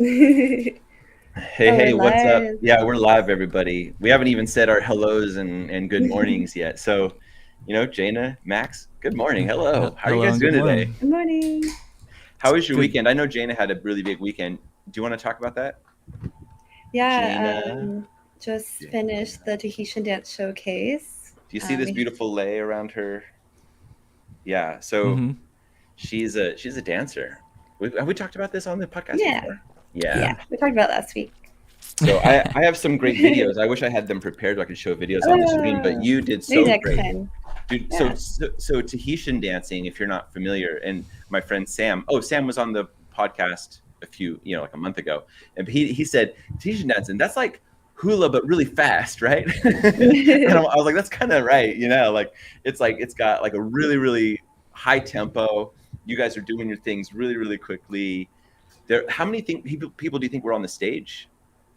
Hey, Oh, we're hey, what's up? live. Yeah, we're live, everybody. We haven't even said our hellos and good mornings yet. So, Jaina, Max, good morning. Hello. How are you Hello guys and good doing today? morning. Good morning. How was your Good. weekend? I know Jaina had a really big weekend. Do you want to talk about that? Yeah, Jaina, just finished Jaina. the Tahitian dance showcase. Do you see this We beautiful lei around her? Yeah, so Mm-hmm. she's a dancer. Have we talked about this on the podcast yeah, before? Yeah. yeah, we talked about last week. So I have some great videos. I wish I had them prepared so I could show videos on the screen, but Oh, you did maybe so next great. time. Dude, so, Yeah. so so Tahitian dancing, if you're not familiar, and my friend Sam, Sam was on the podcast a few, like a month ago, and he said Tahitian dancing, that's like hula but really fast, right? And I was like, that's kind of right, it's got like a really really high tempo. You guys are doing your things really really quickly. How many people do you think were on the stage?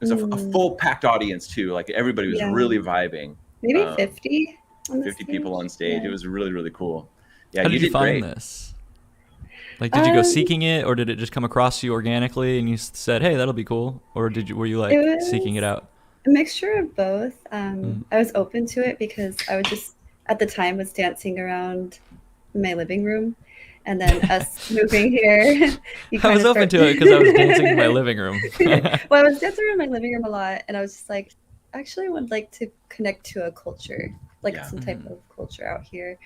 It was a Mm, full packed audience too. Like everybody was yeah, really vibing. maybe Um, 50 on the 50 people stage. on stage. It Yeah. was really, really cool. Yeah, How you did you did find great. this? Like, did you go Um, seeking it, or did it just come across you organically, and you said, "Hey, that'll be cool," or were you it like seeking it was out? a mixture of both. Mm. I was open to it because I was just at the time was dancing around my living room, and then us moving here, you I kind was of open start. to it because I was dancing in my living room. Well, I was dancing around my living room a lot, and I was just like, actually, I would like to connect to a culture, like Yeah. some type Mhm. of culture out here.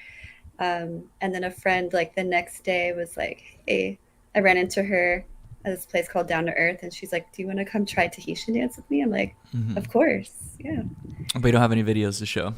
And then a friend, like the next day, was like, "Hey, I ran into her at this place called Down to Earth, and she's like, "Do you want to come try Tahitian dance with me?" I'm like, Mhm. "Of course, yeah." But you don't have any videos to show.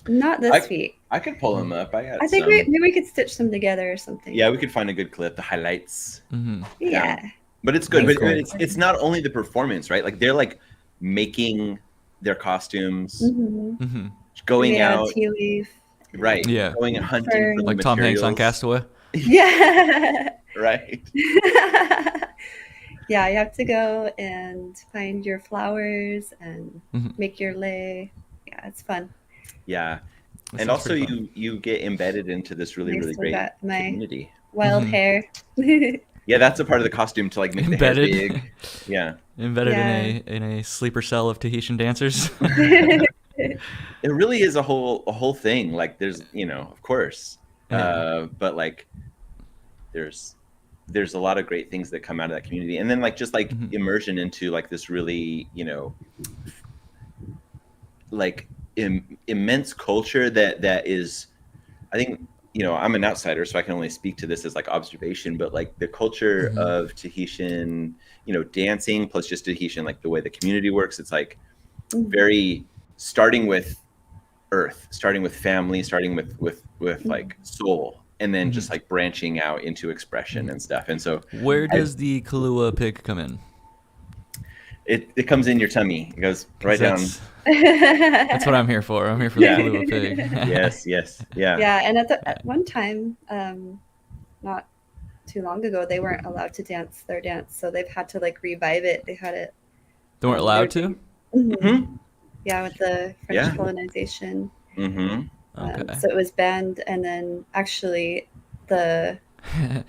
Not I this week. I could pull Mm. them up. I I got think some. maybe we could stitch them together or something. Yeah, we could find a good clip, the highlights. Mm-hmm. Yeah. Yeah. But it's good. Very Thanks But for cool. it's recording. not only the performance, right? Like they're like making their costumes, Mm-hmm. Mm-hmm. We going made out of out, tea leaf right, and Yeah, going and hunting for the fern. like Tom Hanks on materials. Castaway. Yeah. Right. Yeah, you have to go and find your flowers and Mm-hmm. make your lei. Yeah, it's fun. Yeah. That And sounds also pretty fun. you get embedded into this really, And I really still great got my community. wild Mm-hmm. hair. Yeah, that's a part of the costume to like make the hair Embedded, big. Yeah. embedded Yeah. in a sleeper cell of Tahitian dancers. It really is a whole thing. Like there's, of course. Yeah. But like there's there's a lot of great things that come out of that community. And then like just like Mm-hmm. immersion into like this really, like immense culture that is, I think, I'm an outsider, so I can only speak to this as like observation, but like the culture Mm-hmm. of Tahitian, dancing plus just Tahitian, like the way the community works, it's like Mhm, very starting with earth, starting with family, starting with mhm. like soul, and then Mm-hmm. just like branching out into expression and stuff. And so Where I, does the Kahlua pig come in? it comes in your tummy. It goes Because right down. that's what I'm here for. I'm here for the Yeah. Kahlua pig. Yes. Yeah. Yeah, and at one time, not too long ago, they weren't allowed to dance their dance, so they've had to like revive it. They had it. They weren't They were allowed to. doing, mhm, Hmm. yeah, with the French Yeah. colonization. Hmm. Okay. So it was banned, and then actually, the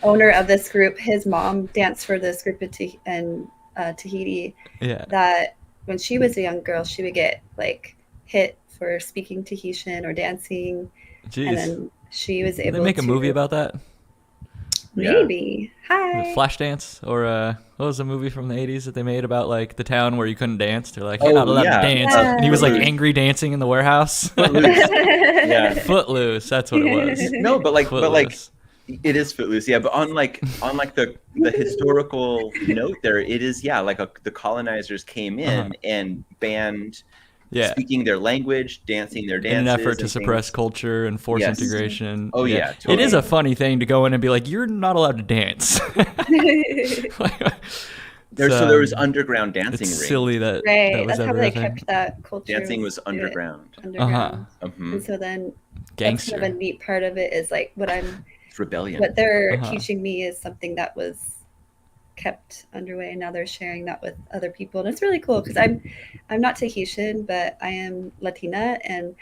owner of this group, his mom danced for this group in Tahiti. Yeah. That when she was a young girl, she would get like hit for speaking Tahitian or dancing, and Jeez. then she was Did they able make a movie to about that? Yeah. maybe The hi. Flashdance, or what was the movie from the '80s that they made about like the town where you couldn't dance? They're like, you're not Oh allowed to yeah. dance, and he was like Footloose. Yeah. angry dancing in the warehouse. Footloose. Yeah. Footloose. That's what it was. No, but like Footloose. it is Footloose. Yeah, but on like the historical note there, it is, yeah, like the colonizers came Uh huh. in and banned Yeah. speaking their language, dancing their In an effort dances to and suppress things. culture and force Yes. integration. Oh Yeah. yeah, It is totally. a funny thing to go in and be like, you're not allowed to dance. There it's, so there was underground it's dancing rings. silly that that Right. was That's how ever a they thing. kept that culture Dancing was was do it underground. Uh-huh. underground. And Hmm. so then that's kind of a Gangster. neat part of it is like It's rebellion. what they're Uh-huh. teaching me is something that was kept underway, and now they're sharing that with other people, and it's really cool because I'm not Tahitian, but I am Latina, and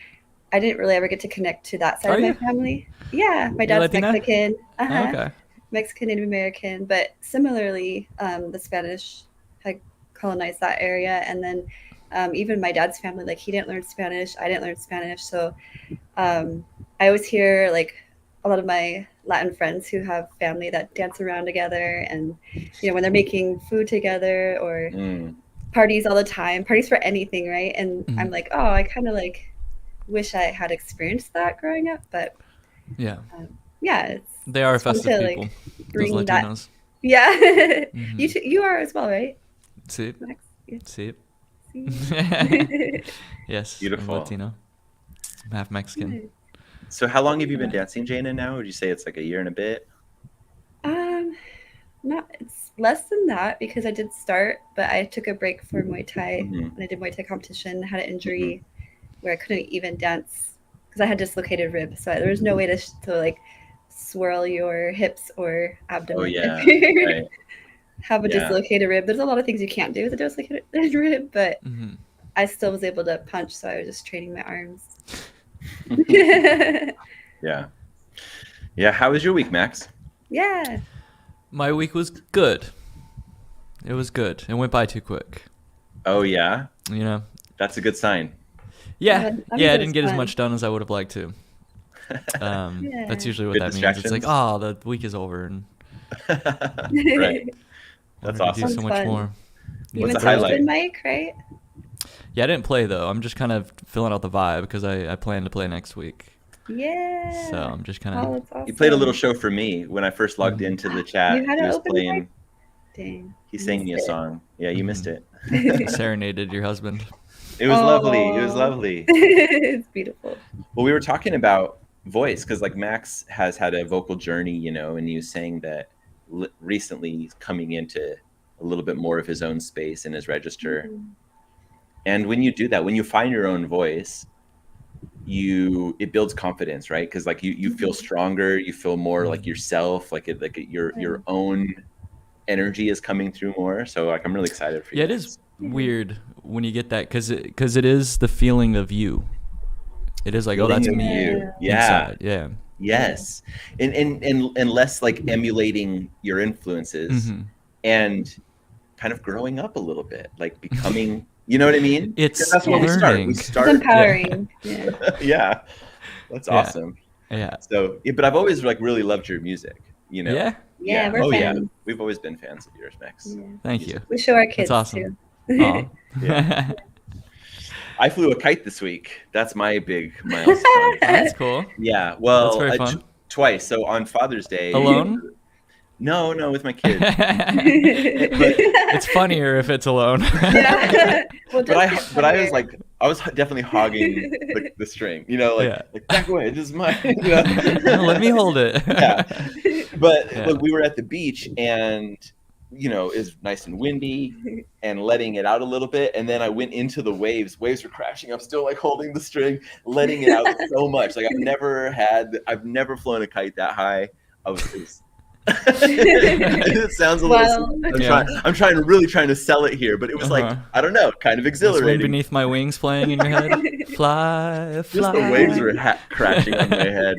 I didn't really ever get to connect to that side Are of my you? family. Yeah, my You're dad's Latina? Mexican. Oh, Uh-huh. okay. Mexican, Native American, but similarly, the Spanish had colonized that area, and then even my dad's family, like he didn't learn Spanish, I didn't learn Spanish, so I always hear like a lot of my Latin friends who have family that dance around together, and when they're making food together or parties all the time, parties for anything, right? And I'm like, oh, I kind of like wish I had experienced that growing up, but Yeah. Yeah, They are it's fun festive to, people. like, Those bring that. Latinos. Yeah, you are as well, right, Sí. Max? Yeah. Sí. See? Yes. Beautiful. I'm Latino. I'm half Mexican. So how long have you been dancing, Jana, now? Would you say it's like a year and a bit? Not it's less than that because I did start, but I took a break for Muay Thai when I did Muay Thai competition. Had an injury where I couldn't even dance because I had dislocated ribs, so there was no way to like swirl your hips or abdomen. Oh yeah, right. Have a Yeah. dislocated rib. There's a lot of things you can't do with a dislocated rib, but I still was able to punch, so I was just training my arms. Yeah. Yeah. How was your week, Max? Yeah. My week was good. It was good. It went by too quick. Oh yeah, You know? that's a good sign. Yeah. I Yeah, I it didn't was get as fun. much done as I would have liked to. That's usually what Good that means. It's like, distractions. oh, the week is over and Right. That's I wanted to do awesome. so much Fun. more. You What's went the to highlight? open mic, right? Yeah, I didn't play though. I'm just kind of filling out the vibe because I plan to play next week. Yeah. So I'm just kind Oh, of that's awesome. He played a little show for me when I first logged into the chat. You had He an was open playing. mic? Dang. He I sang me a missed it. song. Yeah, you missed it. serenaded your husband. It was lovely. It was Aw. lovely. It's beautiful. Well, we were talking about voice because like Max has had a vocal journey, and he was saying that recently he's coming into a little bit more of his own space in his register. And when you do that, when you find your own voice, it builds confidence, right? Because like you feel stronger, you feel more like yourself, your own energy is coming through more. So like I'm really excited for you. Yeah, it is weird when you get that because it is the feeling of you. It is like, oh, that's Feeling of me. you. Yeah. Inside. Yeah. Yes. And less like emulating your influences and kind of growing up a little bit, like becoming, you know what I mean? It's That's where learning. we It's start. empowering. Yeah. Yeah. That's Yeah. awesome. Yeah. So, but I've always like really loved your music, Yeah. Yeah, we're Oh yeah. fans. We've always been fans of yours, Max. Yeah. Thank you. We show our kids That's awesome. too. Aw. Yeah. I flew a kite this week. That's my big milestone. That's cool. Yeah. Well, That's very fun. Twice. So on Father's Day. Alone? No, with my kids. It's funnier if it's alone. Yeah. Well, But I just was like, I was definitely hogging the string, Yeah. like back away, this is mine. No, let me hold it. Yeah. But Yeah. look, we were at the beach and it's nice and windy and letting it out a little bit. And then I went into the waves. Waves were crashing. I'm still like holding the string, letting it out so much. Like I've never flown a kite that high. It sounds a little. Well, I'm really trying to sell it here, but it was like I don't know, kind of This wind exhilarating. beneath my wings playing in your head. Fly, Just fly. the waves were crashing on my head,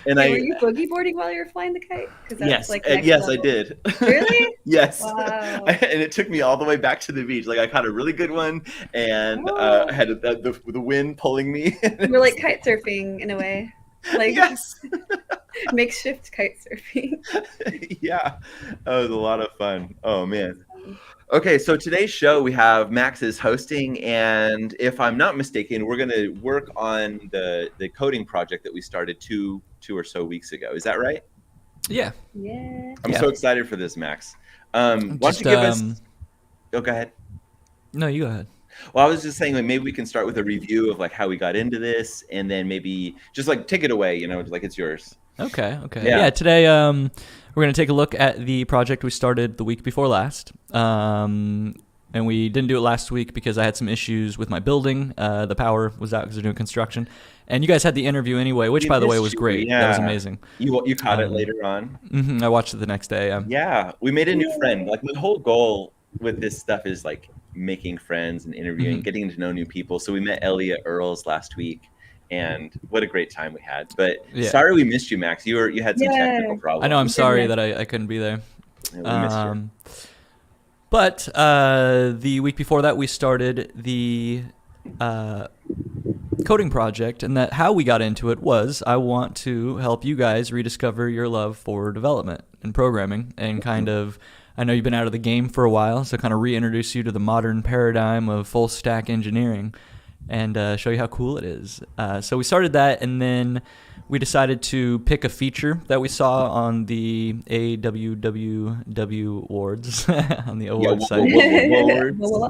and were you boogie boarding while you were flying the kite? 'Cause that's, yes, like, next yes, I level. did. Really? Yes. Wow. And it took me all the way back to the beach. Like I caught a really good one, and Oh. had the wind pulling me. You were like kite surfing in a way, like Yes. makeshift kite surfing. Yeah, that was a lot of fun. Oh man. Okay, so today's show we have Max is hosting, and if I'm not mistaken, we're going to work on the coding project that we started two or so weeks ago. Is that right? Yeah. Yeah. I'm Yeah. so excited for this, Max. Why don't Just, you give us? Oh, go ahead. No, you go ahead. Well, I was just saying, like maybe we can start with a review of like how we got into this, and then maybe just like take it away. Like it's yours. Okay. Yeah. Yeah. Today, we're gonna take a look at the project we started the week before last. And we didn't do it last week because I had some issues with my building. The power was out because they're doing construction. And you guys had the interview anyway, which, We by the way, missed was you, great. That was yeah. amazing. You caught it later on. I watched it the next day. Yeah, we made a new friend. Like my whole goal with this stuff is like making friends and interviewing, getting to know new people. So we met Elliot Earls last week, and what a great time we had. But Yeah. sorry we missed you, Max. You had some technical problems. I know. I'm sorry that I couldn't be there. Yeah, we missed you. But the week before that, we started the coding project, and that how we got into it was I want to help you guys rediscover your love for development and programming, and kind of, I know you've been out of the game for a while, so kind of reintroduce you to the modern paradigm of full stack engineering and show you how cool it is. So we started that, and then we decided to pick a feature that we saw on the AWWW awards on the award site.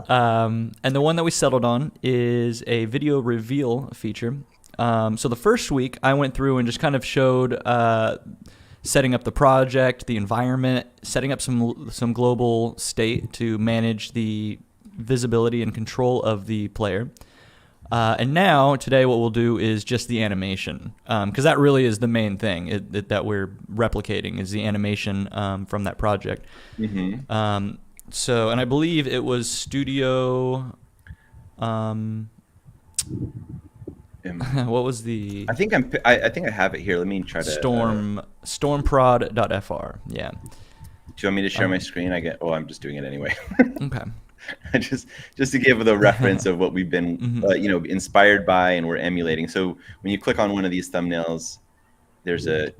And the one that we settled on is a video reveal feature. So the first week I went through and just kind of showed setting up the project, the environment, setting up some global state to manage the visibility and control of the player. And now, today, what we'll do is just the animation, because that really is the main thing that we're replicating is the animation from that project. Mm-hmm. So, and I believe it was Studio. What was the? I think I have it here. Let me try to. Stormprod.fr. Yeah. Do you want me to share my screen? I'm just doing it anyway. Okay. just to give the reference of what we've been inspired by and we're emulating. So when you click on one of these thumbnails, there's a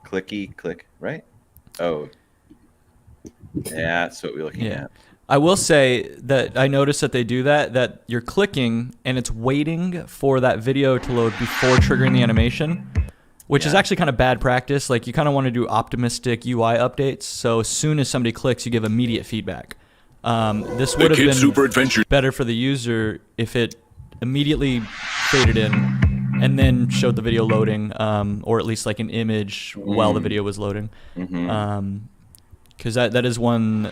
click, right? Oh, yeah, that's what we're looking at. I will say that I noticed that they do that you're clicking and it's waiting for that video to load before triggering the animation, which is actually kind of bad practice. Like, you kind of want to do optimistic UI updates, so as soon as somebody clicks, you give immediate feedback. This would have been better for the user if it immediately faded in and then showed the video loading, or at least like an image while the video was loading. Because that is one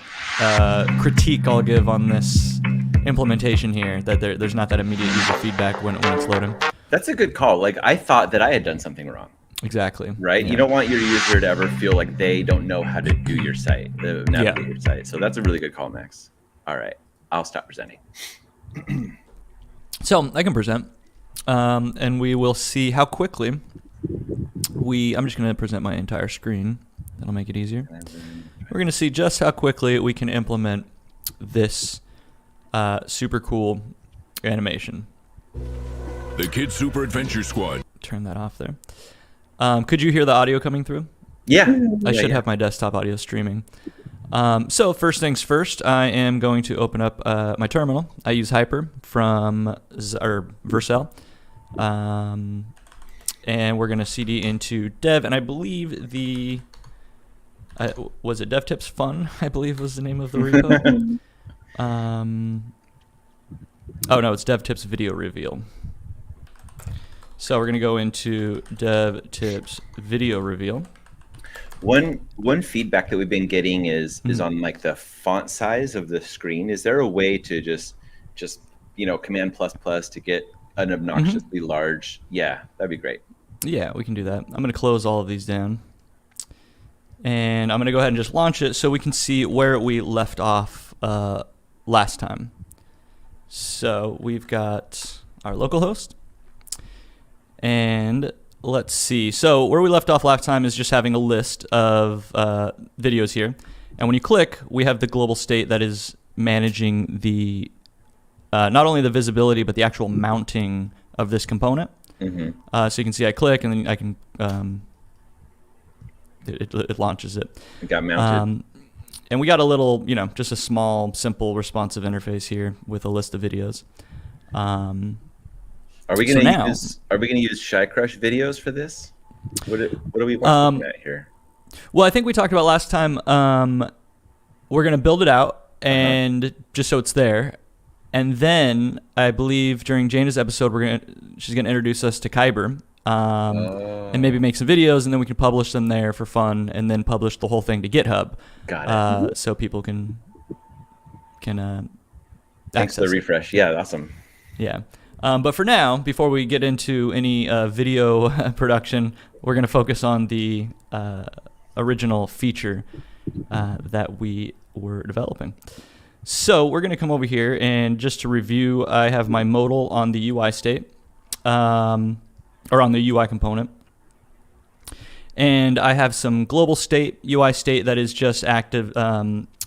critique I'll give on this implementation here, that there's not that immediate user feedback when it's loading. That's a good call. Like, I thought that I had done something wrong. Exactly. Right? Yeah. You don't want your user to ever feel like they don't know how to do your site, navigate your site. So that's a really good call, Max. All right. I'll stop presenting. So I can present, and we will see how quickly I'm just going to present my entire screen. That'll make it easier. We're going to see just how quickly we can implement this super cool animation. The Kid Super Adventure Squad. Turn that off there. Could you hear the audio coming through? Yeah. I should have my desktop audio streaming. So first things first, I am going to open up my terminal. I use Hyper from Vercel. And we're going to CD into dev. And I believe was it Dev Tips Fun, I believe was the name of the repo. Oh, no, it's Dev Tips Video Reveal. So we're going to go into Dev Tips Video Reveal. One feedback that we've been getting is on like the font size of the screen. Is there a way to just Command ++ to get an obnoxiously large? Yeah, that'd be great. Yeah, we can do that. I'm going to close all of these down. And I'm going to go ahead and just launch it so we can see where we left off last time. So we've got our localhost. And let's see. So where we left off last time is just having a list of videos here. And when you click, we have the global state that is managing the not only the visibility, but the actual mounting of this component. So you can see I click, and then I can it launches it. It got mounted. And we got a little, just a small, simple, responsive interface here with a list of videos. Are we going to use Shy Crush videos for this? What are we looking at here? Well, I think we talked about last time. We're going to build it out and just so it's there, and then I believe during Jana's episode, she's going to introduce us to Kyber, and maybe make some videos, and then we can publish them there for fun, and then publish the whole thing to GitHub. Got it. So people can Thanks for the refresh. Yeah, awesome. Yeah. But for now, before we get into any video production, we're going to focus on the original feature that we were developing. So we're going to come over here, and just to review, I have my modal on the UI state. or on the UI component. And I have some global state, UI state that is just active,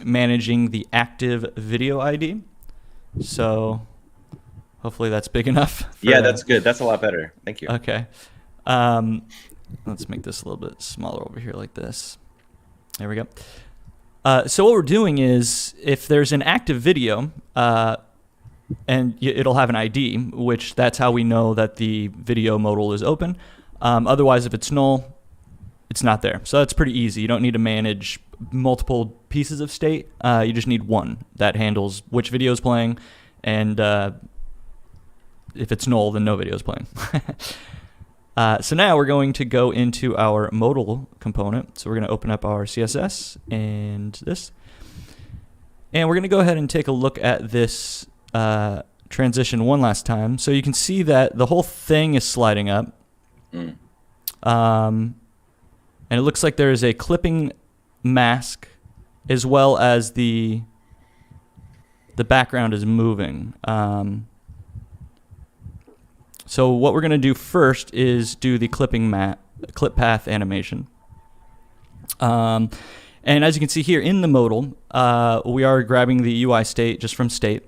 managing the active video ID. So hopefully that's big enough. Yeah, that's good. That's a lot better. Thank you. Okay. Let's make this a little bit smaller over here like this. There we go. So what we're doing is if there's an active video, and it'll have an ID, which that's how we know that the video modal is open. Otherwise, if it's null, it's not there. So that's pretty easy. You don't need to manage multiple pieces of state. You just need one that handles which video is playing, and if it's null, then no video is playing. So now we're going to go into our modal component. So we're going to open up our CSS and this. And we're going to go ahead and take a look at this transition one last time. So you can see that the whole thing is sliding up. And it looks like there is a clipping mask as well as the background is moving. So what we're going to do first is do the clip path animation. And as you can see here in the modal, we are grabbing the UI state just from state.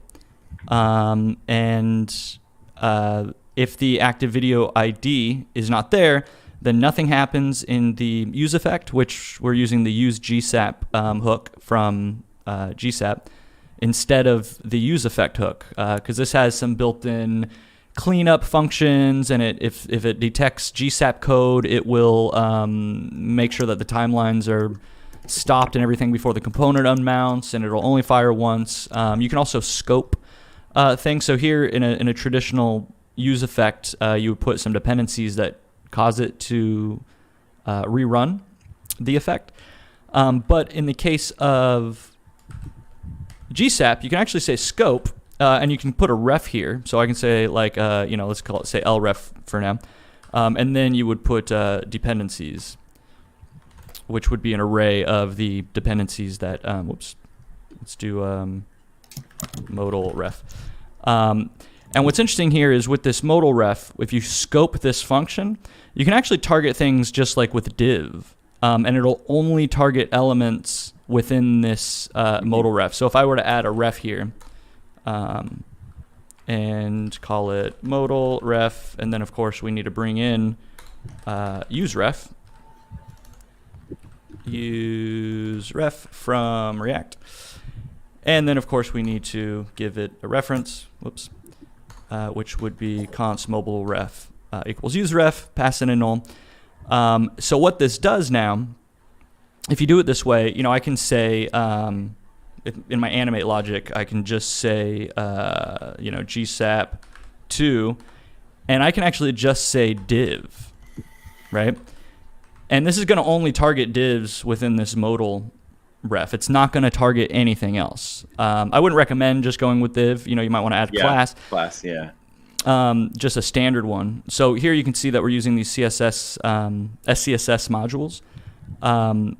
If the active video ID is not there, then nothing happens in the use effect, which we're using the use GSAP hook from GSAP instead of the use effect hook, because this has some built-in cleanup functions, and if it detects GSAP code, it will make sure that the timelines are stopped and everything before the component unmounts, and it'll only fire once. You can also scope things. So here in a traditional use effect, you would put some dependencies that cause it to rerun the effect. But in the case of GSAP, you can actually say scope, and you can put a ref here. So I can say like, let's call it, say lref for now. And then you would put dependencies, which would be an array of the dependencies that, let's do modal ref. And what's interesting here is with this modal ref, if you scope this function, you can actually target things just like with div, and it'll only target elements within this modal ref. So if I were to add a ref here, and call it modal ref, and then of course we need to bring in use ref from React, and then of course we need to give it a reference. Whoops. Which would be const mobile ref equals use ref, pass in a null. So what this does now, if you do it this way, I can say, in my animate logic, I can just say, GSAP 2, and I can actually just say div, right? And this is going to only target divs within this modal ref. It's not going to target anything else. I wouldn't recommend just going with div. You might want to add class. Just a standard one. So here you can see that we're using these SCSS modules,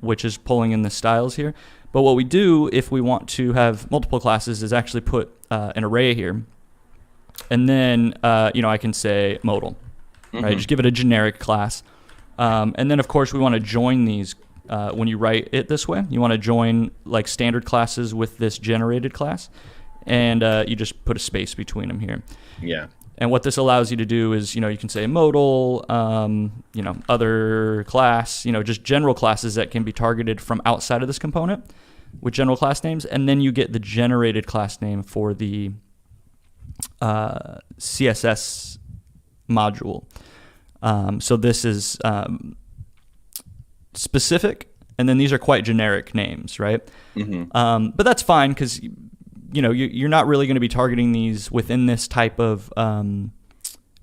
which is pulling in the styles here. But what we do if we want to have multiple classes is actually put an array here. And then, I can say modal, right? Just give it a generic class. And then, of course, we want to join these. When you write it this way, you want to join like standard classes with this generated class, and you just put a space between them here. Yeah. And what this allows you to do is, you can say modal, other class, just general classes that can be targeted from outside of this component with general class names, and then you get the generated class name for the CSS module. So this is specific, and then these are quite generic names, right? But that's fine because you're not really going to be targeting these within this type of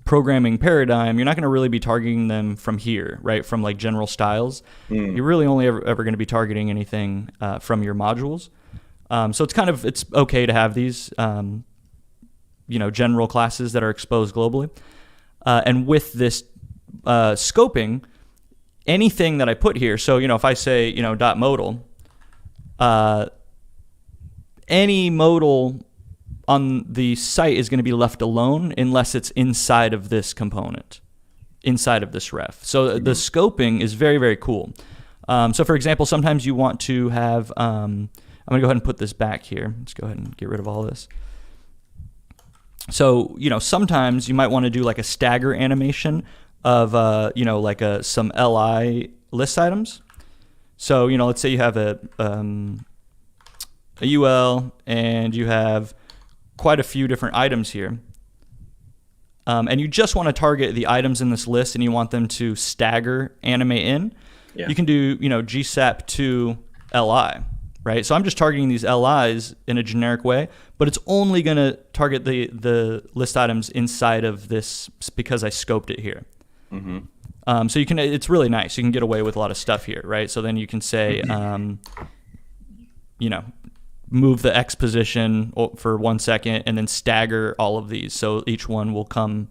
programming paradigm. You're not going to really be targeting them from here, right? From like general styles. You're really only ever going to be targeting anything from your modules. So it's okay to have these general classes that are exposed globally. And with this scoping, anything that I put here, so if I say dot modal, any modal on the site is going to be left alone unless it's inside of this component, inside of this ref. So the scoping is very, very cool. So for example, sometimes you want to have, I'm going to go ahead and put this back here. Let's go ahead and get rid of all this. So, sometimes you might want to do like a stagger animation of, like some LI list items. So, let's say you have a UL and you have quite a few different items here. And you just want to target the items in this list and you want them to stagger animate in. Yeah. You can do, GSAP to LI, right? So I'm just targeting these LIs in a generic way, but it's only going to target the list items inside of this because I scoped it here. Mm-hmm. So it's really nice. You can get away with a lot of stuff here, right? So then you can say, move the X position for 1 second and then stagger all of these. So each one will come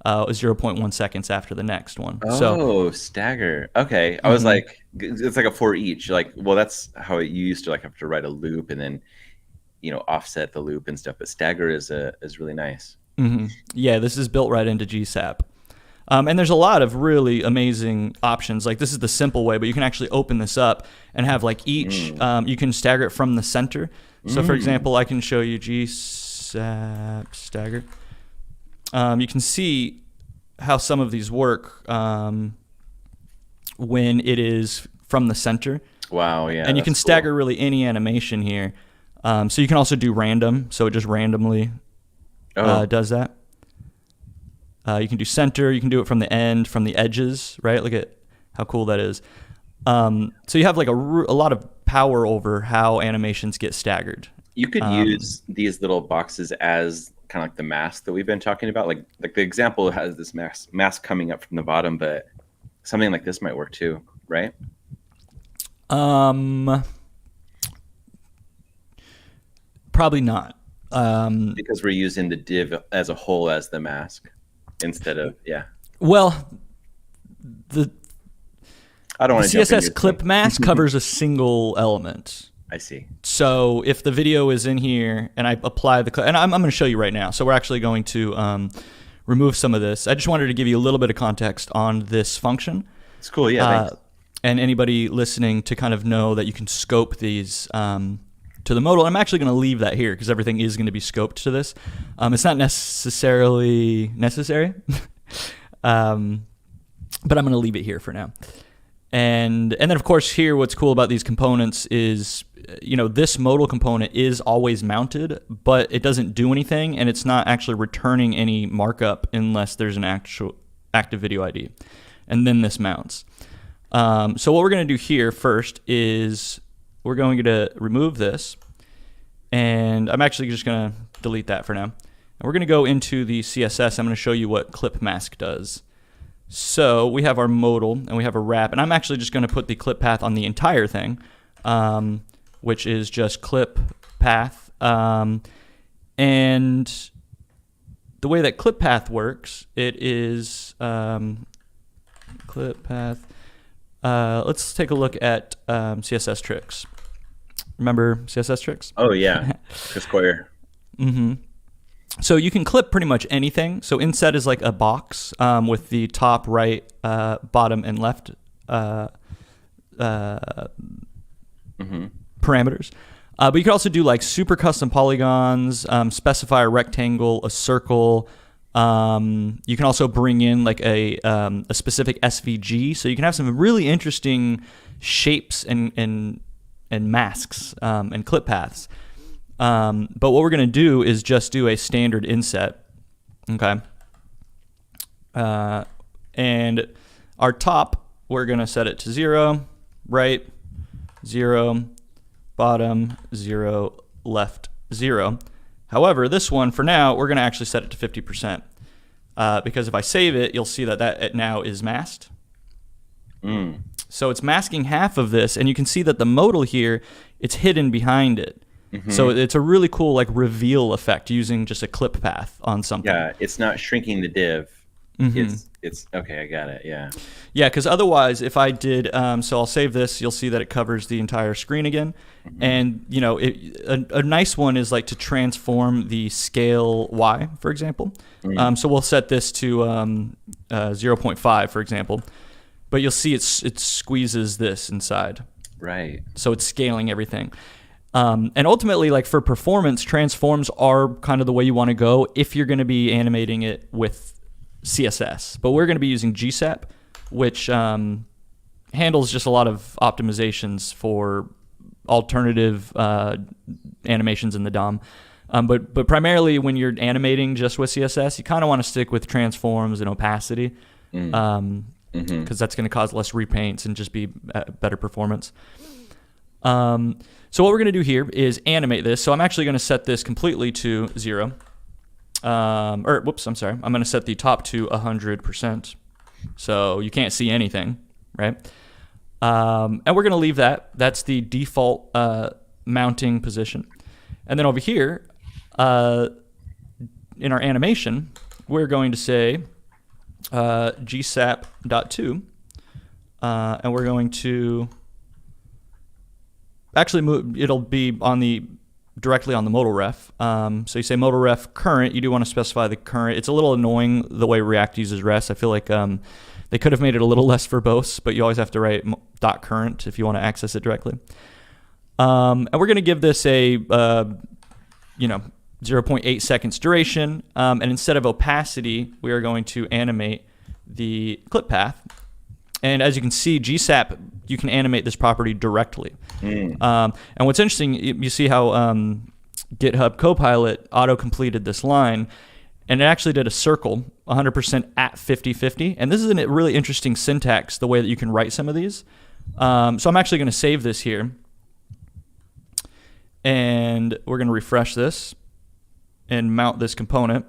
0.1 seconds after the next one. Oh, stagger. Okay. I was like, it's like a for each. Like, well, that's how you used to have to write a loop and then, offset the loop and stuff. But stagger is really nice. Mm-hmm. Yeah, this is built right into GSAP. And there's a lot of really amazing options. Like this is the simple way, but you can actually open this up and have like each, you can stagger it from the center. So for example, I can show you GSAP stagger. You can see how some of these work when it is from the center. Wow, yeah. And you can stagger really any animation here. So you can also do random, so it just randomly does that. You can do center, you can do it from the end, from the edges, right? Look at how cool that is. So you have like a lot of power over how animations get staggered. You could use these little boxes as kind of like the mask that we've been talking about. Like the example has this mask coming up from the bottom, but something like this might work too, right? Probably not. Because we're using the div as a whole as the mask instead of, Well, I don't want to CSS clip mask covers a single element. I see. So if the video is in here and I apply the clip, and I'm going to show you right now. So we're actually going to remove some of this. I just wanted to give you a little bit of context on this function. It's cool, yeah. Thanks. And anybody listening to kind of know that you can scope these to the modal. I'm actually going to leave that here because everything is going to be scoped to this. It's not necessarily necessary, but I'm going to leave it here for now. And then of course here what's cool about these components is this modal component is always mounted, but it doesn't do anything and it's not actually returning any markup unless there's an actual active video ID. And then this mounts. So what we're going to do here first is we're going to remove this, and I'm actually just going to delete that for now. And we're going to go into the CSS. I'm going to show you what clip mask does. So we have our modal and we have a wrap, and I'm actually just going to put the clip path on the entire thing, which is just clip path. And the way that clip path works, it is clip path. Let's take a look at CSS tricks. Remember CSS tricks? Oh yeah, Chris Coyer. Mm-hmm. So you can clip pretty much anything. So inset is like a box with the top, right, bottom, and left parameters. But you can also do like super custom polygons, specify a rectangle, a circle. You can also bring in like a specific SVG. So you can have some really interesting shapes and masks and clip paths. But what we're going to do is just do a standard inset. Okay. And our top, we're going to set it to 0, right, 0, bottom, 0, left, 0. However, this one, for now, we're going to actually set it to 50%. Because if I save it, you'll see that it now is masked. So it's masking half of this, and you can see that the modal here, it's hidden behind it. Mm-hmm. So it's a really cool like reveal effect using just a clip path on something. Yeah, it's not shrinking the div. Mm-hmm. It's okay. I got it. Yeah. Yeah, because otherwise, if I did, so I'll save this. You'll see that it covers the entire screen again. And a nice one is like to transform the scale Y, for example. So we'll set this to 0.5, for example. But you'll see it squeezes this inside. Right. So it's scaling everything. And ultimately, like for performance, transforms are kind of the way you want to go if you're going to be animating it with CSS. But we're going to be using GSAP, which handles just a lot of optimizations for alternative animations in the DOM. But primarily when you're animating just with CSS, you kind of want to stick with transforms and opacity because that's going to cause less repaints and just be better performance. So what we're going to do here is animate this. So I'm actually going to set this completely to 0. I'm going to set the top to 100%. So you can't see anything, right? And we're going to leave that. That's the default mounting position. And then over here, in our animation, we're going to say GSAP.to, and we're going to actually move. It'll be directly on the modal ref. So you say modal ref current. You do want to specify the current. It's a little annoying the way React uses res. I feel like they could have made it a little less verbose, but you always have to write .current if you want to access it directly. And we're going to give this a 0.8 seconds duration. And instead of opacity, we are going to animate the clip path. And as you can see, GSAP, you can animate this property directly. And what's interesting, you see how GitHub Copilot auto-completed this line, and it actually did a circle, 100% at 50/50. And this is a really interesting syntax, the way that you can write some of these. So I'm actually going to save this here. And we're going to refresh this and mount this component.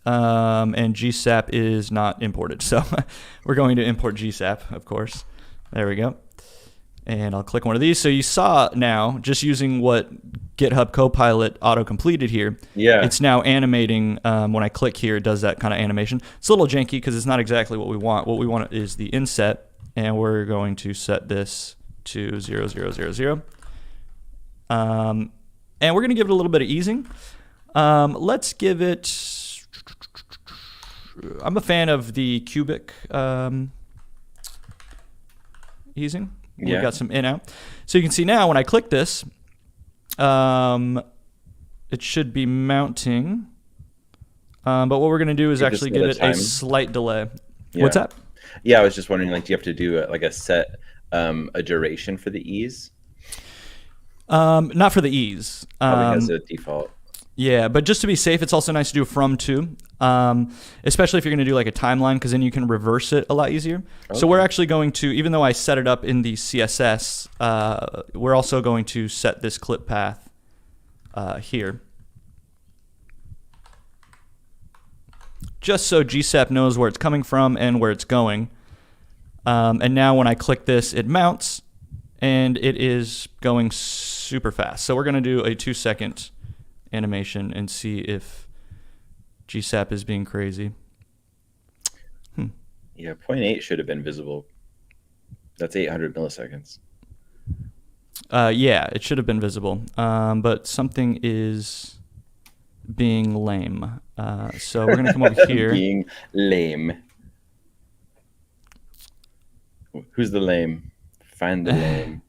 And GSAP is not imported. So we're going to import GSAP, of course. There we go. And I'll click one of these. So you saw now, just using what GitHub Copilot auto-completed here, it's now animating. When I click here, it does that kind of animation. It's a little janky because it's not exactly what we want. What we want is the inset, and we're going to set this to 0, 0, 0, 0. And we're going to give it a little bit of easing. Let's give it... I'm a fan of the cubic easing. We've got some in out. So you can see now when I click this, it should be mounting. But what we're going to do is actually give it a slight delay. Yeah. What's that? Yeah, I was just wondering, like, do you have to do a duration for the ease? Not for the ease. Probably has a default. Yeah, but just to be safe, it's also nice to do a from to, especially if you're going to do like a timeline, because then you can reverse it a lot easier. Okay. So we're actually going to, even though I set it up in the CSS, we're also going to set this clip path here. Just so GSAP knows where it's coming from and where it's going. And now when I click this, it mounts, and it is going super fast. So we're going to do a 2-second animation and see if GSAP is being crazy. Yeah, 0.8 should have been visible. That's 800 milliseconds. Yeah, it should have been visible. But something is being lame. So we're going to come over here. Being lame. Who's the lame? Find the lame.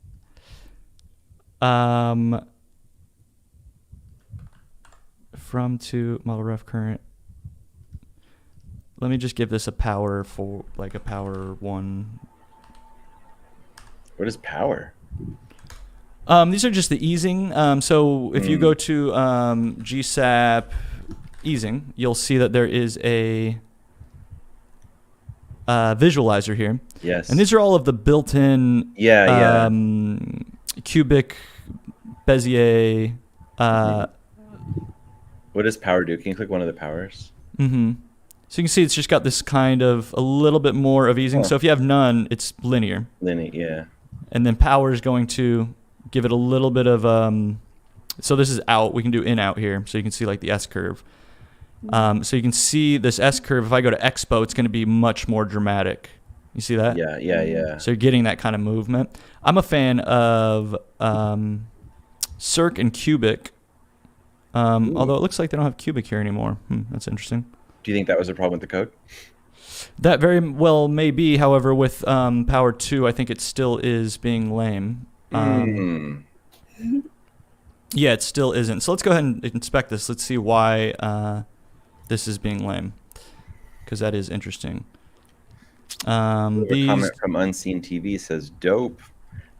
From to model ref current. Let me just give this a power for like a power 1. What is power? These are just the easing. So if you go to GSAP easing, you'll see that there is a visualizer here. Yes. And these are all of the built-in cubic, Bezier. What does power do? Can you click one of the powers? So you can see it's just got this kind of a little bit more of easing. So if you have none, it's linear. Linear, yeah. And then power is going to give it a little bit of so this is out. We can do in out here, so you can see like the S curve. So you can see this S-curve. If I go to Expo, it's going to be much more dramatic. You see that? Yeah. So you're getting that kind of movement. I'm a fan of Circ and Cubic, although it looks like they don't have Cubic here anymore. That's interesting. Do you think that was a problem with the code? That very well may be. However, with Power 2, I think it still is being lame. Yeah, it still isn't. So let's go ahead and inspect this. Let's see why this is being lame, because that is interesting. A comment from Unseen TV says, "Dope.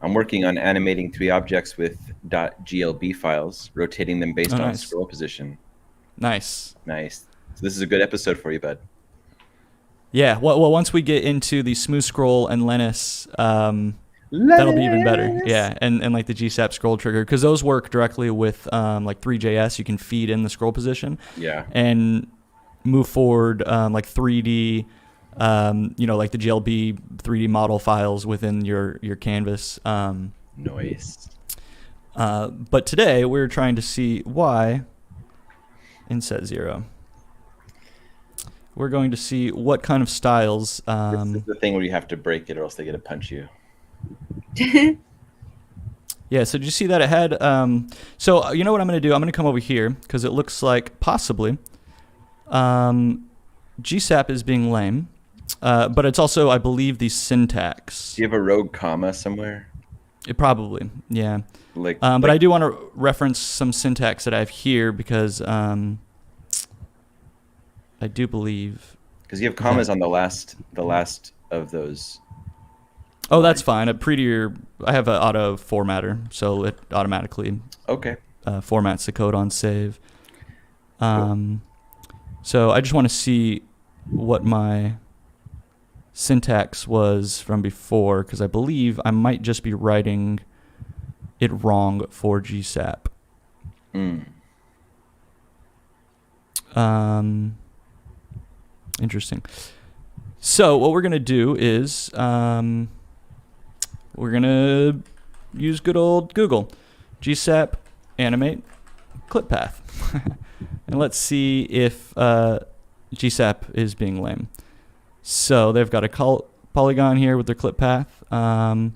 I'm working on animating 3 objects with .glb files, rotating them based on scroll position." Nice. So this is a good episode for you, bud. Yeah. Well, once we get into the smooth scroll and Lennis, that'll be even better. Yeah, and like the GSAP scroll trigger, because those work directly with like 3JS. You can feed in the scroll position. Yeah. And move forward like 3D. Like the GLB 3D model files within your canvas. Nice. But today we're trying to see why in set 0. We're going to see what kind of styles. This is the thing where you have to break it or else they get to punch you. Yeah, so did you see that it had... so you know what I'm going to do? I'm going to come over here because it looks like possibly GSAP is being lame. But it's also, I believe, the syntax. Do you have a rogue comma somewhere? It probably, yeah. But I do want to reference some syntax that I have here because I do believe... Because you have commas on the last of those. Oh, that's fine. I have an auto formatter, so it automatically formats the code on save. So I just want to see what my syntax was from before, because I believe I might just be writing it wrong for GSAP. Interesting. So what we're going to do is we're going to use good old Google. GSAP, animate, clip path. And let's see if GSAP is being lame. So they've got a polygon here with their clip path. And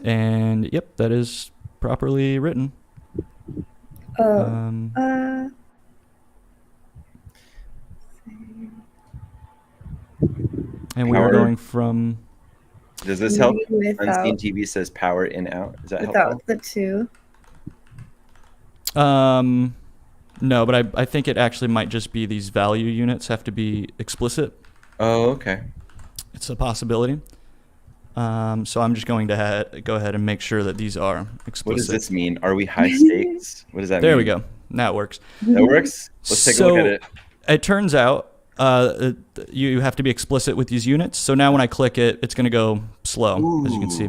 yep, that is properly written. And we are going from... Does this help? Unseen TV says power in out. Is that helpful? Without the 2. No, but I think it actually might just be these value units have to be explicit. Oh, okay. It's a possibility. So I'm just going to go ahead and make sure that these are explicit. What does this mean? Are we high stakes? What does that mean? There we go. Now it works. That works? Let's take a look at it. It turns out you have to be explicit with these units. So now when I click it, it's going to go slow, as you can see.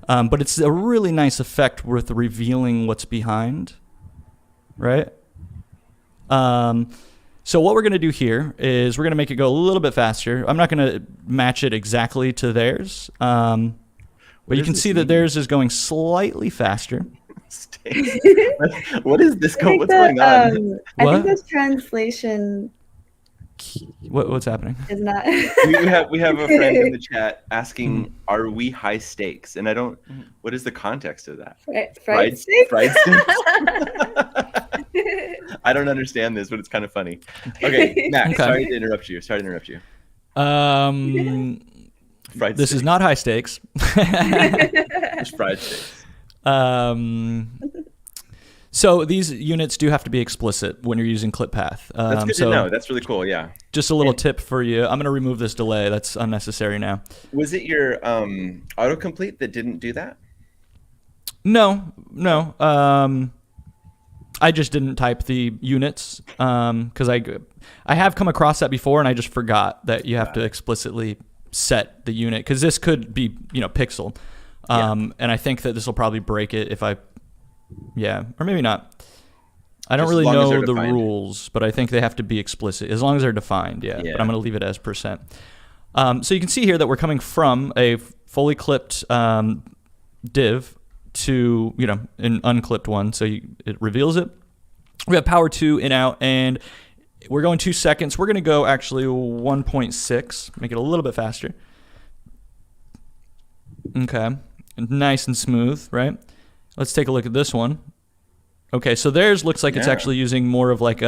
But it's a really nice effect with revealing what's behind, right? So what we're going to do here is we're going to make it go a little bit faster. I'm not going to match it exactly to theirs, but you can see that theirs is going slightly faster. What is this? What's going on? I think this translation... What's happening? Is not. we have a friend in the chat asking, "Are we high stakes?" And I don't. What is the context of that? Fried steaks? Fried steaks? I don't understand this, but it's kind of funny. Okay, Max. Okay. Sorry to interrupt you. This is not high stakes. It's fried steaks. So these units do have to be explicit when you're using clip path. That's good to know. That's really cool. Yeah. Just a little tip for you. I'm going to remove this delay. That's unnecessary now. Was it your autocomplete that didn't do that? No. I just didn't type the units because I have come across that before, and I just forgot that you have to explicitly set the unit, because this could be pixel, and I think that this will probably break it if I. Yeah, or maybe not. I don't really know the rules, but I think they have to be explicit as long as they're defined. Yeah. But I'm going to leave it as %. So you can see here that we're coming from a fully clipped div to an unclipped one. So it reveals it. We have power 2 in out, and We're going 2 seconds. We're going to go actually 1.6, make it a little bit faster. Okay, nice and smooth, right? Let's take a look at this one. Okay, so theirs looks like it's actually using more of like,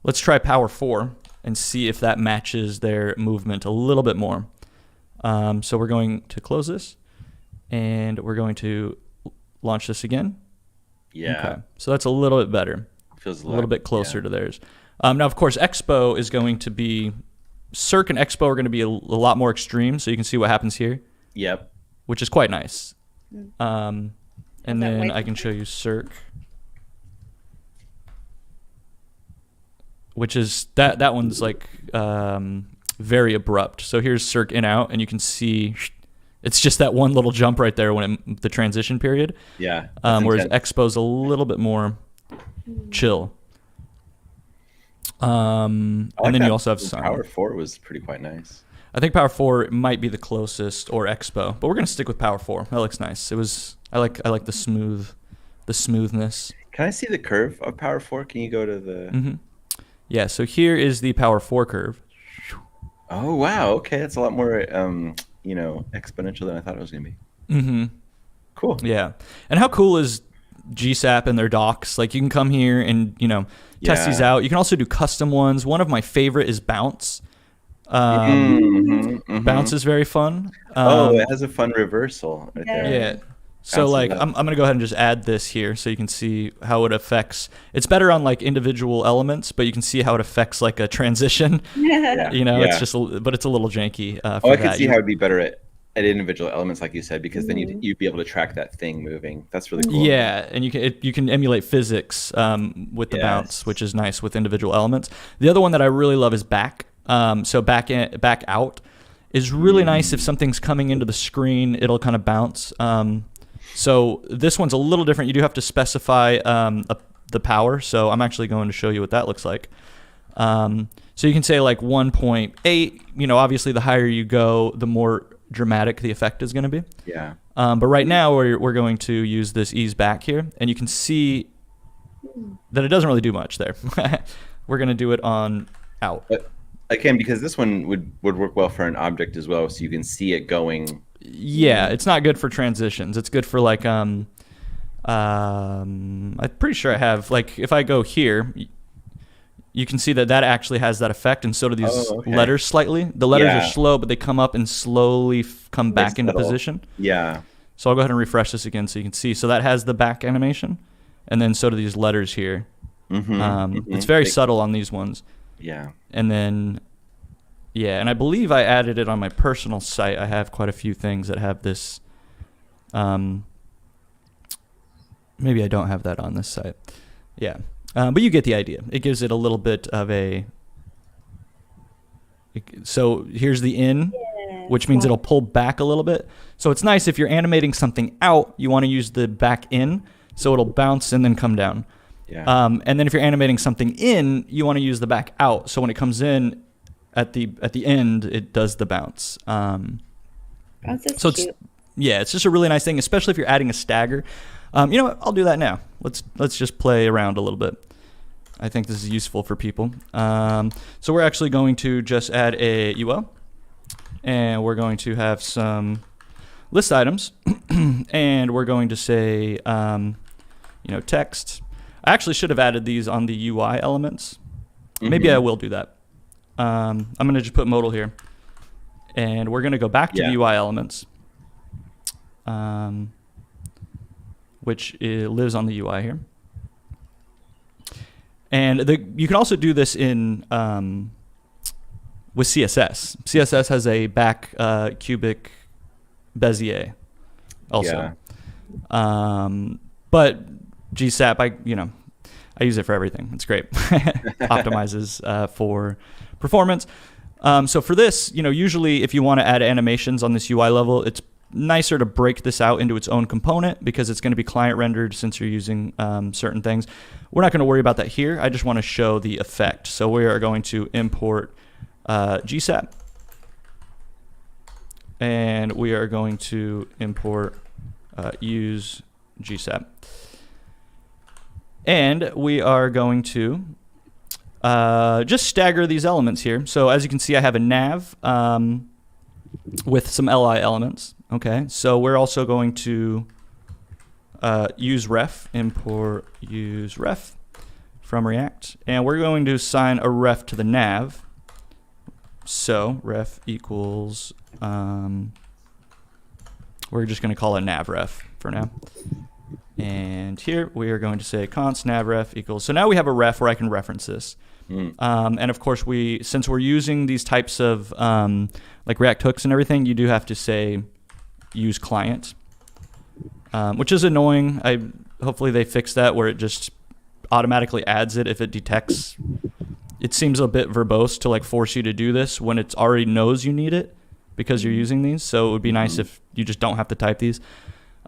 let's try power 4 and see if that matches their movement a little bit more. So we're going to close this, and we're going to launch this again. Yeah. Okay, so that's a little bit better. Feels A little bit closer to theirs. Now, of course, Expo is going to be, Cirque and Expo are going to be a lot more extreme, so you can see what happens here. Yep. Which is quite nice. And then I can show you Cirque, which is, that one's like very abrupt. So here's Cirque in out, and you can see it's just that one little jump right there when the transition period. Yeah. Whereas intense. Expo's a little bit more chill. And then you also have some. Power 4 was quite nice. I think Power 4 might be the closest, or Expo, but we're gonna stick with Power 4. That looks nice. It was. I like the smoothness. Can I see the curve of Power 4? Can you go to the? Yeah. So here is the Power 4 curve. Oh wow. Okay, that's a lot more exponential than I thought it was gonna be. Cool. Yeah. And how cool is GSAP and their docs? Like, you can come here and test these out. You can also do custom ones. One of my favorite is Bounce. Bounce is very fun. It has a fun reversal right there. Yeah. So like, I'm going to go ahead and just add this here so you can see how it affects. It's better on like individual elements, but you can see how it affects like a transition. It's just, but it's a little janky. I can see how it'd be better at individual elements, like you said, because then you'd be able to track that thing moving. That's really cool. Yeah, and you can emulate physics with the bounce, which is nice with individual elements. The other one that I really love is back. So back out is really nice. If something's coming into the screen, it'll kind of bounce. So this one's a little different. You do have to specify the power. So I'm actually going to show you what that looks like. So you can say like 1.8. Obviously the higher you go, the more dramatic the effect is going to be. Yeah. But right now we're going to use this ease back here, and you can see that it doesn't really do much there. We're going to do it on out. But again, because this one would work well for an object as well, so you can see it going. Yeah, it's not good for transitions. It's good for like I'm pretty sure I have, like, if I go here, you can see that actually has that effect, and so do these letters slightly. The letters are slow, but they come up and slowly come back into position. Yeah. So I'll go ahead and refresh this again so you can see. So that has the back animation, and then so do these letters here. It's very subtle on these ones. Yeah. And then, and I believe I added it on my personal site. I have quite a few things that have this. Maybe I don't have that on this site. Yeah. But you get the idea. It gives it a little bit of a... So here's the in, which means it'll pull back a little bit. So it's nice if you're animating something out, you want to use the back in, so it'll bounce and then come down. Yeah. And then if you're animating something in, you want to use the back out. So when it comes in at the end, it does the bounce. Bounce is so cute. It's just a really nice thing, especially if you're adding a stagger. You know what? I'll do that now. Let's just play around a little bit. I think this is useful for people. So we're actually going to just add a UL, and we're going to have some list items, and we're going to say, text. I actually should have added these on the UI elements. Maybe I will do that. I'm going to just put modal here, and we're going to go back to the UI elements, which lives on the UI here. And you can also do this in with CSS. CSS has a back cubic Bezier also. Yeah. But GSAP, I use it for everything. It's great. Optimizes for performance. So for this, usually if you want to add animations on this UI level, it's nicer to break this out into its own component because it's going to be client rendered since you're using certain things. We're not going to worry about that here. I just want to show the effect. So we are going to import GSAP, and we are going to import use GSAP. And we are going to just stagger these elements here. So as you can see, I have a nav with some li elements. Okay, so we're also going to use ref, import use ref from React, and we're going to assign a ref to the nav. So ref equals, we're just going to call it nav ref for now. And here we are going to say const nav ref equals, so now we have a ref where I can reference this. And of course, since we're using these types of like React hooks and everything, you do have to say use client, which is annoying. Hopefully they fix that where it just automatically adds it if it detects. It seems a bit verbose to like force you to do this when it already knows you need it because you're using these. So it would be nice if you just don't have to type these.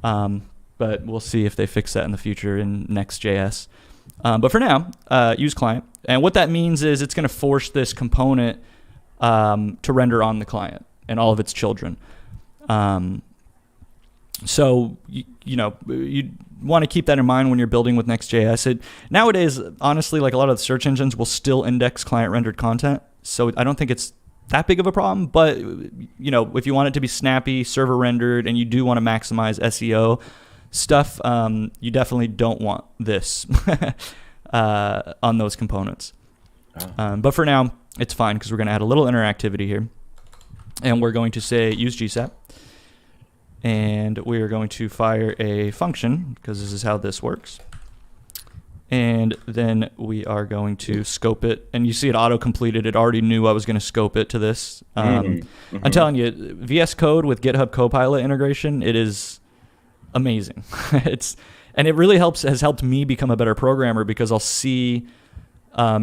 But we'll see if they fix that in the future in Next.js. But for now, use client. And what that means is it's going to force this component to render on the client and all of its children. So, you want to keep that in mind when you're building with Next.js. Nowadays, honestly, like a lot of the search engines will still index client rendered content. So I don't think it's that big of a problem. But, if you want it to be snappy, server rendered, and you do want to maximize SEO stuff, you definitely don't want this on those components. But for now, it's fine because we're going to add a little interactivity here. And we're going to say use GSAP. And we are going to fire a function because this is how this works. And then we are going to scope it. And you see it auto-completed. It already knew I was going to scope it to this. I'm telling you, VS Code with GitHub Copilot integration, it is amazing. And it really has helped me become a better programmer because I'll see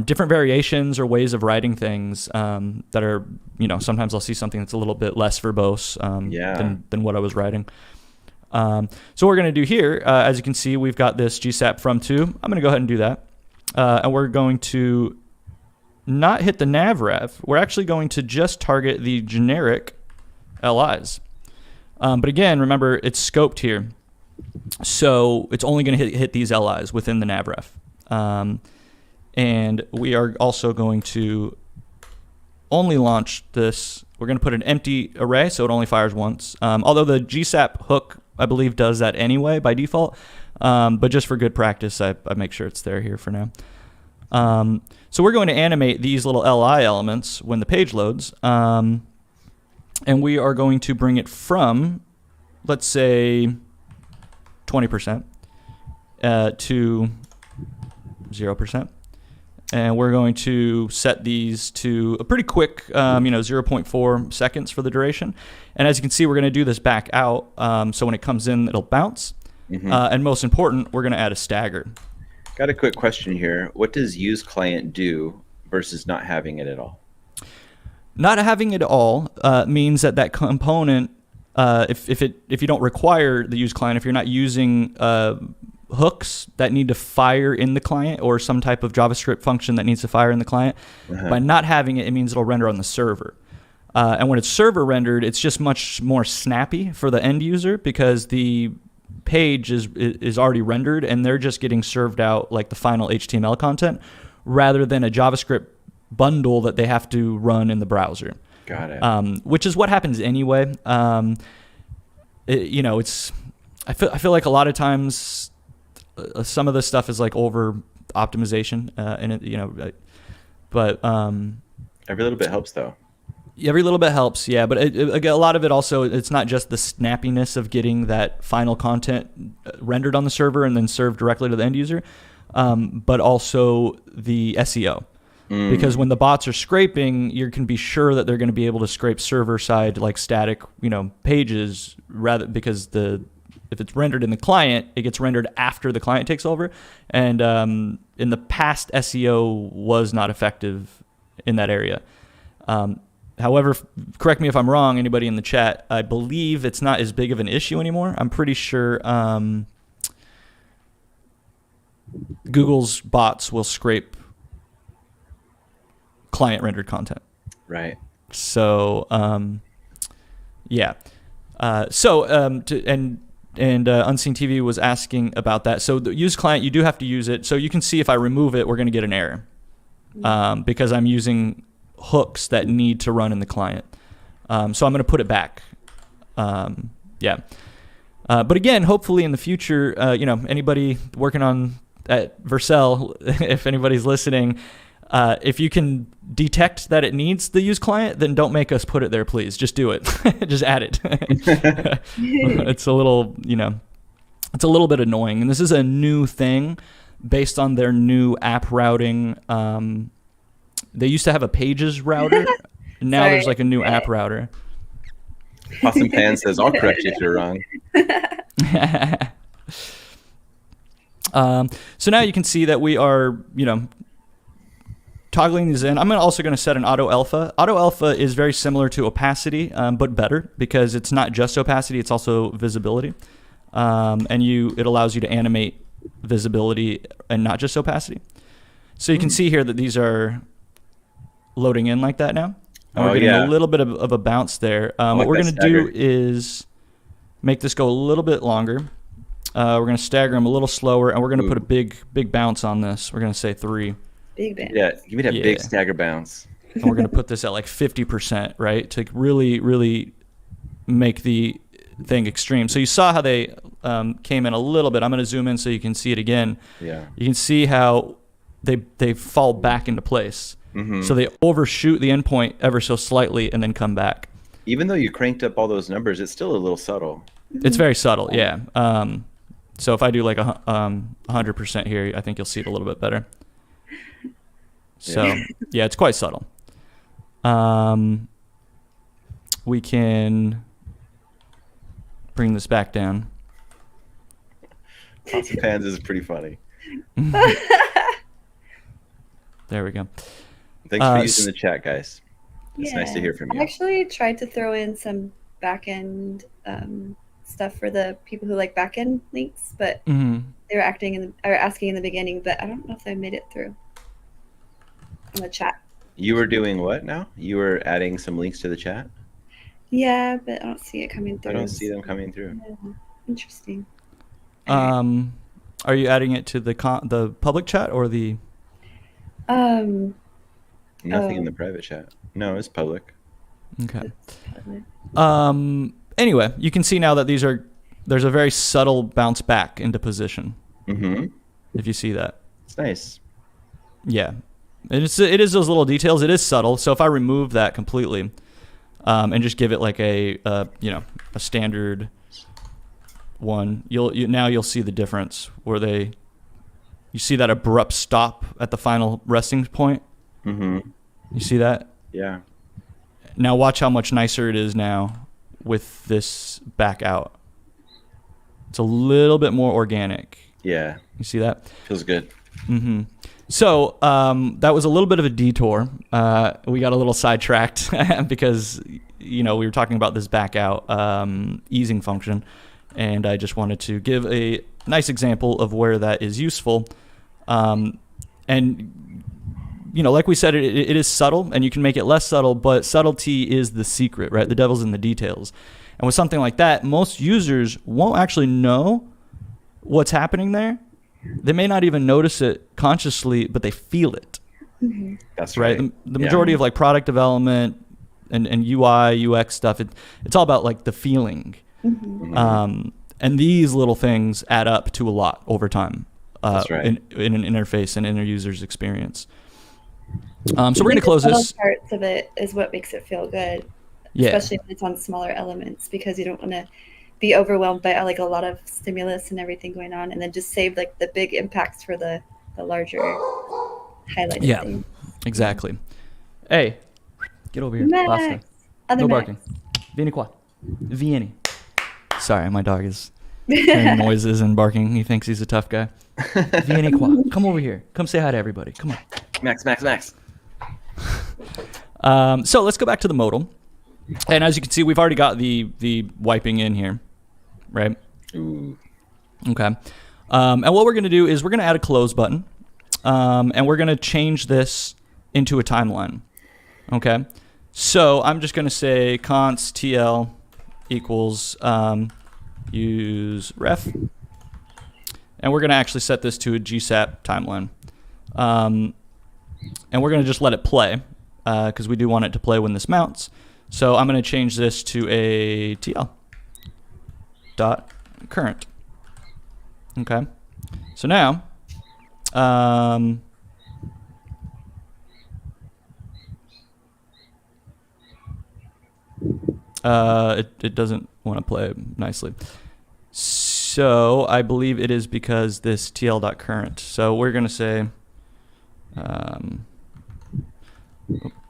different variations or ways of writing things that are, sometimes I'll see something that's a little bit less verbose than what I was writing. So what we're going to do here, as you can see, we've got this GSAP from to. I'm going to go ahead and do that. And we're going to not hit the nav ref. We're actually going to just target the generic LIs. But again, remember, it's scoped here. So it's only going to hit these LIs within the nav ref. And we are also going to only launch this. We're going to put an empty array, so it only fires once. Although the GSAP hook, I believe, does that anyway by default. But just for good practice, I make sure it's there here for now. So we're going to animate these little LI elements when the page loads. And we are going to bring it from, let's say, 20% to 0%. And we're going to set these to a pretty quick, 0.4 seconds for the duration. And as you can see, we're going to do this back out. So when it comes in, it'll bounce. And most important, we're going to add a stagger. Got a quick question here. What does use client do versus not having it at all? Not having it all means that component, if you don't require the use client, if you're not using hooks that need to fire in the client or some type of JavaScript function that needs to fire in the client, by not having it, it means it'll render on the server. And when it's server rendered, it's just much more snappy for the end user because the page is already rendered and they're just getting served out like the final HTML content rather than a JavaScript bundle that they have to run in the browser. Got it. Which is what happens anyway. It's I feel like a lot of times some of this stuff is like over optimization, and but every little bit helps though. Every little bit helps, yeah. But a lot of it also, it's not just the snappiness of getting that final content rendered on the server and then served directly to the end user, but also the SEO. Because when the bots are scraping, you can be sure that they're going to be able to scrape server side like static, pages rather because if it's rendered in the client, it gets rendered after the client takes over. And in the past, SEO was not effective in that area. However, correct me if I'm wrong, anybody in the chat, I believe it's not as big of an issue anymore. I'm pretty sure Google's bots will scrape client rendered content. Right. So, yeah. And Unseen TV was asking about that. So the use client, you do have to use it. So you can see if I remove it, we're going to get an error. because I'm using hooks that need to run in the client. So I'm going to put it back. Yeah. But again, hopefully in the future, anybody working on at Vercel, if anybody's listening, if you can detect that it needs the use client, then don't make us put it there, please. Just do it. Just add it. It's a little, it's a little bit annoying. And this is a new thing based on their new app routing. They used to have a pages router. Now there's like a new app router. Awesome Pan says, I'll correct you if you're wrong. So now you can see that we are, toggling these in. I'm also going to set an auto alpha. Auto alpha is very similar to opacity, but better because it's not just opacity, it's also visibility. And it allows you to animate visibility and not just opacity. So you can see here that these are loading in like that now. And we're getting a little bit of a bounce there. What we're going to do is make this go a little bit longer. We're going to stagger them a little slower, and we're going to put a big bounce on this. We're going to say 3. Big bounce. Yeah, give me that big stagger bounce. And we're going to put this at like 50%, right? To really, really make the thing extreme. So you saw how they came in a little bit. I'm going to zoom in so you can see it again. Yeah. You can see how they fall back into place. Mm-hmm. So they overshoot the endpoint ever so slightly and then come back. Even though you cranked up all those numbers, it's still a little subtle. It's very subtle, yeah. So if I do like 100% here, I think you'll see it a little bit better. So yeah, it's quite subtle. We can bring this back down. Awesome Pans is pretty funny. There we go. Thanks for using the chat, guys. It's nice to hear from you. I actually tried to throw in some back-end stuff for the people who like back-end links, but they were asking in the beginning, but I don't know if they made it through in the chat. You were doing what now? You were adding some links to the chat? Yeah, but I don't see it coming through. I don't see them coming through. Yeah. Interesting. Are you adding it to the public chat or the? Nothing in the private chat. No, it's public. Okay. Anyway, you can see now that there's a very subtle bounce back into position. Mm-hmm. If you see that. It's nice. Yeah. It is those little details. It is subtle. So if I remove that completely, and just give it like a standard one, you'll see the difference where you see that abrupt stop at the final resting point. Mm-hmm. You see that? Yeah. Now watch how much nicer it is now with this back out. It's a little bit more organic. Yeah. You see that? Feels good. Mm-hmm. So that was a little bit of a detour. We got a little sidetracked because we were talking about this back out easing function, and I just wanted to give a nice example of where that is useful. And like we said, it is subtle, and you can make it less subtle, but subtlety is the secret, right? The devil's in the details. And with something like that, most users won't actually know what's happening there. They may not even notice it consciously, but they feel it. Mm-hmm. That's right. The majority of like product development and UI, UX stuff, it's all about like the feeling. Mm-hmm. And these little things add up to a lot over time. That's right. In an interface and in a user's experience. So we're going to close this. Parts of it is what makes it feel good, especially when it's on smaller elements, because you don't want to be overwhelmed by like a lot of stimulus and everything going on, and then just save like the big impacts for the larger highlighted thing. Exactly. Hey, get over here. Max. No barking. Vieni qua. Vieni. Sorry, my dog is hearing noises and barking. He thinks he's a tough guy. Vieni qua. Come over here. Come say hi to everybody. Come on. Max. So let's go back to the modal. And as you can see, we've already got the wiping in here, right? Ooh. Okay. And what we're going to do is we're going to add a close button, and we're going to change this into a timeline. Okay. So I'm just going to say const tl equals use ref, and we're going to actually set this to a GSAP timeline. and we're going to just let it play because we do want it to play when this mounts. So I'm going to change this to a TL dot current. Okay. So now, it doesn't want to play nicely. So I believe it is because this TL.current. So we're going to say,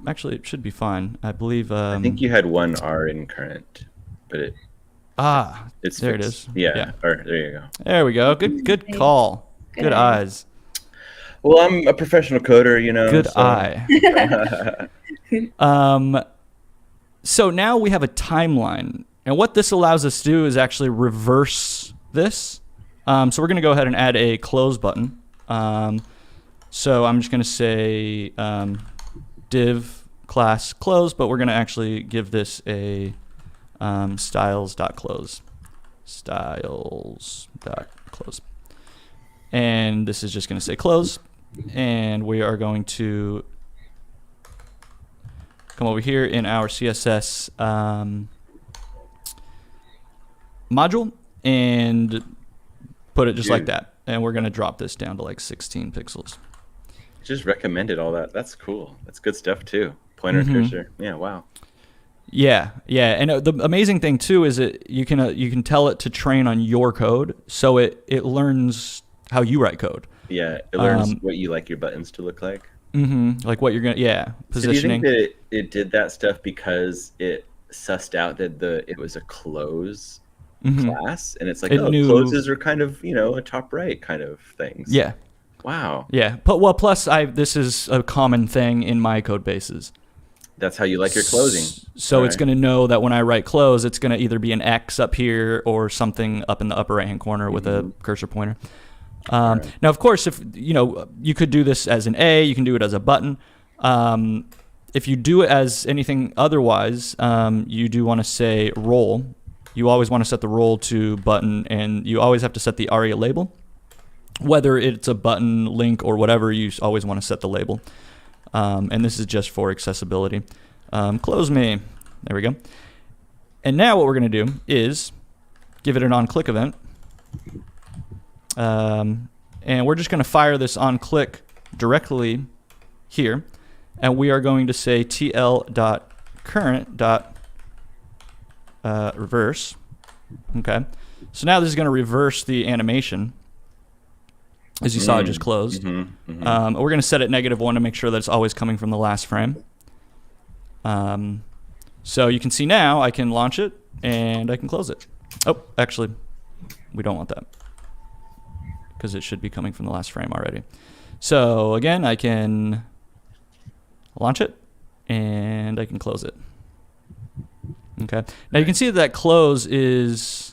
actually, it should be fine. I believe. I think you had one R in current, but it's there fixed. it is. Yeah. Or there you go. There we go. Good call. Good eyes. Well, I'm a professional coder, you know. Good so. eye. So now we have a timeline. And what this allows us to do is actually reverse this. So we're going to go ahead and add a close button. So I'm just going to say div class close, but we're going to actually give this a styles.close. Styles.close. And this is just going to say close. And we are going to come over here in our CSS module and put it just like that. And we're going to drop this down to like 16 pixels. Just recommended all that. That's cool. That's good stuff too. Pointer and cursor. Yeah, wow. Yeah. And the amazing thing too is that you can tell it to train on your code, so it learns how you write code. Yeah, it learns what you like your buttons to look like. Like what you're gonna, positioning. So do you think that it did that stuff because it sussed out that it was a close class, and it's like, closes are kind of, a top right kind of things. Yeah. Wow. Yeah, but plus this is a common thing in my code bases. That's how you like your closing. So it's going to know that when I write close, it's going to either be an X up here or something up in the upper right hand corner with a cursor pointer. Now, of course, if you could do this as an A, you can do it as a button. If you do it as anything otherwise, you do want to say role. You always want to set the role to button, and you always have to set the ARIA label. Whether it's a button, link, or whatever, you always want to set the label. And this is just for accessibility. Close me. There we go. And now what we're going to do is give it an on-click event. And we're just going to fire this on-click directly here. And we are going to say tl.current.reverse. Okay. So now this is going to reverse the animation. As you saw, it just closed. We're going to set it -1 to make sure that it's always coming from the last frame. So you can see now I can launch it and I can close it. Oh, actually, we don't want that because it should be coming from the last frame already. So again, I can launch it and I can close it. Okay. Now you can see that close is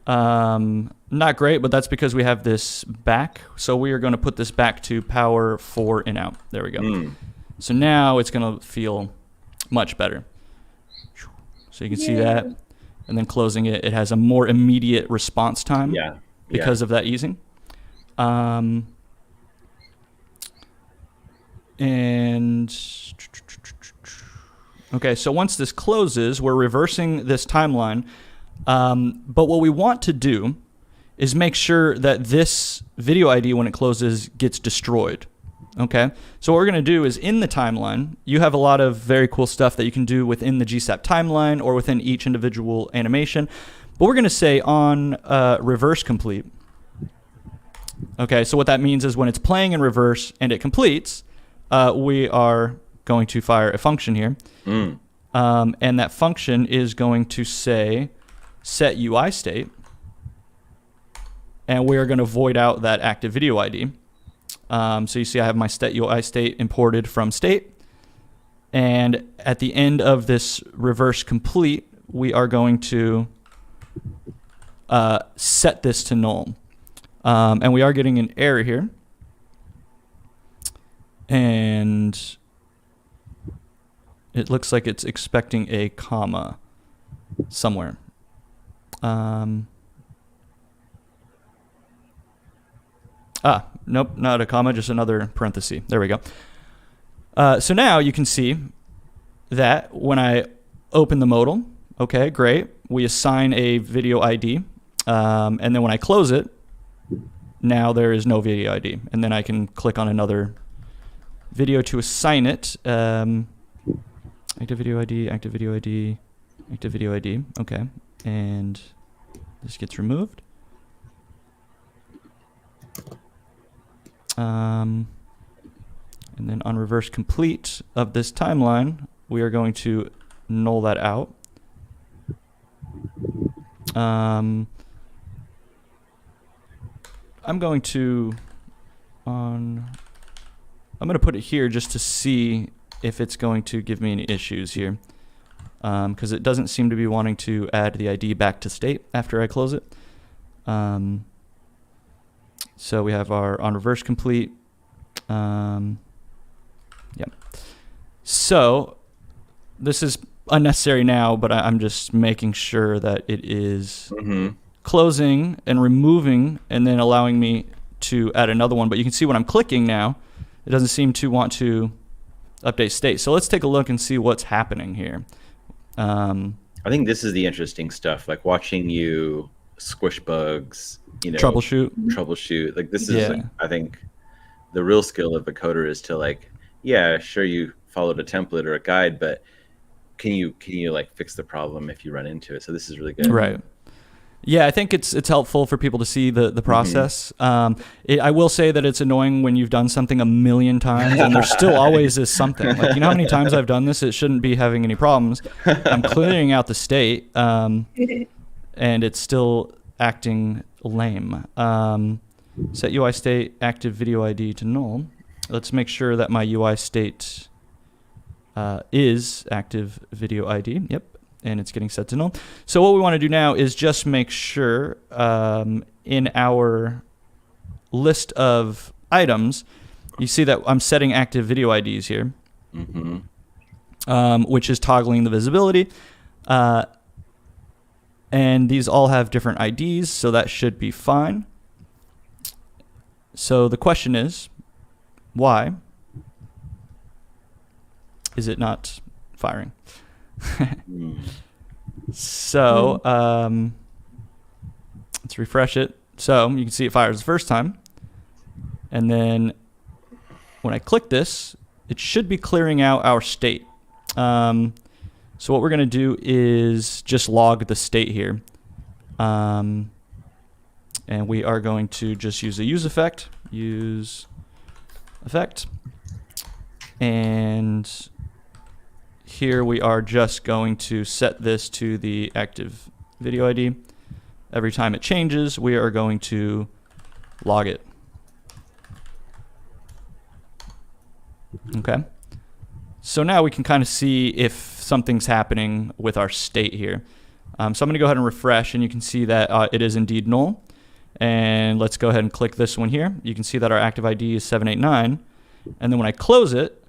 not great, but that's because we have this back. So we are going to put this back to power 4 in out. There we go. So now it's going to feel much better. So you can see that. And then closing it, it has a more immediate response time because of that easing. And okay, so once this closes, we're reversing this timeline. But what we want to do is make sure that this video ID, when it closes, gets destroyed. Okay, so what we're going to do is in the timeline, you have a lot of very cool stuff that you can do within the GSAP timeline or within each individual animation. But we're going to say on reverse complete. Okay, so what that means is when it's playing in reverse and it completes, we are going to fire a function here. And that function is going to say set UI state. And we are going to void out that active video ID. So you see I have my set UI state imported from state. And at the end of this reverse complete, we are going to set this to null. And we are getting an error here. And it looks like it's expecting a comma somewhere. Nope, not a comma, just another parenthesis. There we go. So now you can see that when I open the modal, okay, great. We assign a video ID. And then when I close it, now there is no video ID. And then I can click on another video to assign it. Active video ID, active video ID, active video ID. Okay. And this gets removed. And then on reverse complete of this timeline, we are going to null that out. I'm going to put it here just to see if it's going to give me any issues here, because it doesn't seem to be wanting to add the ID back to state after I close it. So we have our on reverse complete. Yeah. So this is unnecessary now, but I'm just making sure that it is closing and removing and then allowing me to add another one. But you can see when I'm clicking now, it doesn't seem to want to update state. So let's take a look and see what's happening here. I think this is the interesting stuff, like watching you squish bugs, troubleshoot. Like this is, like, I think the real skill of a coder is to, like, yeah, sure, you followed a template or a guide, but can you like fix the problem if you run into it? So this is really good. Right. Yeah, I think it's helpful for people to see the process. I will say that it's annoying when you've done something a million times and there still always is something. Like, you know how many times I've done this? It shouldn't be having any problems. I'm clearing out the state, and it's still acting lame. Set UI state active video ID to null. Let's make sure that my UI state is active video ID. Yep. And it's getting set to null. So what we want to do now is just make sure in our list of items, you see that I'm setting active video IDs here, which is toggling the visibility. And these all have different IDs, so that should be fine. So the question is, why is it not firing? So let's refresh it. So you can see it fires the first time, and then when I click this, it should be clearing out our state. So what we're going to do is just log the state here, and we are going to just use a use effect, and here we are just going to set this to the active video ID. Every time it changes, we are going to log it. Okay. So now we can kind of see if something's happening with our state here. So I'm going to go ahead and refresh, and you can see that it is indeed null. And let's go ahead and click this one here. You can see that our active ID is 789. And then when I close it,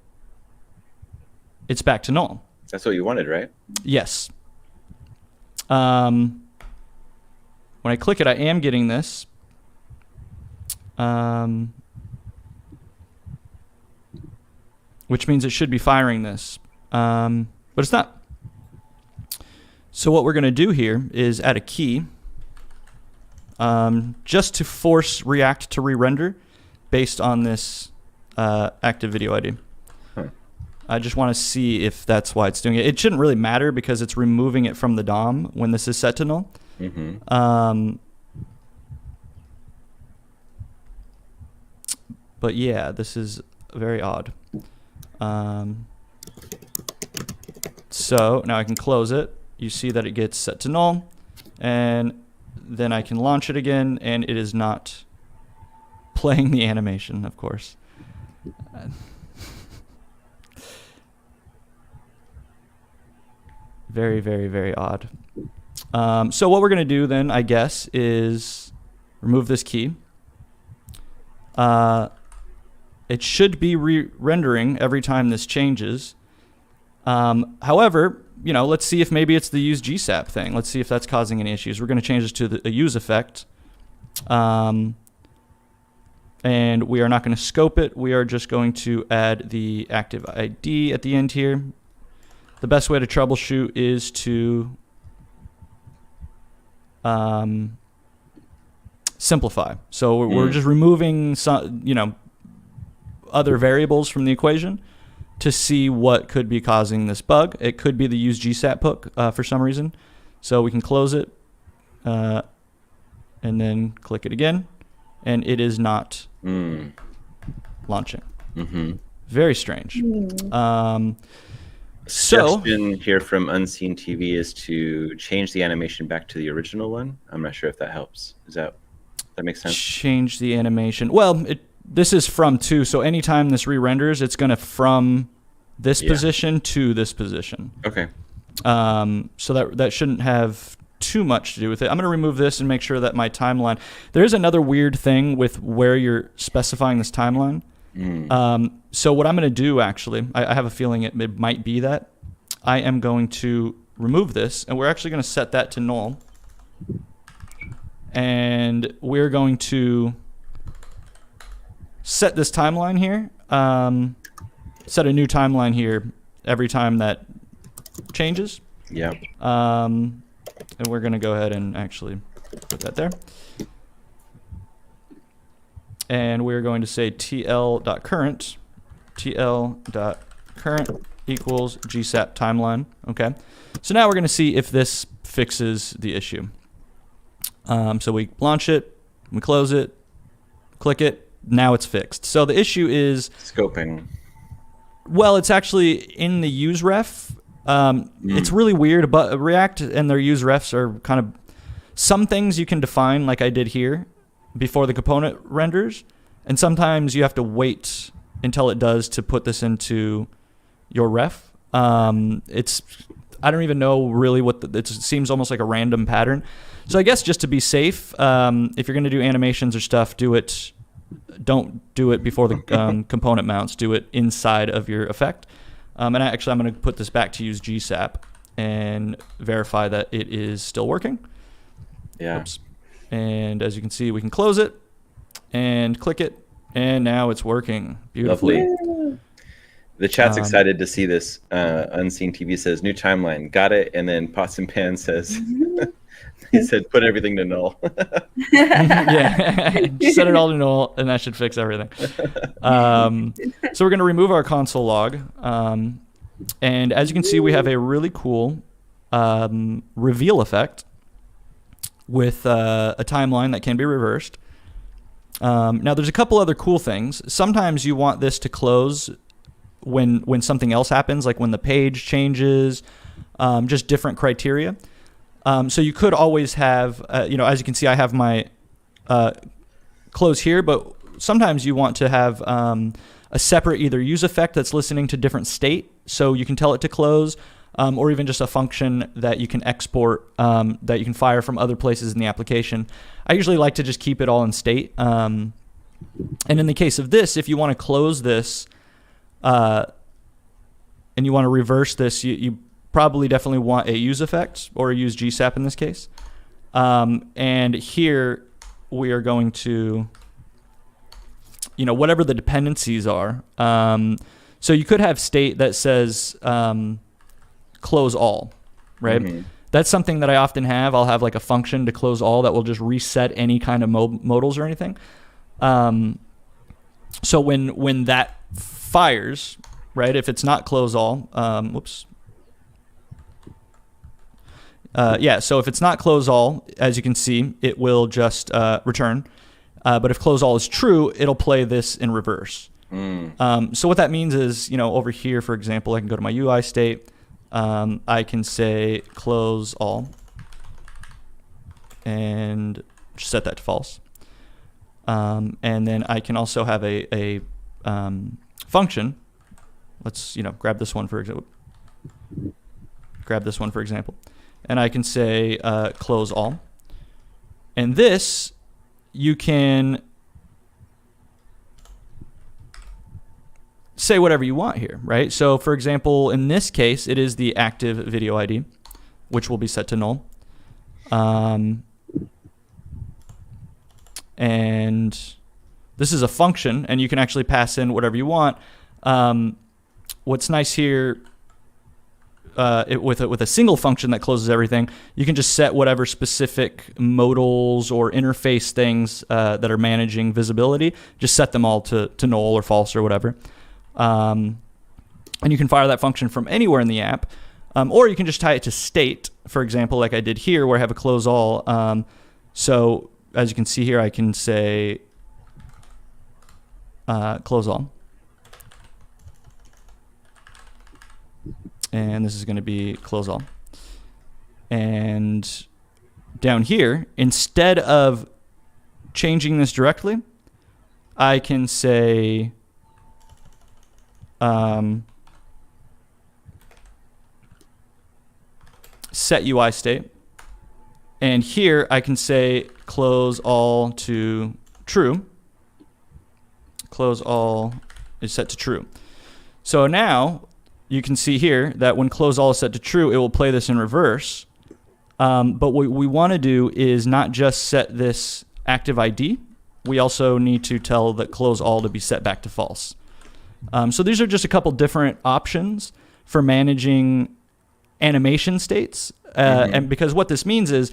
it's back to null. That's what you wanted, right? Yes. When I click it, I am getting this. Which means it should be firing this. But it's not. So what we're going to do here is add a key just to force React to re-render based on this active video ID. I just want to see if that's why it's doing it. It shouldn't really matter because it's removing it from the DOM when this is set to null. But yeah, this is very odd. So now I can close it. You see that it gets set to null, and then I can launch it again, and it is not playing the animation, of course. Very, very, very odd. So what we're going to do then, I guess, is remove this key. It should be re-rendering every time this changes. However, let's see if maybe it's the use GSAP thing. Let's see if that's causing any issues. We're going to change this to a use effect. And we are not going to scope it. We are just going to add the active ID at the end here. The best way to troubleshoot is to simplify. So we're just removing some, other variables from the equation to see what could be causing this bug. It could be the use GSAP hook for some reason. So we can close it and then click it again, and it is not launching. Very strange. Suggestion here from Unseen TV is to change the animation back to the original one. I'm not sure if that helps. That makes sense? Change the animation. Well, this is from to, so anytime this re-renders, it's going to from this position to this position. Okay. So that shouldn't have too much to do with it. I'm going to remove this and make sure that my timeline. There's another weird thing with where you're specifying this timeline. So what I'm going to do, actually, I have a feeling it might be that. I am going to remove this, and we're actually going to set that to null. And we're going to set this timeline here. Set a new timeline here every time that changes. Yeah. And we're going to go ahead and actually put that there. And we're going to say tl.current equals GSAP timeline. Okay. So now we're going to see if this fixes the issue. So we launch it, we close it, click it. Now it's fixed. So the issue is scoping. Well, it's actually in the use ref. It's really weird, but React and their use refs are kind of, some things you can define like I did here before the component renders, and sometimes you have to wait until it does to put this into your ref. I don't even know really it seems almost like a random pattern. So I guess just to be safe, if you're going to do animations or stuff, don't do it before the component mounts. Do it inside of your effect. And I'm going to put this back to use GSAP and verify that it is still working. Yeah. Oops. And as you can see, we can close it and click it, and now it's working beautifully. Lovely. The chat's excited to see this. Unseen TV says, new timeline. Got it. And then Pots and Pan says, he said, put everything to null. Yeah, set it all to null, and that should fix everything. So we're going to remove our console log. And as you can see, we have a really cool reveal effect with a timeline that can be reversed. Now, there's a couple other cool things. Sometimes you want this to close when something else happens, like when the page changes, just different criteria. So you could always have, as you can see, I have my close here, but sometimes you want to have a separate either use effect that's listening to different state, so you can tell it to close, or even just a function that you can export that you can fire from other places in the application. I usually like to just keep it all in state. And in the case of this, if you want to close this and you want to reverse this, you probably definitely want a use effect or a use GSAP in this case. And here we are going to, whatever the dependencies are. So you could have state that says close all, right? Mm-hmm. That's something that I often have. I'll have like a function to close all that will just reset any kind of modals or anything. So when that fires, right, if it's not close all, so if it's not close all, as you can see, it will just return. But if close all is true, it'll play this in reverse. So what that means is, over here, for example, I can go to my UI state. I can say close all and set that to false. And then I can also have a function. Let's grab this one for example. And I can say close all. And this you can say whatever you want here, right? So for example, in this case, it is the active video ID, which will be set to null. And This is a function, and you can actually pass in whatever you want. What's nice here, with a single function that closes everything, you can just set whatever specific modals or interface things that are managing visibility. Just set them all to null or false or whatever. And you can fire that function from anywhere in the app. Or you can just tie it to state, for example, like I did here where I have a close all. So as you can see here, I can say close all. And this is going to be close all. And down here, instead of changing this directly, I can say set UI state. And here I can say close all to true. Close all is set to true. So now you can see here that when close all is set to true, it will play this in reverse. But what we want to do is not just set this active ID. We also need to tell that close all to be set back to false. So these are just a couple different options for managing animation states. And because what this means is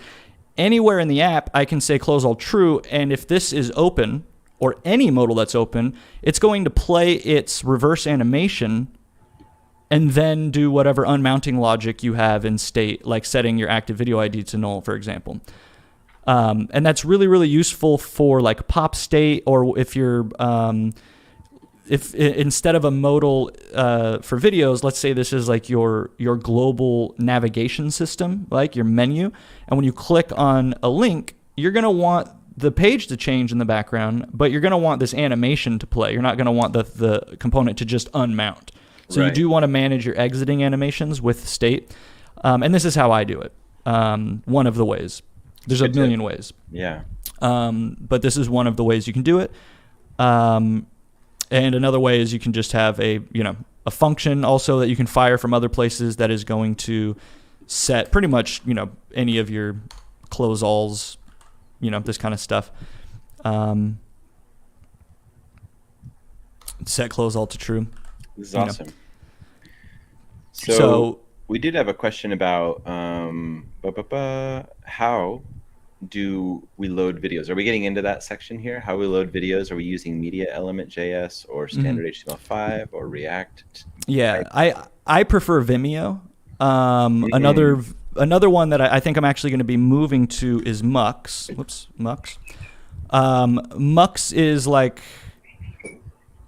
anywhere in the app, I can say close all true. And if this is open, or any modal that's open, it's going to play its reverse animation and then do whatever unmounting logic you have in state, like setting your active video ID to null, for example. And that's really, really useful for like pop state, or if you're, if instead of a modal for videos, let's say this is like your global navigation system, like your menu. And when you click on a link, you're going to want the page to change in the background, but you're going to want this animation to play. You're not going to want the component to just unmount. So you do want to manage your exiting animations with state. And this is how I do it. One of the ways. There's a million ways. Yeah. But this is one of the ways you can do it. And another way is you can just have a function also that you can fire from other places that is going to set pretty much, any of your close alls, this kind of stuff. Set close all to true. This is awesome. So we did have a question about how do we load videos? Are we getting into that section here? How we load videos? Are we using Media Element JS or standard HTML5 or React? Yeah, I prefer Vimeo. Another one that I think I'm actually going to be moving to is Mux. Mux. Mux is like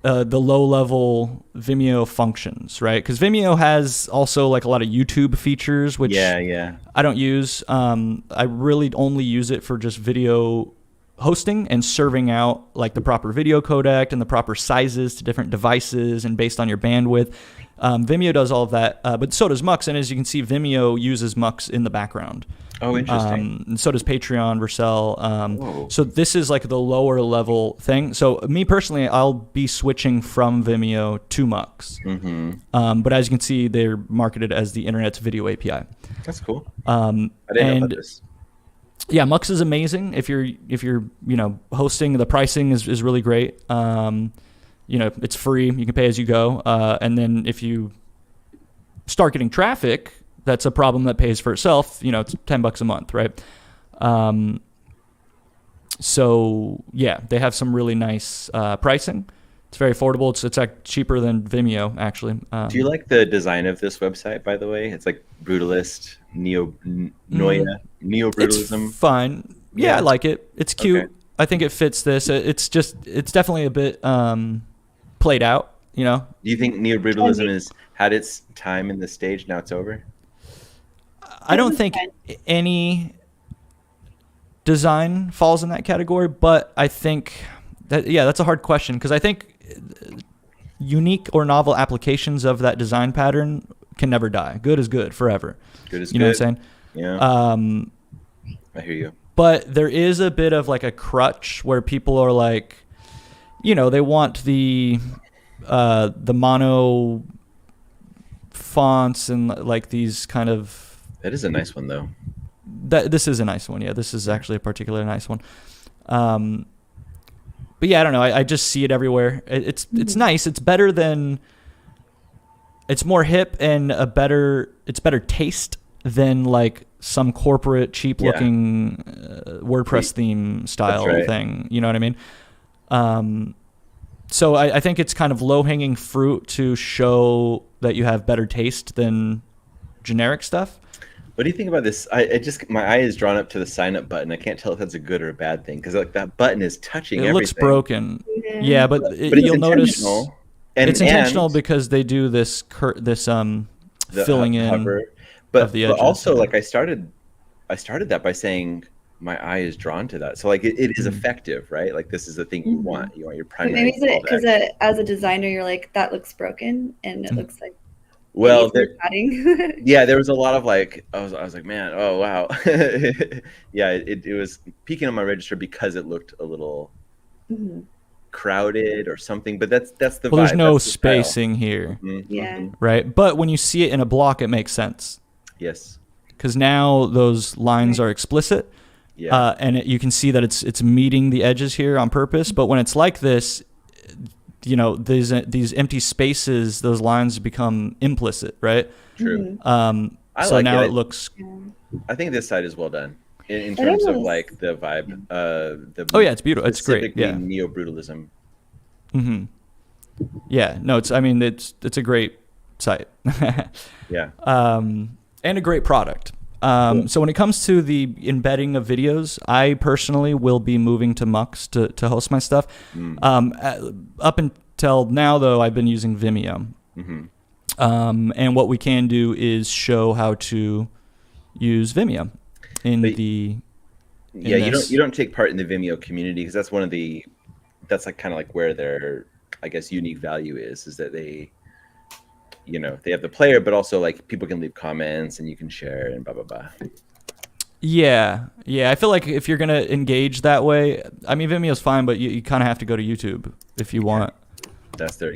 the low-level Vimeo functions, right? Because Vimeo has also like a lot of YouTube features, which I don't use. I really only use it for just video hosting and serving out like the proper video codec and the proper sizes to different devices and based on your bandwidth. Vimeo does all of that, but so does Mux. And as you can see, Vimeo uses Mux in the background. Oh, interesting. And so does Patreon, Vercel. So this is like the lower level thing. So me personally, I'll be switching from Vimeo to Mux. But as you can see, they're marketed as the internet's video API. That's cool. I didn't know about this. Yeah, Mux is amazing. If you're hosting, the pricing is really great. It's free. You can pay as you go. And then if you start getting traffic, that's a problem that pays for itself. It's $10 a month, right? So yeah, they have some really nice pricing. It's very affordable. It's like cheaper than Vimeo, actually. Do you like the design of this website, by the way? It's like brutalist, neo-brutalism. It's fine. Yeah, I like it. It's cute. Okay. I think it fits this. It's definitely a bit played out, Do you think neo-brutalism has had its time in the stage, now it's over? I don't think any design falls in that category, but I think that's a hard question, because I think unique or novel applications of that design pattern can never die. Good is good forever. Good is good. You know what I'm saying? Yeah. I hear you. But there is a bit of like a crutch where people are like, they want the mono fonts and like these kind of. That is a nice one, though. This is a nice one. Yeah, this is actually a particularly nice one. yeah, I don't know. I just see it everywhere. It's nice. It's better than. It's more hip and it's better taste than like some corporate cheap looking WordPress theme style thing. You know what I mean? So I think it's kind of low hanging fruit to show that you have better taste than generic stuff. What do you think about this? My eye is drawn up to the sign up button. I can't tell if that's a good or a bad thing because like that button is touching everything. It looks broken. Yeah, but you'll notice it's intentional because they do this filling in cover. Of the edges. But also like I started that by saying my eye is drawn to that. So like it is effective, right? Like this is the thing you want. You want your primary. Maybe because as a designer, you're like, that looks broken and it looks like. Well, there was a lot of like I was like, man, oh wow, yeah, it was peaking on my register because it looked a little crowded or something. But that's the vibe. There's no spacing here, right? But when you see it in a block, it makes sense. Yes, because now those lines are explicit, and you can see that it's meeting the edges here on purpose. But when it's like this, you know, these empty spaces, those lines become implicit, right? True. So like now it looks. I think this side is well done in terms of like the vibe. It's beautiful. It's great. Yeah. Neo-brutalism. Mm-hmm. Yeah. No, it's a great site. Yeah. And a great product. Cool. So when it comes to the embedding of videos, I personally will be moving to Mux to host my stuff. Up until now, though, I've been using Vimeo. And what we can do is show how to use Vimeo you don't take part in the Vimeo community because that's like kind of like where their, I guess, unique value is that they have the player, but also like people can leave comments and you can share and blah, blah, blah. Yeah. I feel like if you're going to engage that way, I mean, Vimeo's fine, but you kind of have to go to YouTube if you want. That's their,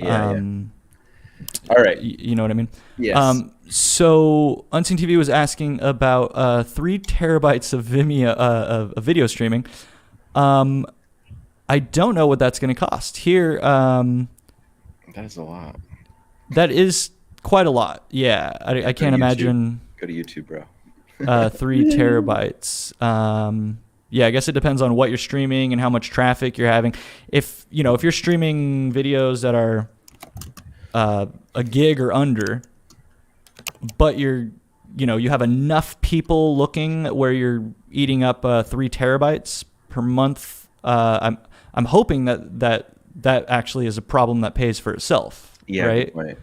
All right. You know what I mean? Yes. So Unseen TV was asking about 3 terabytes of Vimeo, of video streaming. I don't know what that's going to cost. Here, that is a lot. That is quite a lot. Yeah, I can't imagine. Go to YouTube, bro. 3 terabytes. I guess it depends on what you're streaming and how much traffic you're having. If you're streaming videos that are a gig or under, but you have enough people looking where you're eating up 3 terabytes per month. I'm hoping that actually is a problem that pays for itself. Yeah, right.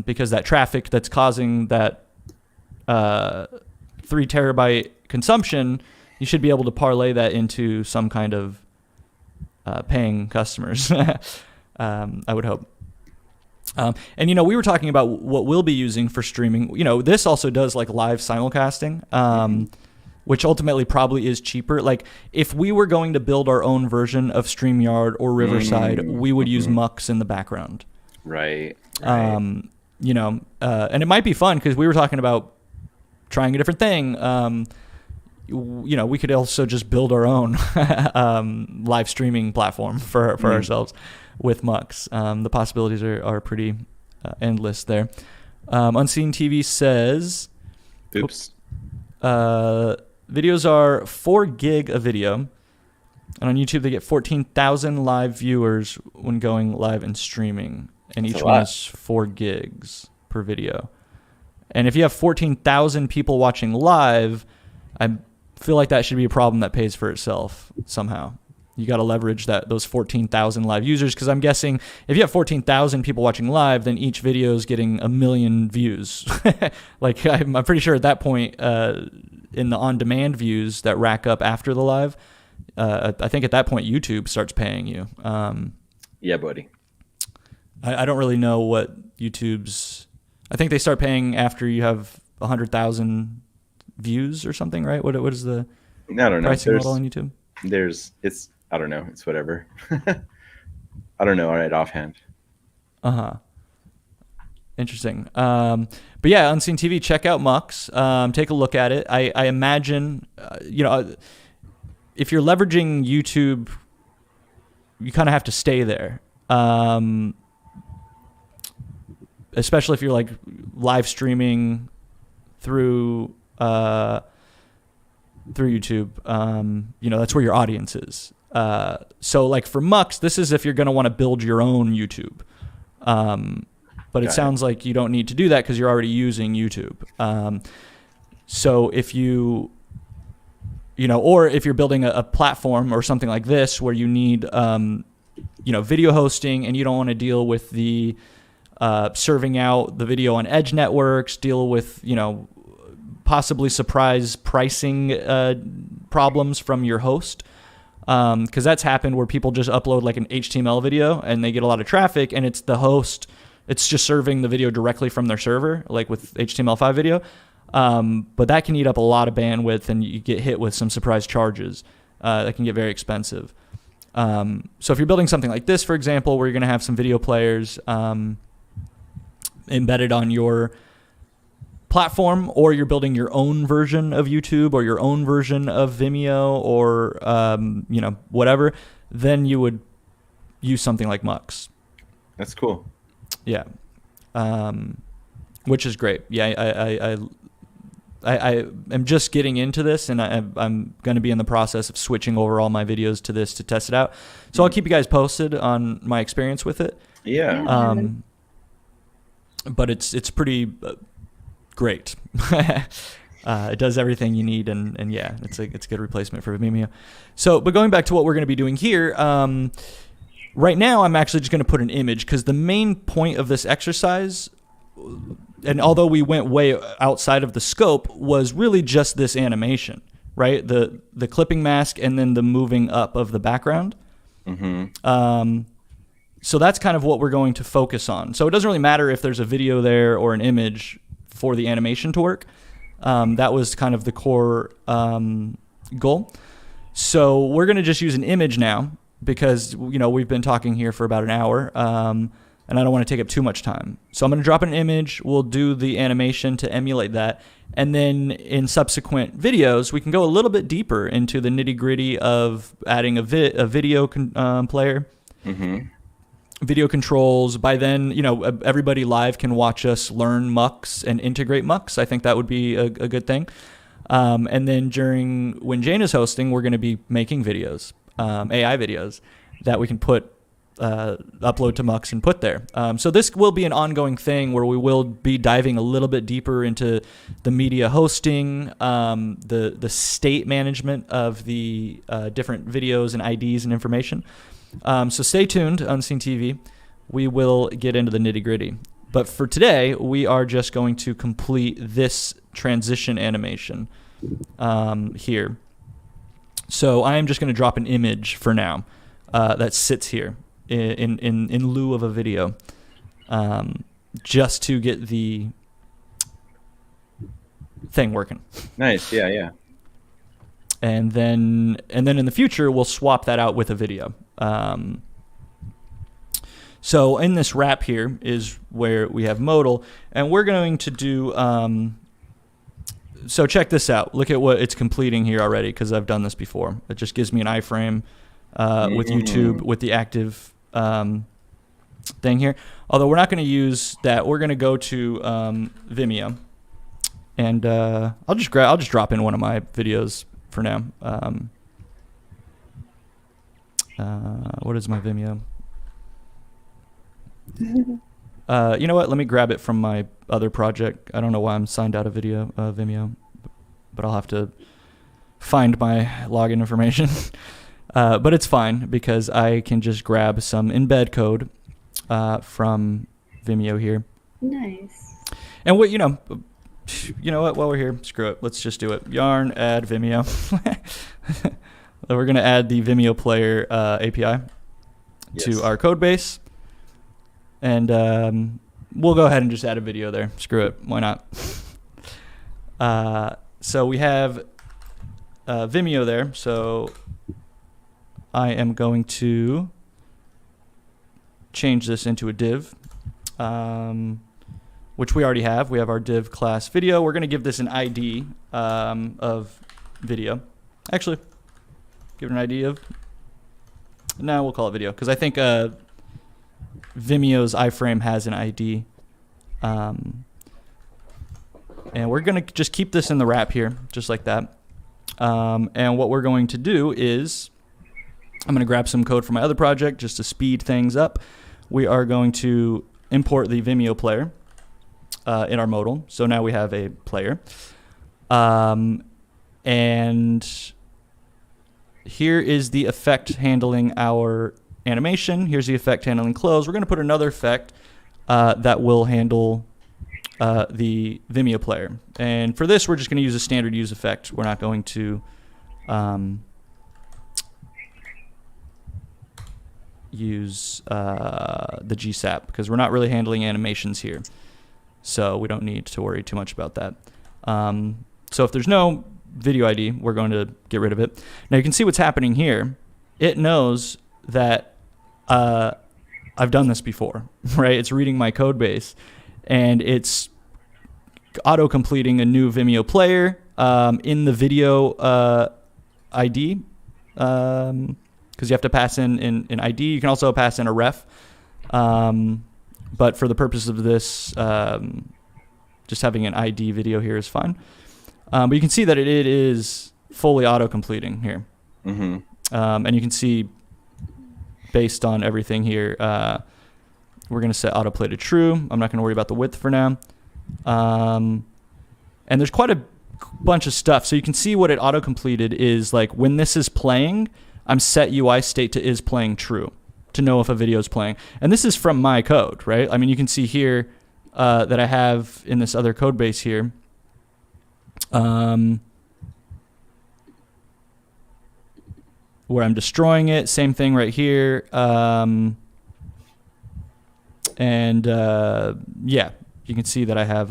Because that traffic that's causing that 3 terabyte consumption, you should be able to parlay that into some kind of paying customers. I would hope. And we were talking about what we'll be using for streaming. This also does like live simulcasting, which ultimately probably is cheaper. Like if we were going to build our own version of StreamYard or Riverside, we would use Mux in the background. Right. And it might be fun because we were talking about trying a different thing. We could also just build our own live streaming platform for ourselves with Mux. The possibilities are pretty endless there. Unseen TV says, oops. Videos are 4 gig a video. And on YouTube, they get 14,000 live viewers when going live and streaming. And each one is 4 gigs per video. And if you have 14,000 people watching live, I feel like that should be a problem that pays for itself somehow. You got to leverage those 14,000 live users, because I'm guessing if you have 14,000 people watching live, then each video is getting 1 million views. Like I'm pretty sure at that point, in the on-demand views that rack up after the live, I think at that point YouTube starts paying you. Yeah, buddy. I don't really know what YouTube's. I think they start paying after you have 100,000 views or something, right? What is the pricing model on YouTube? I don't know. It's whatever. I don't know. All right, offhand. Interesting. But yeah, Unseen TV, check out Mux. Take a look at it. I imagine, if you're leveraging YouTube you kind of have to stay there. Especially if you're like live streaming through YouTube, that's where your audience is. So like for Mux, this is if you're going to want to build your own YouTube. But it sounds like you don't need to do that because you're already using YouTube. So if or if you're building a platform or something like this where you need, video hosting and you don't want to deal with the serving out the video on edge networks, deal with, possibly surprise pricing problems from your host. Because that's happened where people just upload like an HTML video and they get a lot of traffic and it's the host, it's just serving the video directly from their server, like with HTML5 video. But that can eat up a lot of bandwidth and you get hit with some surprise charges that can get very expensive. So if you're building something like this, for example, where you're going to have some video players embedded on your platform, or you're building your own version of YouTube or your own version of Vimeo or, whatever, then you would use something like Mux. That's cool. Yeah. Which is great. Yeah. I am just getting into this and I'm going to be in the process of switching over all my videos to this to test it out. So I'll keep you guys posted on my experience with it. Yeah. But it's pretty great. It does everything you need, and yeah, it's a good replacement for Vimeo. So, but going back to what we're going to be doing here, right now I'm actually just going to put an image because the main point of this exercise, and although we went way outside of the scope, was really just this animation, right? The clipping mask and then the moving up of the background. Mm-hmm. So that's kind of what we're going to focus on. So it doesn't really matter if there's a video there or an image for the animation to work. That was kind of the core goal. So we're going to just use an image now because, we've been talking here for about an hour, and I don't want to take up too much time. So I'm going to drop an image. We'll do the animation to emulate that. And then in subsequent videos, we can go a little bit deeper into the nitty-gritty of adding a video player. Mm-hmm. Video controls. By then, everybody live can watch us learn Mux and integrate Mux. I think that would be a good thing. And then when Jane is hosting, we're going to be making videos, AI videos that we can upload to Mux and put there. So this will be an ongoing thing where we will be diving a little bit deeper into the media hosting, the state management of the different videos and IDs and information. So stay tuned, Unseen TV. We will get into the nitty-gritty. But for today, we are just going to complete this transition animation here. So I am just going to drop an image for now that sits here in lieu of a video, just to get the thing working. Nice, yeah. And then in the future, we'll swap that out with a video. So in this wrap here is where we have modal, and we're going to do, so check this out. Look at what it's completing here already, because I've done this before. It just gives me an iframe with YouTube, with the active thing here. Although we're not going to use that. We're going to go to Vimeo, and I'll just drop in one of my videos for now. What is my Vimeo? You know what? Let me grab it from my other project. I don't know why I'm signed out of Vimeo, but I'll have to find my login information. But it's fine because I can just grab some embed code from Vimeo here. Nice. And what you know what? While we're here, screw it. Let's just do it. Yarn add Vimeo. We're going to add the Vimeo player API to our code base. And we'll go ahead and just add a video there. Screw it. Why not? So we have Vimeo there. So I am going to change this into a div, which we already have. We have our div class video. We're going to give this an ID of video. Actually, give it an ID of No, we'll call it video because I think Vimeo's iframe has an ID. And we're going to just keep this in the wrap here, just like that. And what we're going to do is I'm going to grab some code from my other project just to speed things up. We are going to import the Vimeo player in our modal. So now we have a player. And here is the effect handling our animation. Here's the effect handling close. We're going to put another effect that will handle the Vimeo player. And for this, we're just going to use a standard use effect. We're not going to use the GSAP because we're not really handling animations here. So we don't need to worry too much about that. So if there's no video ID, we're going to get rid of it. Now you can see what's happening here. It knows that I've done this before, right? It's reading my code base and it's auto-completing a new Vimeo player in the video ID because you have to pass in an ID. You can also pass in a ref. But for the purpose of this, just having an ID video here is fine. But you can see that it is fully auto-completing here. Mm-hmm. And you can see based on everything here, we're going to set autoplay to true. I'm not going to worry about the width for now. And there's quite a bunch of stuff. So you can see what it auto-completed is like when this is playing, I'm set UI state to is playing true to know if a video is playing. And this is from my code, right? I mean, you can see here that I have in this other code base here. Where I'm destroying it, same thing right here. Yeah, you can see that I have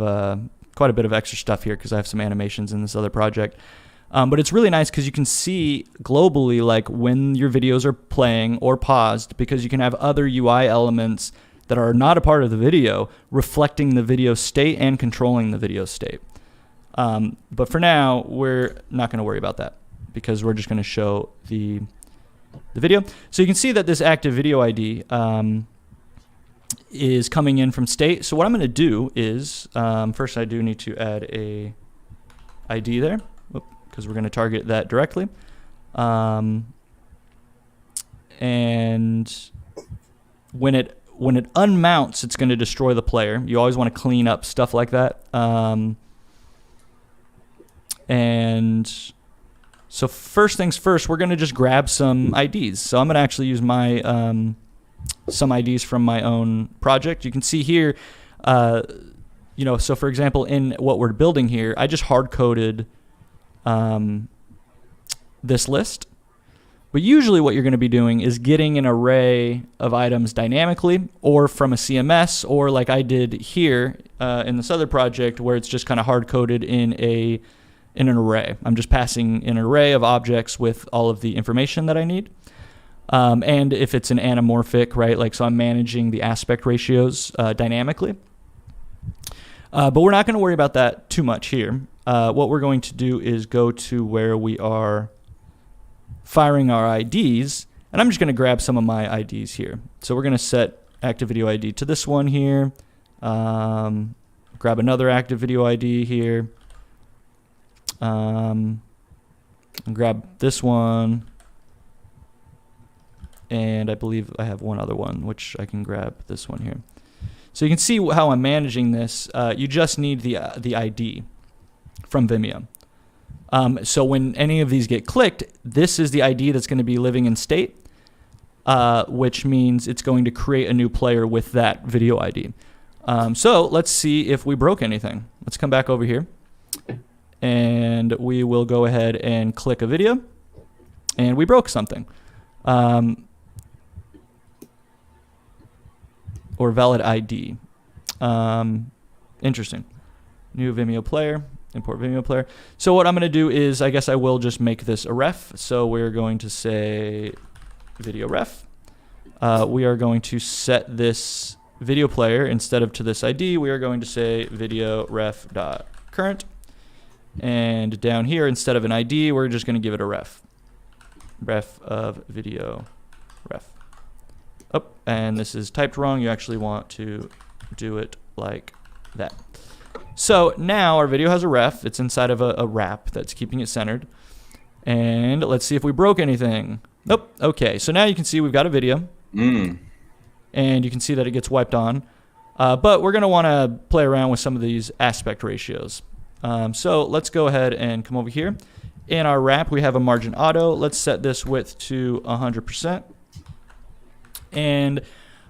quite a bit of extra stuff here because I have some animations in this other project. But it's really nice because you can see globally like when your videos are playing or paused because you can have other UI elements that are not a part of the video reflecting the video state and controlling the video state. But for now, we're not going to worry about that because we're just going to show the video. So you can see that this active video ID is coming in from state. So what I'm going to do is, first I do need to add a ID there because we're going to target that directly. And when it unmounts, it's going to destroy the player. You always want to clean up stuff like that. And so first things first, we're going to just grab some IDs. So I'm going to actually use my some IDs from my own project. You can see here, so for example, in what we're building here, I just hard-coded this list. But usually what you're going to be doing is getting an array of items dynamically or from a CMS or like I did here in this other project where it's just kind of hard-coded in an array. I'm just passing an array of objects with all of the information that I need. And if it's an anamorphic, right, like so I'm managing the aspect ratios dynamically. But we're not going to worry about that too much here. What we're going to do is go to where we are firing our IDs, and I'm just going to grab some of my IDs here. So we're going to set active video ID to this one here. Grab another active video ID here. And grab this one. And I believe I have one other one, which I can grab this one here. So you can see how I'm managing this. You just need the ID from Vimeo. So when any of these get clicked, this is the ID that's going to be living in state, which means it's going to create a new player with that video ID. So let's see if we broke anything. Let's come back over here. And we will go ahead and click a video. And we broke something. Or valid ID. Interesting. New Vimeo player. Import Vimeo player. So what I'm going to do is, I guess I will just make this a ref. So we're going to say video ref. We are going to set this video player instead of to this ID. We are going to say video ref dot current. And down here, instead of an ID, we're just going to give it a ref. Ref of video ref. Oh, and this is typed wrong. You actually want to do it like that. So now our video has a ref. It's inside of a wrap that's keeping it centered. And let's see if we broke anything. Nope. Okay, so now you can see we've got a video. And you can see that it gets wiped on. But we're going to want to play around with some of these aspect ratios. So let's go ahead and come over here. In our wrap, we have a margin auto. Let's set this width to 100%. And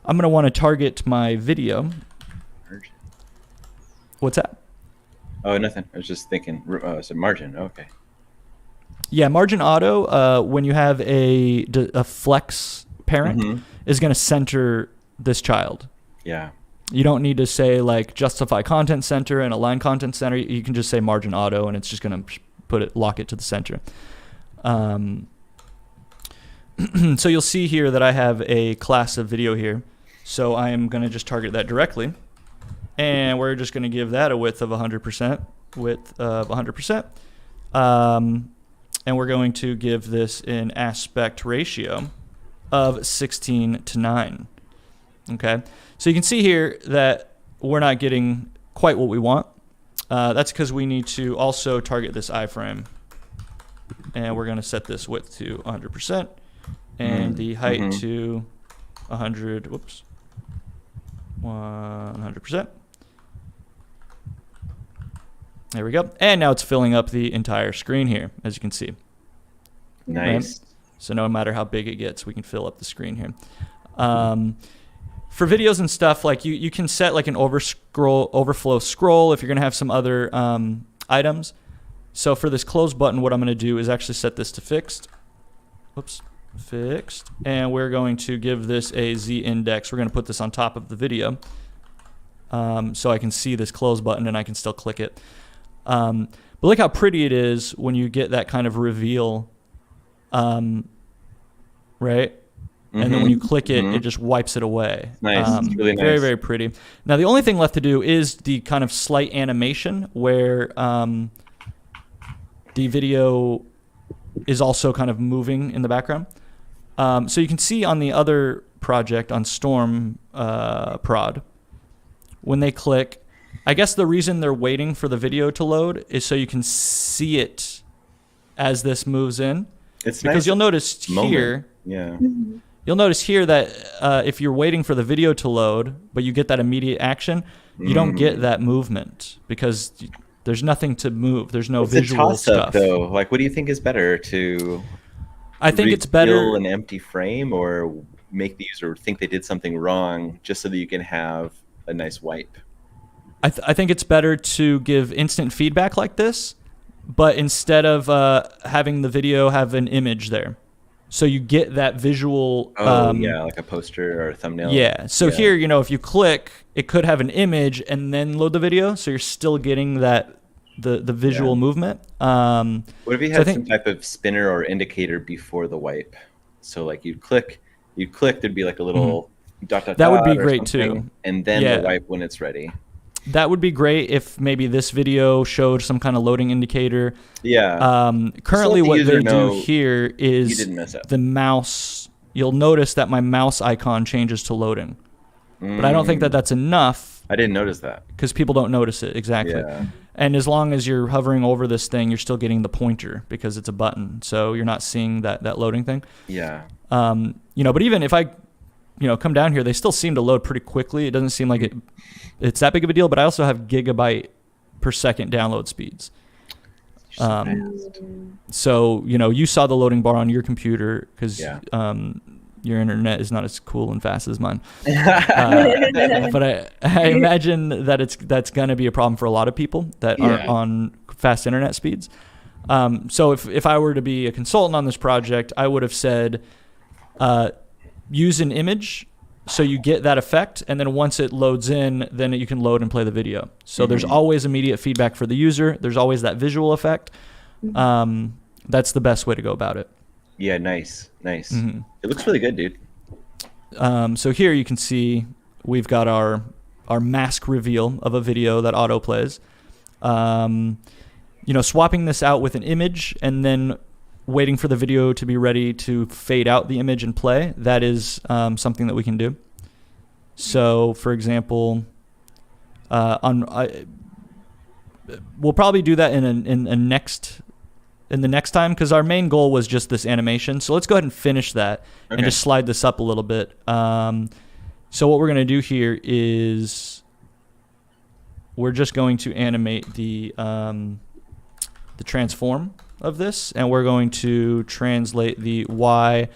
I'm going to want to target my video. What's that? Oh, nothing. I was just thinking. So margin. Okay. Yeah, margin auto, when you have a flex parent, is going to center this child. Yeah. You don't need to say like justify content center and align content center. You can just say margin auto, and it's just going to lock it to the center. So you'll see here that I have a class of video here. So I am going to just target that directly. And we're just going to give that a width of 100%. Width of 100%. And we're going to give this an aspect ratio of 16:9. Okay. So you can see here that we're not getting quite what we want. That's because we need to also target this iframe. And we're going to set this width to 100%. And the height to 100%. There we go. And now it's filling up the entire screen here, as you can see. Nice. Right? So no matter how big it gets, we can fill up the screen here. For videos and stuff, like you can set like an overflow scroll if you're going to have some other items. So for this close button, what I'm going to do is actually set this to fixed. Fixed. And we're going to give this a Z index. We're going to put this on top of the video. So I can see this close button and I can still click it. But look how pretty it is when you get that kind of reveal, right? And then when you click it, it just wipes it away. Nice. It's really nice. Very, very pretty. Now, the only thing left to do is the kind of slight animation where the video is also kind of moving in the background. So you can see on the other project, on Storm Prod, when they click, I guess the reason they're waiting for the video to load is so you can see it as this moves in. It's because nice you'll notice here, you'll notice here that if you're waiting for the video to load, but you get that immediate action, you don't get that movement because there's nothing to move. There's no visual stuff. Though, like, what do you think is better to? I think it's better an empty frame or make the user think they did something wrong just so that you can have a nice wipe. I think it's better to give instant feedback like this, but instead of having the video have an image there. So you get that visual. Like a poster or a thumbnail. Yeah. So here, if you click, it could have an image and then load the video. So you're still getting that the visual movement. What if you had some type of spinner or indicator before the wipe? So like you'd click, there'd be like a little dot. That would be great too. And then the wipe when it's ready. That would be great if maybe this video showed some kind of loading indicator. Yeah. Currently what they do here is the mouse. You'll notice that my mouse icon changes to loading. But I don't think that that's enough. I didn't notice that. Because people don't notice it. Exactly. Yeah. And as long as you're hovering over this thing, you're still getting the pointer because it's a button. So you're not seeing that loading thing. Yeah. But even if I come down here, they still seem to load pretty quickly. It doesn't seem like it's that big of a deal, but I also have gigabyte per second download speeds. So, you saw the loading bar on your computer because your internet is not as cool and fast as mine. But I imagine that that's going to be a problem for a lot of people that aren't on fast internet speeds. So if I were to be a consultant on this project, I would have said, use an image so you get that effect, and then once it loads in, then you can load and play the video. So there's always immediate feedback for the user. There's always that visual effect. That's the best way to go about it. Yeah, nice. It looks really good, dude. So here you can see we've got our mask reveal of a video that auto plays. Swapping this out with an image and then waiting for the video to be ready to fade out the image and play, that is something that we can do. So, for example, we'll probably do that in the next time, because our main goal was just this animation. So let's go ahead and finish that and just slide this up a little bit. So what we're going to do here is we're just going to animate the transform of this, and we're going to translate the Y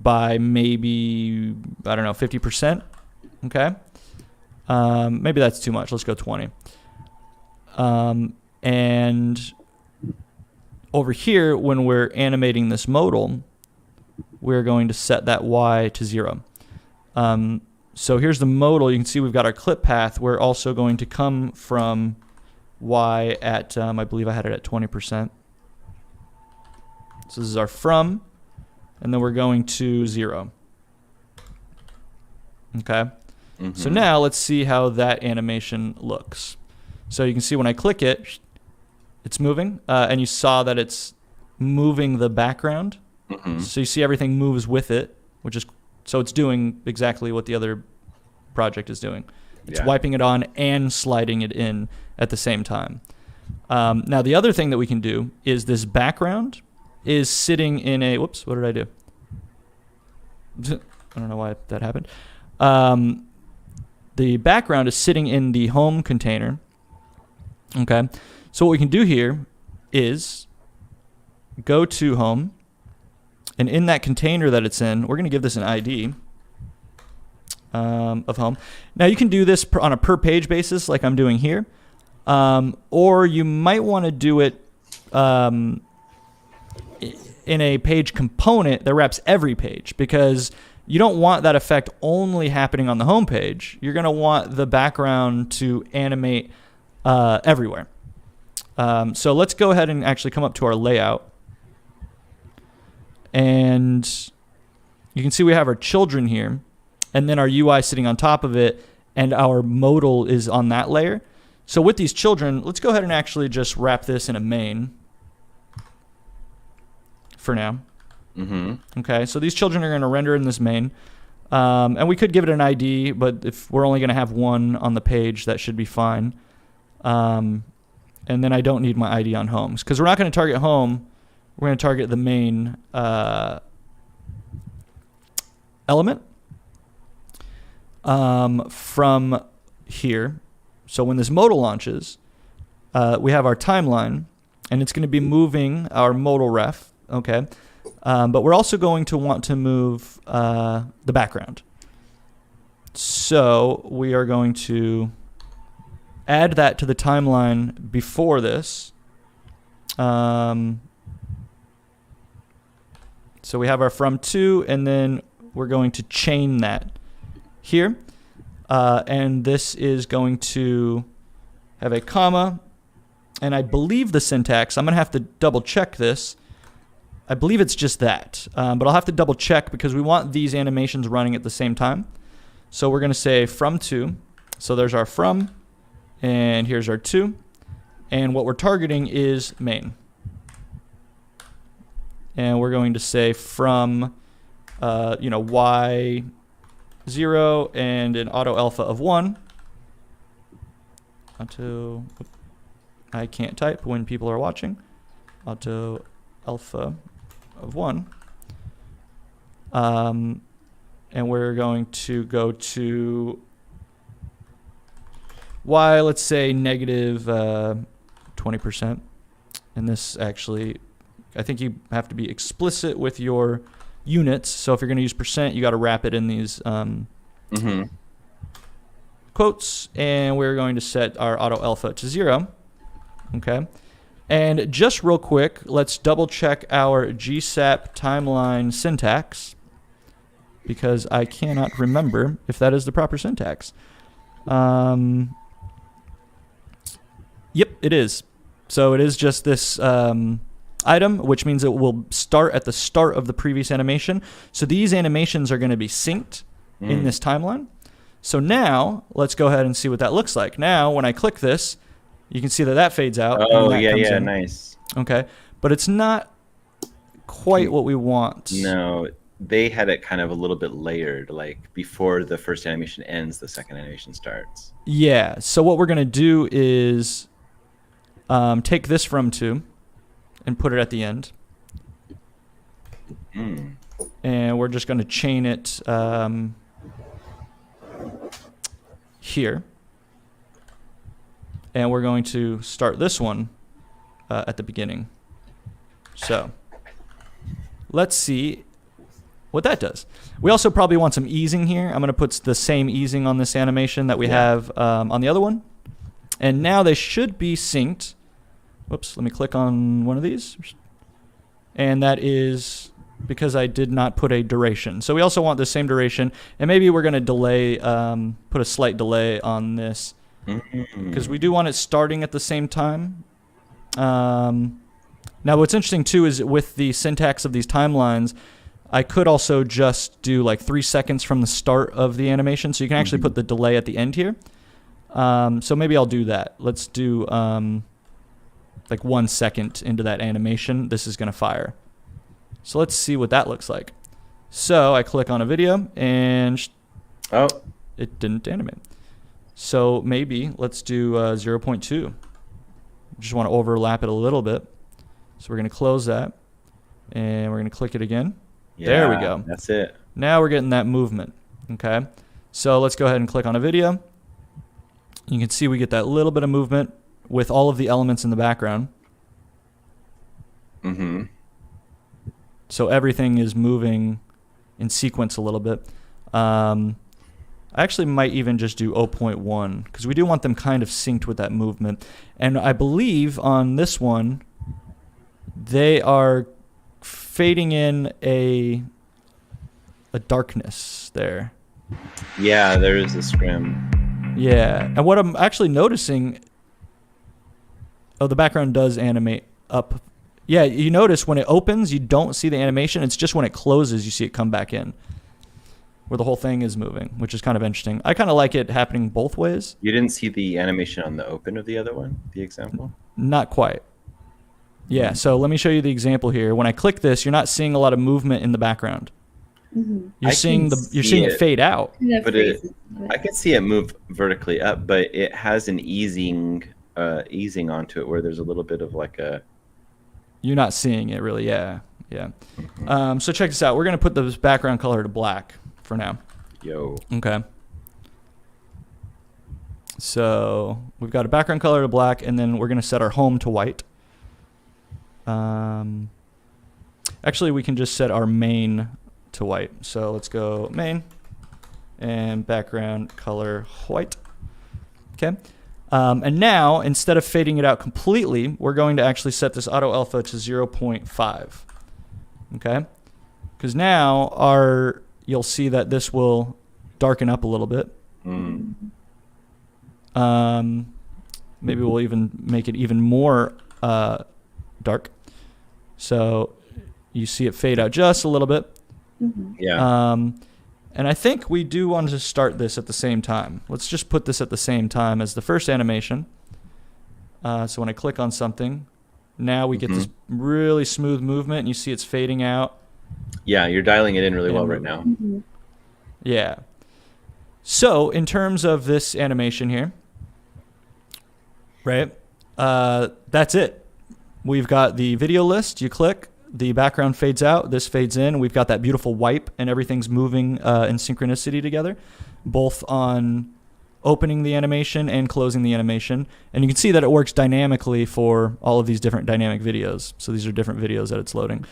by maybe, I don't know, 50%. Okay. Maybe that's too much. Let's go 20. And over here, when we're animating this modal, we're going to set that Y to 0. So here's the modal. You can see we've got our clip path. We're also going to come from Y at, I believe I had it at 20%. So this is our from, and then we're going to 0. Okay. So now let's see how that animation looks. So you can see when I click it, it's moving, and you saw that it's moving the background. So you see everything moves with it, so it's doing exactly what the other project is doing. It's wiping it on and sliding it in at the same time. Now the other thing that we can do is this background is sitting in a, whoops, what did I do? I don't know why that happened. The background is sitting in the home container. Okay, so what we can do here is go to home, and in that container that it's in, we're going to give this an ID of home. Now you can do this on a per page basis like I'm doing here, or you might want to do it in a page component that wraps every page, because you don't want that effect only happening on the home page. You're going to want the background to animate everywhere. So let's go ahead and actually come up to our layout. And you can see we have our children here, and then our UI sitting on top of it, and our modal is on that layer. So with these children, let's go ahead and actually just wrap this in a main for now. Okay, so these children are going to render in this main. And we could give it an ID, but if we're only going to have one on the page, that should be fine. And then I don't need my ID on homes, because we're not going to target home. We're going to target the main element from here. So when this modal launches, we have our timeline, and it's going to be moving our modal ref. Okay, but we're also going to want to move the background. So we are going to add that to the timeline before this. So we have our from to, and then we're going to chain that here. And this is going to have a comma. And I believe the syntax, I'm going to have to double check this. I believe it's just that. But I'll have to double check, because we want these animations running at the same time. So we're going to say from to. So there's our from, and here's our to. And what we're targeting is main. And we're going to say from, Y0 and an auto alpha of 1. Auto, I can't type when people are watching. Auto alpha of 1. And we're going to go to Y, let's say negative 20%. And this actually, I think you have to be explicit with your units. So if you're going to use percent, you got to wrap it in these quotes. And we're going to set our auto alpha to 0. Okay. And just real quick, let's double check our GSAP timeline syntax, because I cannot remember if that is the proper syntax. Yep, it is. So it is just this item, which means it will start at the start of the previous animation. So these animations are going to be synced in this timeline. So now let's go ahead and see what that looks like. Now, when I click this, you can see that fades out. Oh, and yeah, comes in. nice. Okay, but it's not quite what we want. No, they had it kind of a little bit layered, like before the first animation ends, the second animation starts. Yeah, so what we're going to do is take this from 2 and put it at the end. And we're just going to chain it here. And we're going to start this one at the beginning. So let's see what that does. We also probably want some easing here. I'm going to put the same easing on this animation that we have on the other one. And now they should be synced. Whoops, let me click on one of these. And that is because I did not put a duration. So we also want the same duration. And maybe we're going to delay, put a slight delay on this. Because we do want it starting at the same time. Now what's interesting too is with the syntax of these timelines, I could also just do like 3 seconds from the start of the animation. So you can actually put the delay at the end here. So maybe I'll do that. Let's do like 1 second into that animation. This is going to fire. So let's see what that looks like. So I click on a video and it didn't animate. So maybe let's do 0.2. Just want to overlap it a little bit. So we're going to close that and we're going to click it again. Yeah, there we go. That's it. Now we're getting that movement. Okay. So let's go ahead and click on a video. You can see we get that little bit of movement with all of the elements in the background. So everything is moving in sequence a little bit. I actually might even just do 0.1 because we do want them kind of synced with that movement. And I believe on this one, they are fading in a darkness there. Yeah, there is a scrim. Yeah, and what I'm actually noticing, the background does animate up. Yeah, you notice when it opens, you don't see the animation. It's just when it closes, you see it come back in, where the whole thing is moving, which is kind of interesting. I kind of like it happening both ways. You didn't see the animation on the open of the other one, the example? Not quite. Yeah, so let me show you the example here. When I click this, you're not seeing a lot of movement in the background. You're seeing it fade out. But I can see it move vertically up, but it has an easing onto it where there's a little bit of like a. You're not seeing it really, yeah. So check this out. We're gonna put the background color to black for now. Yo. Okay. So we've got a background color to black, and then we're gonna set our home to white. Actually, we can just set our main to white. So let's go main and background color white. Okay. And now, instead of fading it out completely, we're going to actually set this auto alpha to 0.5. Okay. Because now you'll see that this will darken up a little bit. Maybe we'll even make it even more dark. So you see it fade out just a little bit. Yeah. And I think we do want to start this at the same time. Let's just put this at the same time as the first animation. So when I click on something, now we get this really smooth movement, and you see it's fading out. Yeah, you're dialing it in really well right now. Yeah. So in terms of this animation here, right, that's it. We've got the video list. You click. The background fades out, this fades in. We've got that beautiful wipe, and everything's moving in synchronicity together, both on opening the animation and closing the animation. And you can see that it works dynamically for all of these different dynamic videos. So these are different videos that it's loading.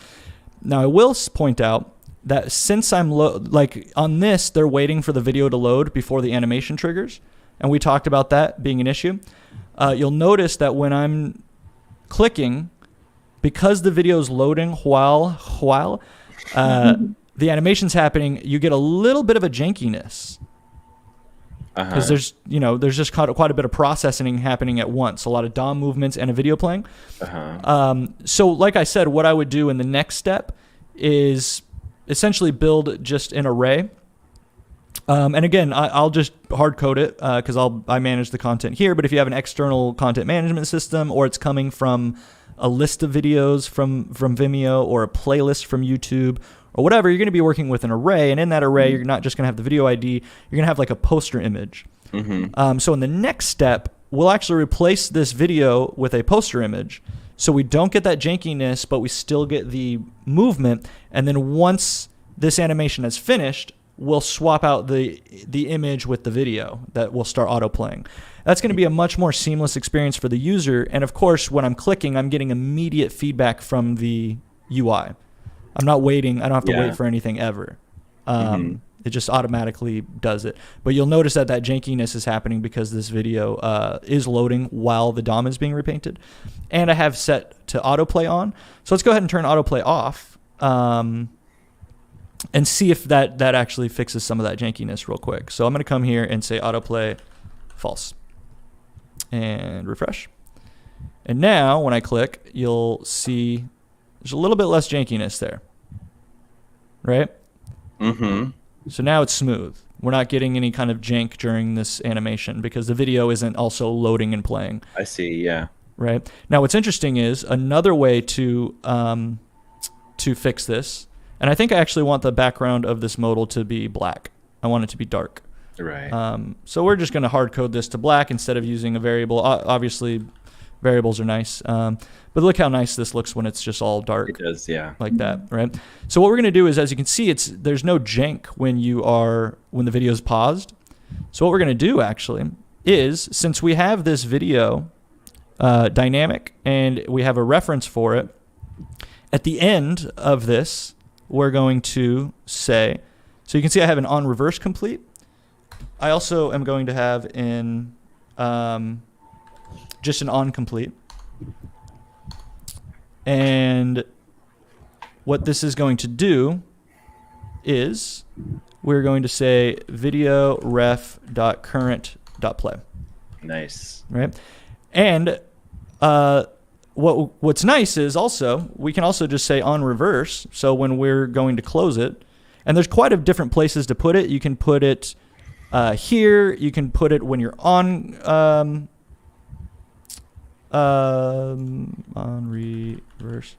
Now I will point out that since I'm like on this, they're waiting for the video to load before the animation triggers, and we talked about that being an issue. You'll notice that when I'm clicking, because the video is loading while the animation's happening, you get a little bit of a jankiness. Because there's just quite a bit of processing happening at once, a lot of DOM movements and a video playing. So like I said, what I would do in the next step is essentially build just an array. And again, I'll just hard code it because I manage the content here. But if you have an external content management system, or it's coming from a list of videos from Vimeo or a playlist from YouTube or whatever, you're going to be working with an array. And in that array, you're not just going to have the video ID. You're going to have like a poster image. So in the next step, we'll actually replace this video with a poster image. So we don't get that jankiness, but we still get the movement. And then once this animation is finished, we'll swap out the image with the video that will start auto-playing. That's going to be a much more seamless experience for the user. And of course, when I'm clicking, I'm getting immediate feedback from the UI. I'm not waiting. I don't have to wait for anything ever. It just automatically does it. But you'll notice that jankiness is happening because this video is loading while the DOM is being repainted. And I have set to autoplay on. So let's go ahead and turn autoplay off and see if that actually fixes some of that jankiness real quick. So I'm going to come here and say autoplay false and refresh. And now when I click, you'll see there's a little bit less jankiness there, right? So now it's smooth. We're not getting any kind of jank during this animation because the video isn't also loading and playing. I see, yeah. Right? Now what's interesting is another way to fix this, and I think I actually want the background of this modal to be black. I want it to be dark. Right. So we're just going to hard code this to black instead of using a variable. Obviously, variables are nice. But look how nice this looks when it's just all dark. It does, yeah. Like that, right? So what we're going to do is, as you can see, there's no jank when the video is paused. So what we're going to do actually is, since we have this video dynamic and we have a reference for it, at the end of this, we're going to say, so you can see I have an on reverse complete. I also am going to have just an on complete. And what this is going to do is we're going to say video ref.current.play. Nice. Right? And what's nice is also we can also just say on reverse. So when we're going to close it, and there's quite a different places to put it. You can put it here. You can put it when you're on reverse.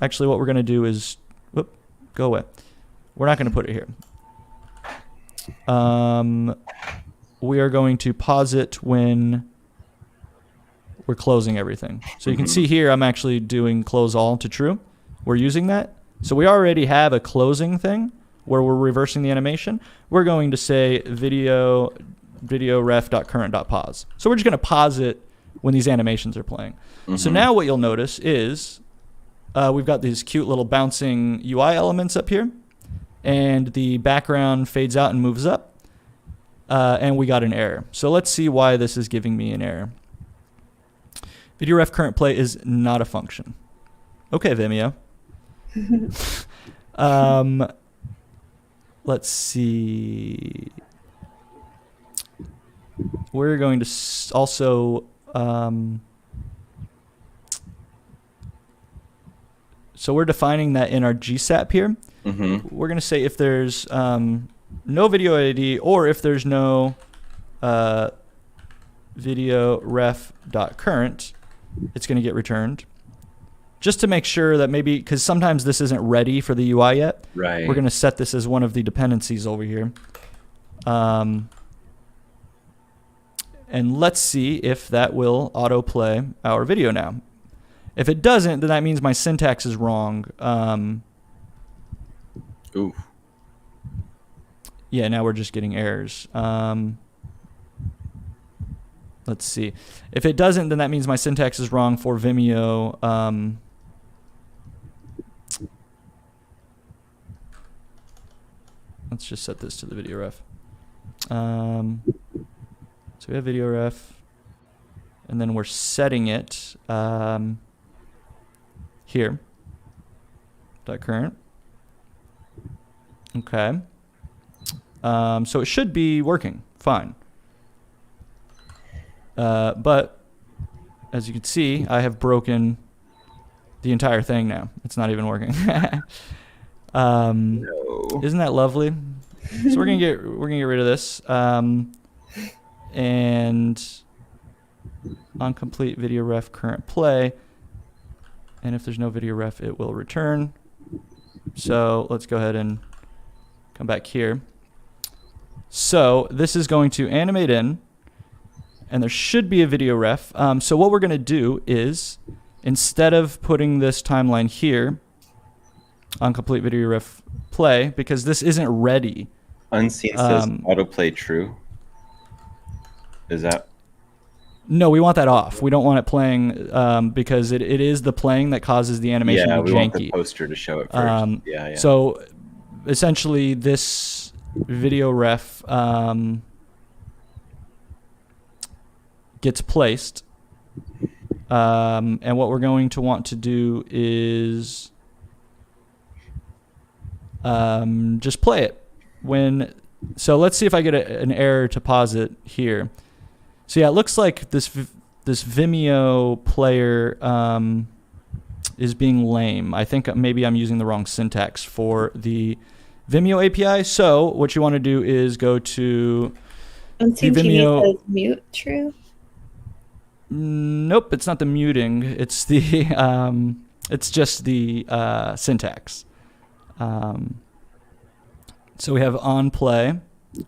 Actually, what we're going to do is, go away. We're not going to put it here. We are going to pause it when we're closing everything. So you can see here, I'm actually doing close all to true. We're using that. So we already have a closing thing where we're reversing the animation. We're going to say video ref.current.pause. So we're just going to pause it when these animations are playing. So now what you'll notice is we've got these cute little bouncing UI elements up here, and the background fades out and moves up, and we got an error. So let's see why this is giving me an error. Video ref current play is not a function. Okay, Vimeo. Let's see. We're going to also so we're defining that in our GSAP here. We're going to say if there's no video ID or if there's no video ref.current, it's going to get returned. Just to make sure that maybe, because sometimes this isn't ready for the UI yet. Right. We're going to set this as one of the dependencies over here. And let's see if that will autoplay our video now. If it doesn't, then that means my syntax is wrong. Ooh. Yeah, now we're just getting errors. Let's see. If it doesn't, then that means my syntax is wrong for Vimeo. Let's just set this to the video ref. So we have video ref, and then we're setting it here. .current. Okay. So it should be working fine. But as you can see, I have broken the entire thing now. It's not even working. No. Isn't that lovely? So we're gonna get rid of this. And on complete video ref current play, And if there's no video ref, it will return. So let's go ahead and come back here. So this is going to animate in, and there should be a video ref. So what we're going to do is, instead of putting this timeline here on complete video ref play, because this isn't ready. Unseen says autoplay true. Is that? No, we want that off. We don't want it playing because it is the playing that causes the animation to be janky. Yeah, we want the poster to show it first. Yeah. So essentially this video ref gets placed. And what we're going to want to do is just play it. So let's see if I get an error to pause it here. So yeah, it looks like this Vimeo player is being lame. I think maybe I'm using the wrong syntax for the Vimeo API. So what you want to do is go to Unseen Vimeo. TV says mute true. Nope, it's not the muting. It's the it's just the syntax. So we have on play.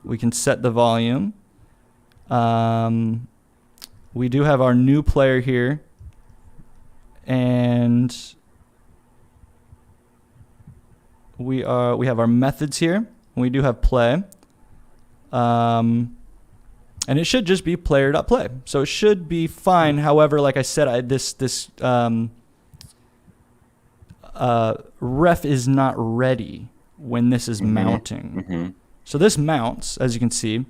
We can set the volume. We do have our new player here, and we have our methods here. We do have play, and it should just be player.play. So it should be fine. However, like I said, this ref is not ready when this is mounting. Mm-hmm. So this mounts, as you can see,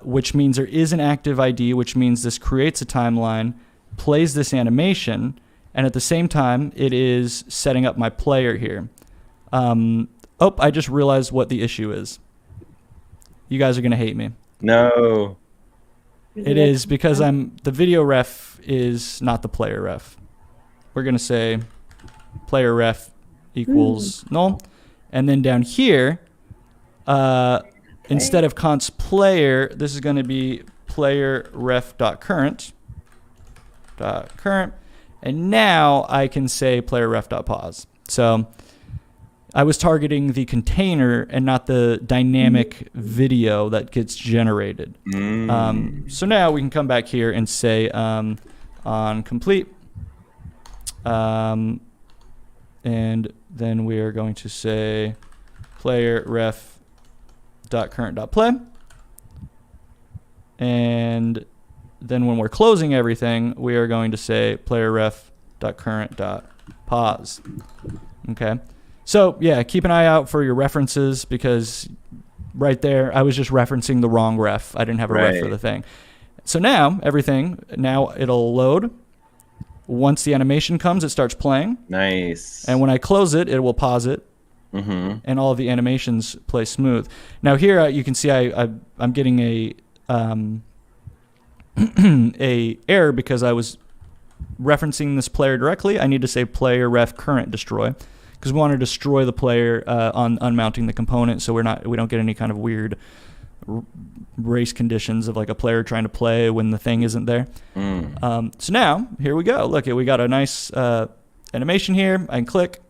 which means there is an active ID, which means this creates a timeline, plays this animation, and at the same time, it is setting up my player here. I just realized what the issue is. You guys are going to hate me. No. It is because the video ref is not the player ref. We're going to say player ref equals null. And then down here, instead of const player, this is going to be player ref.current. And now I can say player ref.pause. So I was targeting the container and not the dynamic video that gets generated. So now we can come back here and say on complete. And then we are going to say player ref.current.play. And then when we're closing everything, we are going to say player ref.current.pause. Okay. So yeah, keep an eye out for your references, because right there, I was just referencing the wrong ref. I didn't have a ref for the thing. So now it'll load. Once the animation comes, it starts playing. Nice. And when I close it, it will pause it. Mm-hmm. And all of the animations play smooth. Now here you can see I'm getting a error because I was referencing this player directly. I need to say player ref current destroy, because we want to destroy the player on unmounting the component, so we don't get any kind of weird race conditions of like a player trying to play when the thing isn't there. So now here we go. Look, we got a nice animation here. I can click.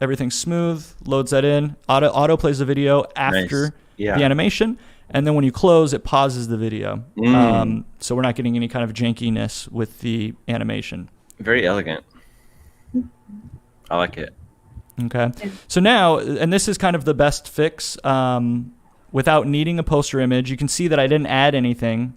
Everything's smooth. Loads that in. Auto plays the video after the animation, and then when you close, it pauses the video. So we're not getting any kind of jankiness with the animation. Very elegant. I like it. Okay. So now, and this is kind of the best fix without needing a poster image. You can see that I didn't add anything.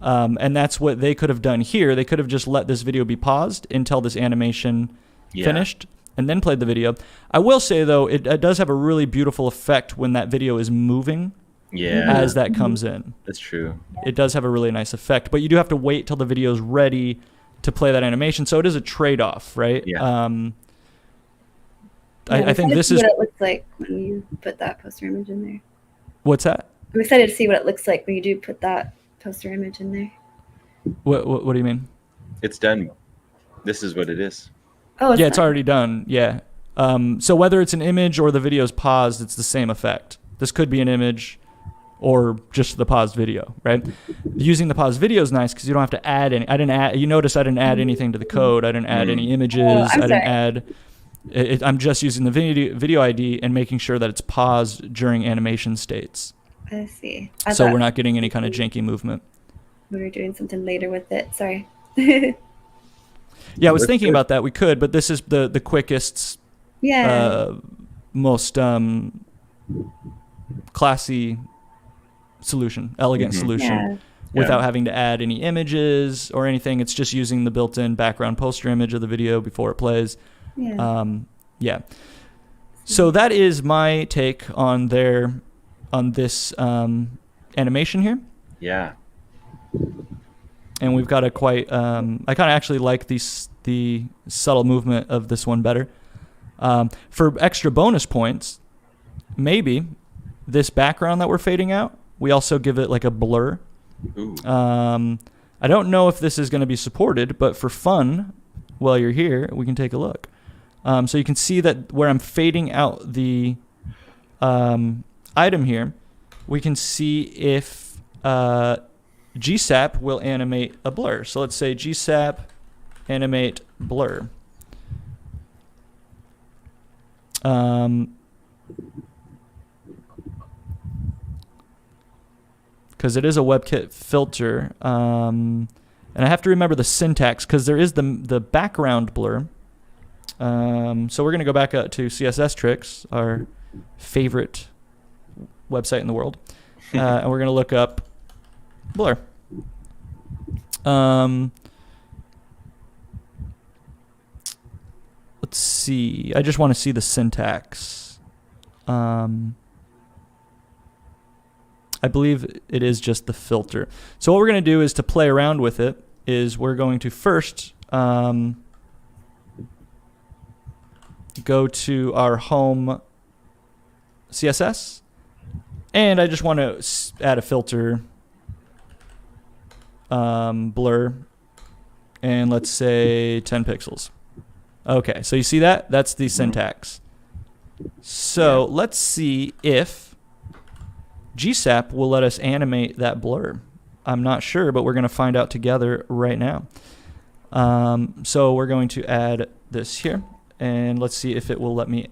And that's what they could have done here. They could have just let this video be paused until this animation finished and then played the video. I will say, though, it does have a really beautiful effect when that video is moving as that comes in. That's true. It does have a really nice effect. But you do have to wait till the video is ready to play that animation. So it is a trade-off, right? Yeah. I think this is what it looks like when you put that poster image in there. What's that? I'm excited to see what it looks like when you do put that poster image in there. What do you mean? It's done. This is what it is. Oh, it's already done. Yeah. So whether it's an image or the video is paused, it's the same effect. This could be an image, or just the paused video, right? Using the paused video is nice because you don't have to add any. You notice I didn't add anything to the code. I didn't add any images. I didn't add. I'm just using the video ID and making sure that it's paused during animation states. I see. So we're not getting any kind of janky movement. We were doing something later with it. Sorry. Yeah, I was thinking about that. We could, but this is the quickest, most classy solution, elegant solution, without having to add any images or anything. It's just using the built-in background poster image of the video before it plays. So that is my take on this animation here. Yeah. And we've got a quite I kind of actually like the subtle movement of this one better. For extra bonus points, maybe this background that we're fading out, we also give it like a blur. I don't know if this is going to be supported, but for fun, while you're here, we can take a look. So you can see that where I'm fading out the item here, we can see if GSAP will animate a blur. So let's say GSAP animate blur. Because it is a WebKit filter. And I have to remember the syntax because there is the background blur. So we're going to go back up to CSS Tricks, our favorite website in the world. And we're going to look up blur. Let's see. I just want to see the syntax. I believe it is just the filter. So what we're going to do is to play around with it is we're going to first go to our home CSS. And I just want to add a filter blur. And let's say 10 pixels. Okay, so you see that? That's the syntax. So let's see if GSAP will let us animate that blur. I'm not sure, but we're going to find out together right now. So we're going to add this here, and let's see if it will let me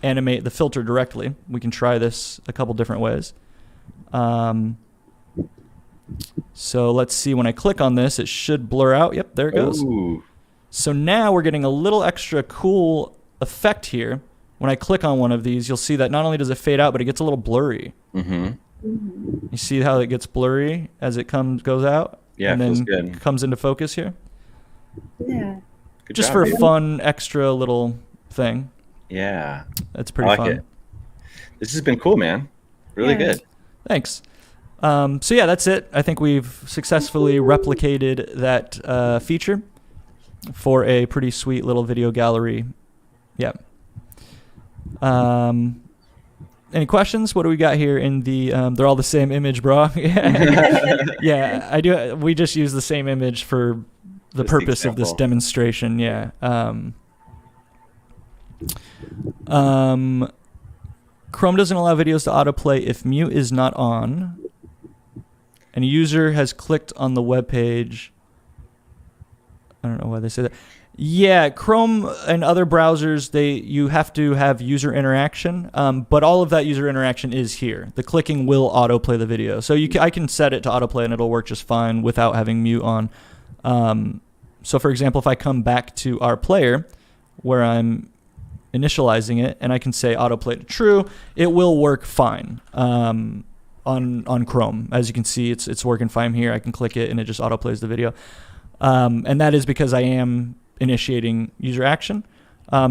animate the filter directly. We can try this a couple different ways. So let's see, when I click on this, it should blur out. Yep, there it goes. Ooh. So now we're getting a little extra cool effect here. When I click on one of these, you'll see that not only does it fade out, but it gets a little blurry. You see how it gets blurry as it goes out? Yeah, and it feels then good. Comes into focus here? Yeah. Good Just job, for a man. fun, extra little thing. Yeah. That's pretty I like fun. it. This has been cool, man. Really good. Thanks. So yeah, that's it. I think we've successfully replicated that feature for a pretty sweet little video gallery. Yeah. Any questions? What do we got here in the? They're all the same image, bro. Yeah, I do. We just use the same image for the purpose of this demonstration. Yeah. Chrome doesn't allow videos to autoplay if mute is not on. And a user has clicked on the web page. I don't know why they say that. Yeah, Chrome and other browsers, you have to have user interaction, but all of that user interaction is here. The clicking will autoplay the video. So I can set it to autoplay and it'll work just fine without having mute on. So for example, if I come back to our player where I'm initializing it and I can say autoplay to true, it will work fine on Chrome. As you can see, it's working fine here. I can click it and it just autoplays the video. And that is because I am initiating user action.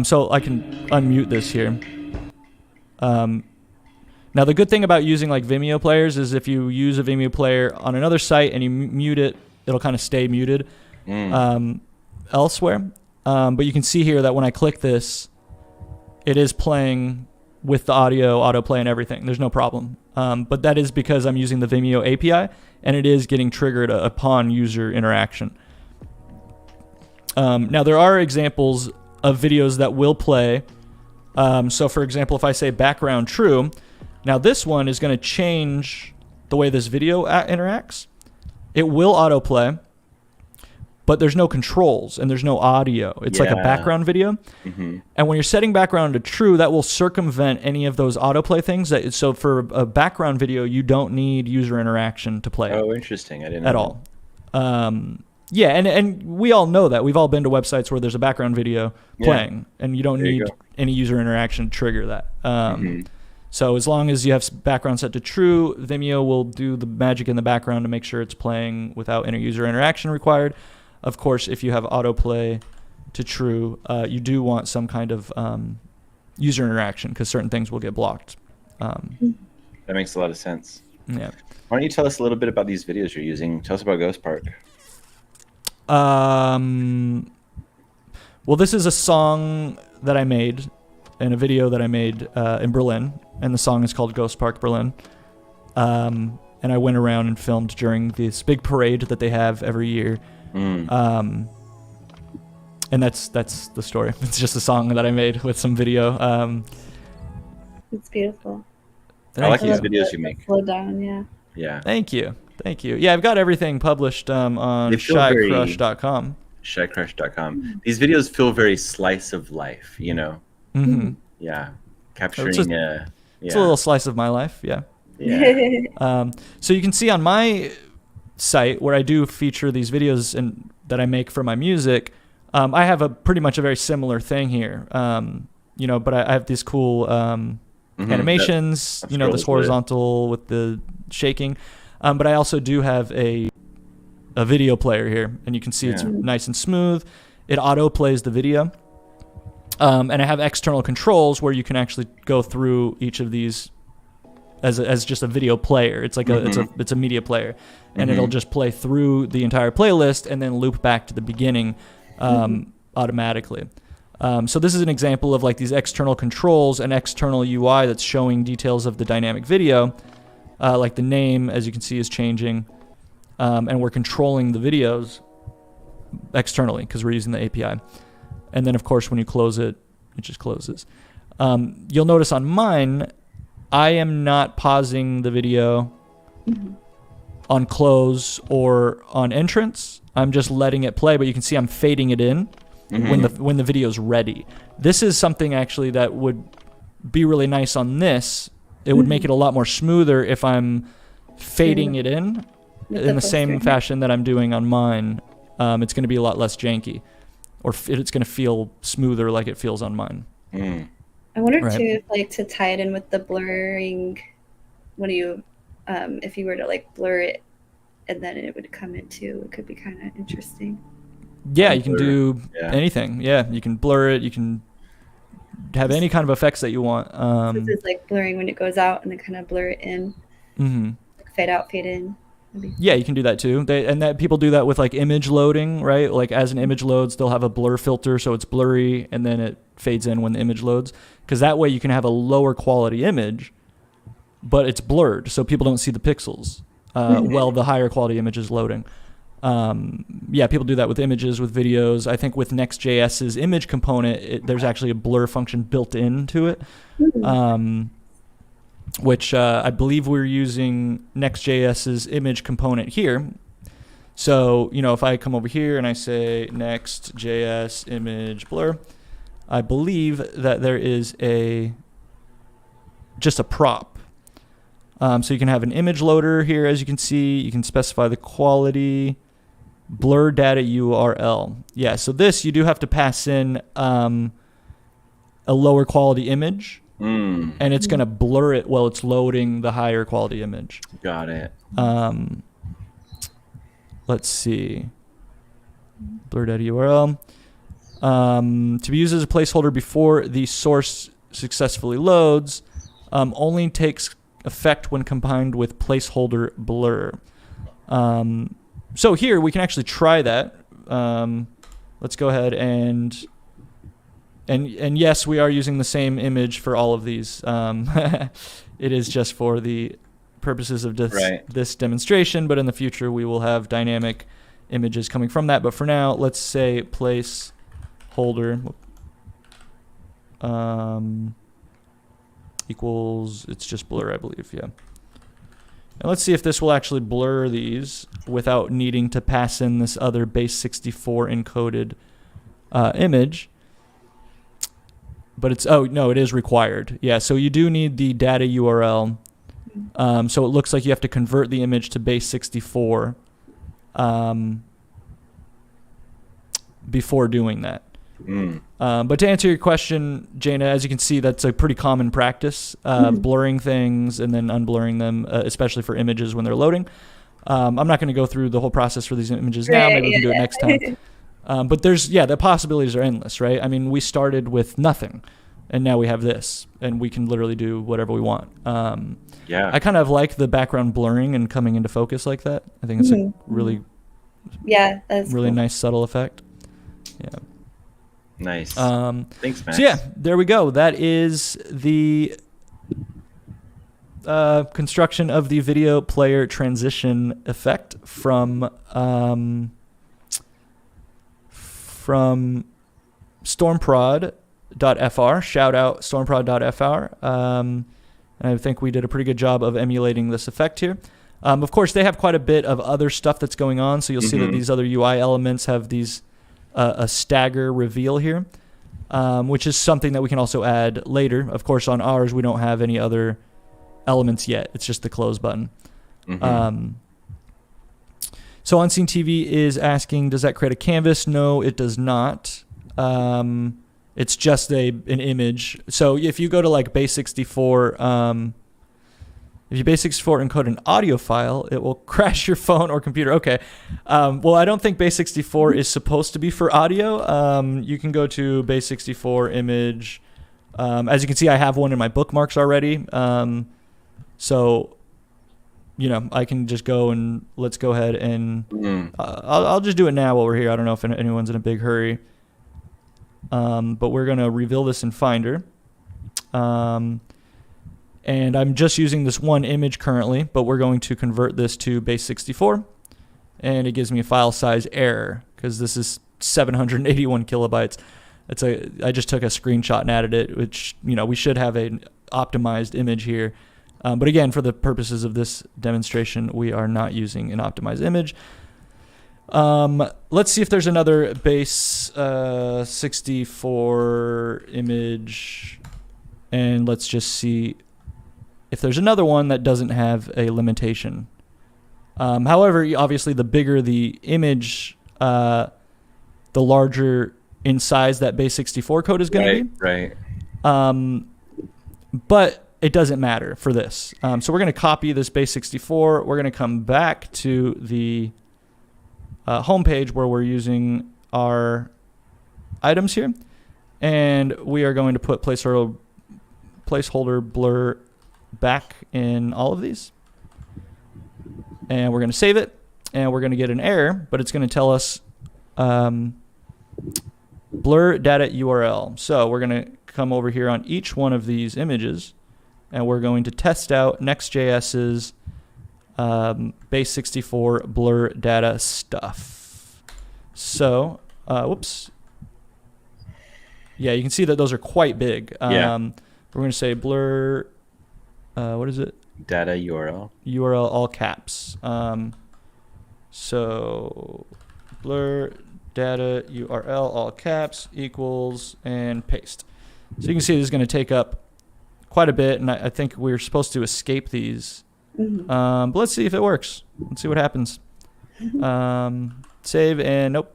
So I can unmute this here. Now the good thing about using like Vimeo players is if you use a Vimeo player on another site and you mute it, it'll kind of stay muted elsewhere. But you can see here that when I click this, it is playing with the audio, autoplay, and everything. There's no problem. But that is because I'm using the Vimeo API, and it is getting triggered upon user interaction. Now, there are examples of videos that will play. So, for example, if I say background true, Now this one is going to change the way this video interacts. It will autoplay, but there's no controls and there's no audio. It's like a background video. Mm-hmm. And when you're setting background to true, that will circumvent any of those autoplay things. So for a background video, you don't need user interaction to play Oh, interesting. I didn't at know all. Yeah, and we all know that. We've all been to websites where there's a background video playing, and you don't There you need go. any user interaction to trigger that. Mhm. So as long as you have background set to true, Vimeo will do the magic in the background to make sure it's playing without any user interaction required. Of course, if you have autoplay to true, you do want some kind of user interaction because certain things will get blocked. That makes a lot of sense. Yeah. Why don't you tell us a little bit about these videos you're using? Tell us about Ghost Park. Well, this is a song that I made and a video that I made in Berlin, and the song is called Ghost Park Berlin. And I went around and filmed during this big parade that they have every year. And that's the story. It's just a song that I made with some video. It's beautiful. I like these love videos you make. Slow down, yeah. Yeah. Thank you. Yeah, I've got everything published on They feel very- shycrush.com. Shycrush.com. These videos feel very slice of life, you know? Mm-hmm. Yeah. Capturing, It's a little slice of my life, yeah. Yeah. So you can see on my site where I do feature these videos that I make for my music, I have pretty much a very similar thing here. But I have these cool animations, that this scrolls horizontal with the shaking. But I also do have a video player here, and you can see it's nice and smooth. It auto plays the video. And I have external controls where you can actually go through each of these as just a video player. It's like it's a media player, and it'll just play through the entire playlist and then loop back to the beginning automatically. So this is an example of like these external controls and external UI that's showing details of the dynamic video. Like the name, as you can see, is changing, and we're controlling the videos externally because we're using the API. And then, of course, when you close it, it just closes. You'll notice on mine, I am not pausing the video on close or on entrance. I'm just letting it play, but you can see I'm fading it in when the video's ready. This is something actually that would be really nice on this. It would make it a lot more smoother if I'm fading it in the same fashion that I'm doing on mine. It's going to be a lot less janky, or it's going to feel smoother like it feels on mine. I wonder too, if, to tie it in with the blurring, if you were to blur it and then it would come into, it could be kind of interesting. Yeah, you can do anything. Yeah, you can blur it. You can have any kind of effects that you want. This is like blurring when it goes out and then kind of blur it in. Fade out, fade in. Yeah, you can do that too. People do that with like image loading, right? Like as an image loads, they'll have a blur filter so it's blurry and then it fades in when the image loads. Because that way you can have a lower quality image, but it's blurred so people don't see the pixels while the higher quality image is loading. People do that with images, with videos. I think with Next.js's image component, there's actually a blur function built into it. Which I believe we're using Next.js's image component here. So, if I come over here and I say Next.js image blur, I believe that there is just a prop. So you can have an image loader here, as you can see. You can specify the quality, blur data URL. Yeah, so this, you do have to pass in a lower quality image. And it's going to blur it while it's loading the higher quality image. Got it. Let's see. Blur data URL. To be used as a placeholder before the source successfully loads, only takes effect when combined with placeholder blur. So here we can actually try that. Let's go ahead and yes, we are using the same image for all of these. It is just for the purposes of this demonstration, but in the future we will have dynamic images coming from that. But for now, let's say placeholder. equals, it's just blur, I believe, yeah. And let's see if this will actually blur these without needing to pass in this other base 64 encoded image. But it's, oh, no, it is required. Yeah, so you do need the data URL. So it looks like you have to convert the image to base 64 before doing that. But to answer your question, Jaina, as you can see, that's a pretty common practice, blurring things and then unblurring them, especially for images when they're loading. I'm not going to go through the whole process for these images now. Maybe we can do it next time. But there's, the possibilities are endless, right? I mean, we started with nothing, and now we have this, and we can literally do whatever we want. I kind of like the background blurring and coming into focus like that. I think it's a really, that's really cool. nice subtle effect. Yeah. Nice. Thanks, Max. So yeah, there we go. That is the construction of the video player transition effect from stormprod.fr. Shout out stormprod.fr. And I think we did a pretty good job of emulating this effect here. Of course, they have quite a bit of other stuff that's going on. So you'll see that these other UI elements have these a stagger reveal here, which is something that we can also add later. Of course, on ours, we don't have any other elements yet. It's just the close button. So Unseen TV is asking, does that create a canvas? No, it does not. It's just an image. So if you go to like base 64, if you base 64 encode an audio file, it will crash your phone or computer. Okay. Well, I don't think base 64 is supposed to be for audio. You can go to base 64 image. As you can see, I have one in my bookmarks already. So, I can just go and let's go ahead and I'll just do it now while we're here. I don't know if anyone's in a big hurry. But we're going to reveal this in Finder. And I'm just using this one image currently, but we're going to convert this to base 64. And it gives me a file size error because this is 781 kilobytes. I just took a screenshot and added it, which, we should have an optimized image here. But again, for the purposes of this demonstration, we are not using an optimized image. Let's see if there's another base 64 image. And let's just see if there's another one that doesn't have a limitation. However, obviously, the bigger the image, the larger in size that base 64 code is going to be. Right. But it doesn't matter for this. So we're going to copy this base 64. We're going to come back to the homepage where we're using our items here. And we are going to put placeholder blur back in all of these. And we're going to save it. And we're going to get an error, but it's going to tell us blur data URL. So we're going to come over here on each one of these images. And we're going to test out Next.js's base 64 blur data stuff. So, whoops. Yeah, you can see that those are quite big. We're going to say blur, what is it? Data URL. URL all caps. So blur data URL all caps equals and paste. So you can see this is going to take up quite a bit, and I think we're supposed to escape these. But let's see if it works. Let's see what happens. Save, and nope,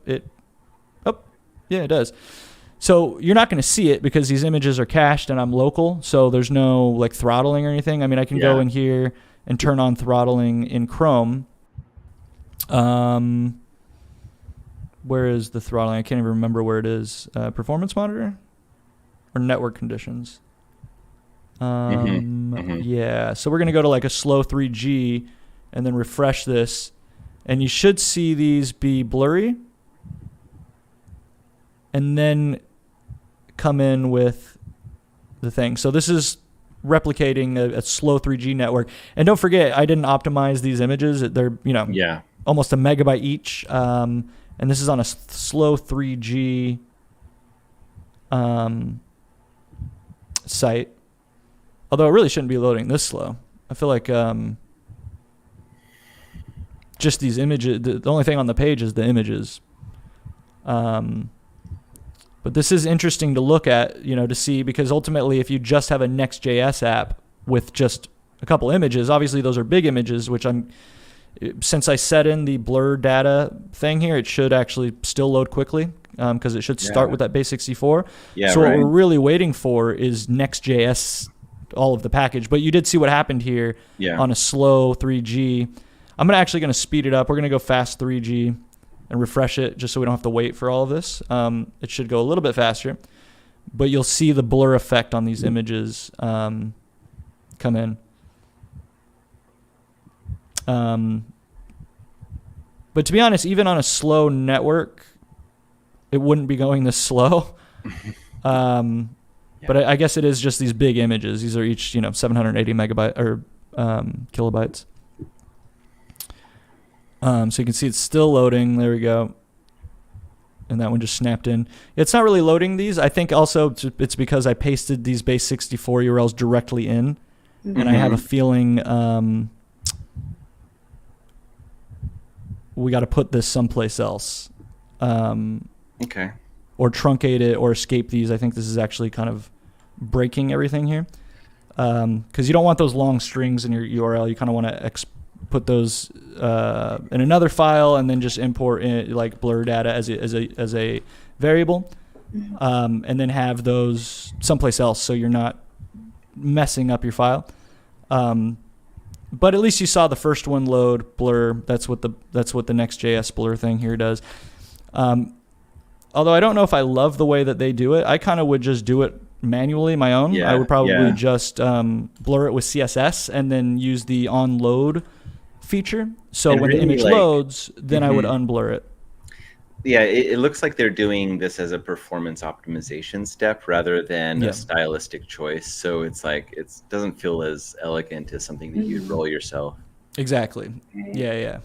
yeah, it does. So you're not going to see it because these images are cached and I'm local, so there's no like throttling or anything. I mean, I can go in here and turn on throttling in Chrome. Where is the throttling? I can't even remember where it is. Performance monitor or network conditions? Yeah, so we're going to go to like a slow 3G and then refresh this. And you should see these be blurry. And then come in with the thing. So this is replicating a slow 3G network. And don't forget, I didn't optimize these images. They're, almost a megabyte each. And this is on a slow 3G site. Although it really shouldn't be loading this slow. I feel like just these images, the only thing on the page is the images. But this is interesting to look at, to see, because ultimately if you just have a Next.js app with just a couple images, obviously those are big images, which since I set in the blur data thing here, it should actually still load quickly because it should start with that base 64. Yeah, so what we're really waiting for is Next.js, all of the package. But you did see what happened here on a slow 3G. I'm actually going to speed it up. We're going to go fast 3G and refresh it just so we don't have to wait for all of this. It should go a little bit faster. But you'll see the blur effect on these images come in. But to be honest, even on a slow network, it wouldn't be going this slow. But I guess it is just these big images. These are each, 780 megabyte or kilobytes. So you can see it's still loading. There we go. And that one just snapped in. It's not really loading these. I think also it's because I pasted these base 64 URLs directly in. Mm-hmm. And I have a feeling we got to put this someplace else. Okay. Or truncate it or escape these. I think this is actually kind of breaking everything here. Because you don't want those long strings in your URL. You kind of want to put those in another file and then just import in, like blur data as a variable, and then have those someplace else so you're not messing up your file. But at least you saw the first one load blur. That's what the Next.js blur thing here does. Although I don't know if I love the way that they do it. I kind of would just do it manually, my own. I would probably just blur it with CSS and then use the onload feature. So and when really the image loads, then I would unblur it. Yeah, it looks like they're doing this as a performance optimization step rather than a stylistic choice. So it's like it doesn't feel as elegant as something that you'd roll yourself. Exactly. Yeah.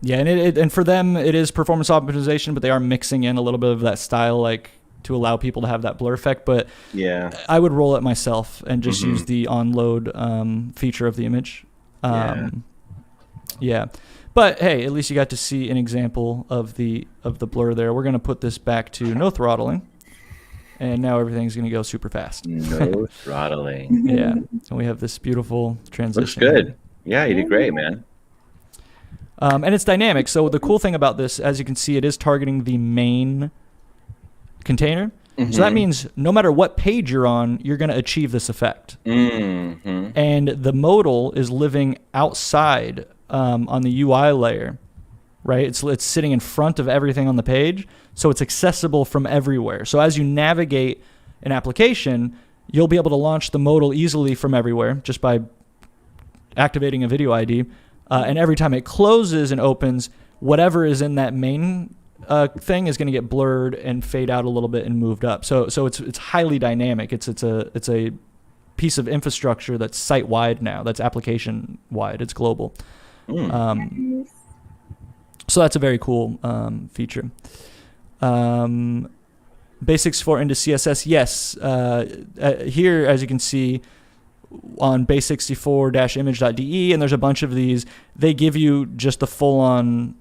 And for them, it is performance optimization, but they are mixing in a little bit of that style, like to allow people to have that blur effect. But I would roll it myself and just use the onload feature of the image. But hey, at least you got to see an example of the blur there. We're going to put this back to no throttling, and now everything's going to go super fast. No throttling. Yeah, and we have this beautiful transition. Looks good. Yeah, you did great, man. And it's dynamic. So the cool thing about this, as you can see, it is targeting the main container. So that means no matter what page you're on, you're going to achieve this effect. And the modal is living outside on the UI layer, right? It's sitting in front of everything on the page, so it's accessible from everywhere. So as you navigate an application, you'll be able to launch the modal easily from everywhere just by activating a video ID. And every time it closes and opens, whatever is in that main thing is going to get blurred and fade out a little bit and moved up. So it's highly dynamic. It's a piece of infrastructure that's site wide now. That's application wide. It's global. So that's a very cool feature. Basics for into CSS. Yes. Here, as you can see, on base64-image.de, and there's a bunch of these. They give you just the full-on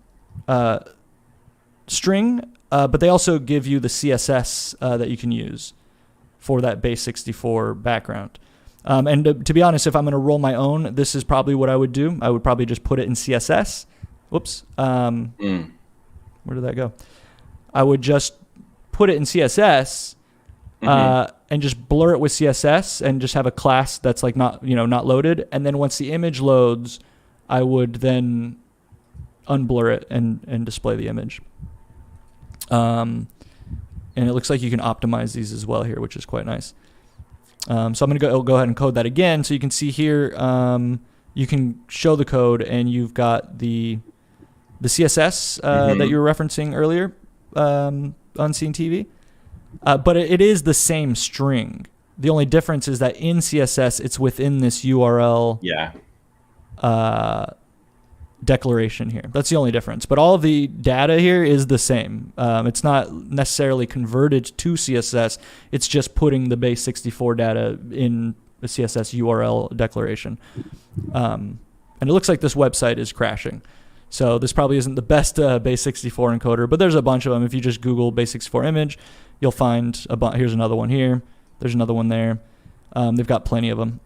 string, but they also give you the CSS that you can use for that base64 background. And to be honest, if I'm going to roll my own, this is probably what I would do. I would probably just put it in CSS. Whoops. Where did that go? I would just put it in CSS and just blur it with CSS and just have a class that's like not loaded. And then once the image loads, I would then unblur it and display the image. And it looks like you can optimize these as well here, which is quite nice. So I'm going to go ahead and code that again. So you can see here, you can show the code, and you've got the CSS that you were referencing earlier on Scene TV. But it is the same string. The only difference is that in CSS, it's within this URL declaration here. That's the only difference. But all of the data here is the same. It's not necessarily converted to CSS. It's just putting the base 64 data in a CSS URL declaration. And it looks like this website is crashing. So this probably isn't the best base64 encoder, but there's a bunch of them. If you just Google base64 image, you'll find here's another one here. There's another one there. They've got plenty of them.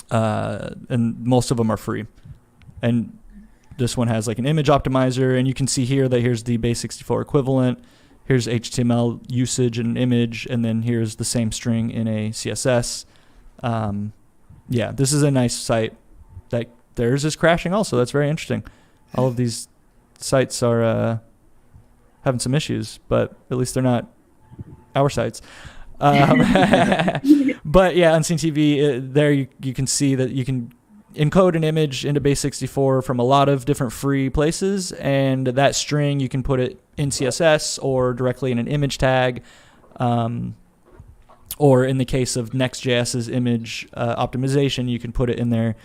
And most of them are free. And this one has like an image optimizer, and you can see here that here's the base64 equivalent. Here's HTML usage in an image, and then here's the same string in a CSS. Yeah, this is a nice site. That theirs is crashing also. That's very interesting. All of these sites are having some issues, but at least they're not our sites. But yeah, Unseen TV, there you can see that you can encode an image into base64 from a lot of different free places, and that string you can put it in CSS or directly in an image tag, or in the case of Next.js's image optimization, you can put it in their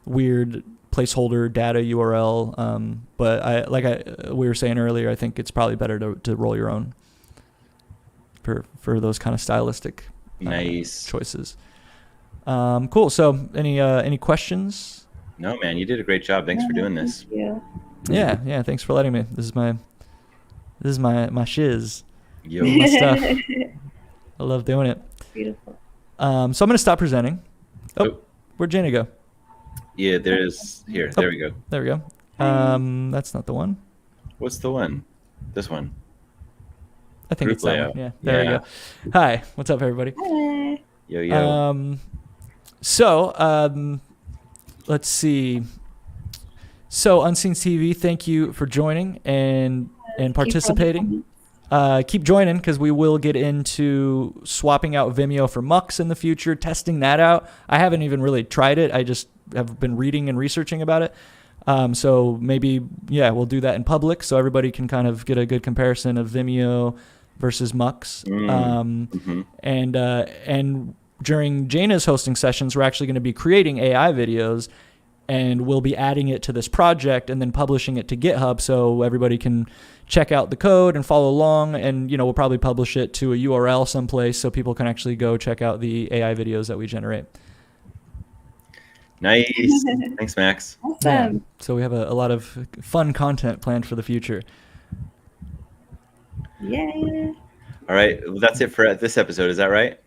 weird placeholder data URL. But we were saying earlier, I think it's probably better to roll your own for those kind of stylistic nice choices. Cool. So any questions? No, man, you did a great job. Thanks for doing this. Thank you. Yeah. Thanks for letting me. This is my shiz. Yo. My stuff. I love doing it. Beautiful. So I'm gonna stop presenting. Oh. Where'd Jana go? Yeah, there's here. There we go. There we go. That's not the one. What's the one? This one. I think Group it's that layout. one. Yeah. There we go. Hi. What's up, everybody? Hi. Yo. Let's see. So Unseen TV, thank you for joining and participating. Keep joining, because we will get into swapping out Vimeo for Mux in the future, testing that out. I haven't even really tried it. I just have been reading and researching about it. So maybe, we'll do that in public so everybody can kind of get a good comparison of Vimeo versus Mux. And during Jana's hosting sessions, we're actually going to be creating AI videos, and we'll be adding it to this project and then publishing it to GitHub so everybody can check out the code and follow along. And, we'll probably publish it to a URL someplace so people can actually go check out the AI videos that we generate. Nice. Thanks, Max. Awesome. Yeah. So we have a lot of fun content planned for the future. Yeah. All right. Well, that's it for this episode. Is that right?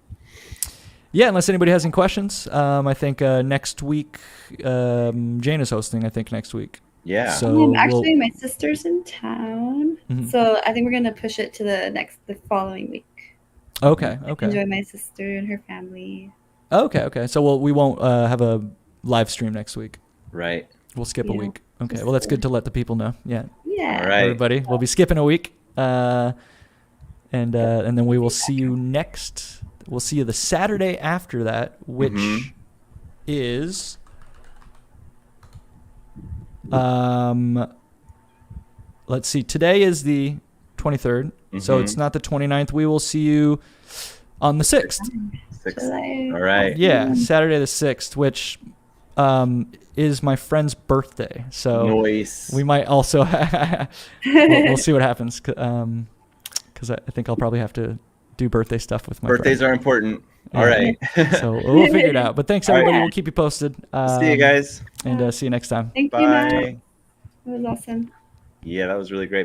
Yeah, unless anybody has any questions. I think next week, Jana's hosting, I think, next week. Yeah. So Actually, my sister's in town, Mhm. so I think we're gonna push it to the following week. Okay. Enjoy my sister and her family. Okay. So we won't have a live stream next week. Right. We'll skip a Yeah. week. Okay. Well, that's good to let the people know. Yeah. Yeah. All right. Everybody, we'll be skipping a week, and then we will see you next. We'll see you the Saturday after that, which is let's see. Today is the 23rd, so it's not the 29th. We will see you on the 6th. 6. July. All right. Yeah, Saturday the 6th, which is my friend's birthday. So Nice. we might also we'll see what happens, because I think I'll probably have to do birthday stuff with my Birthdays friend. are important. All right. So we'll figure it out. But thanks, All right. everybody. We'll keep you posted. See you guys. And see you next time. Thank you, Matt. Bye. It was awesome. Yeah, that was really great.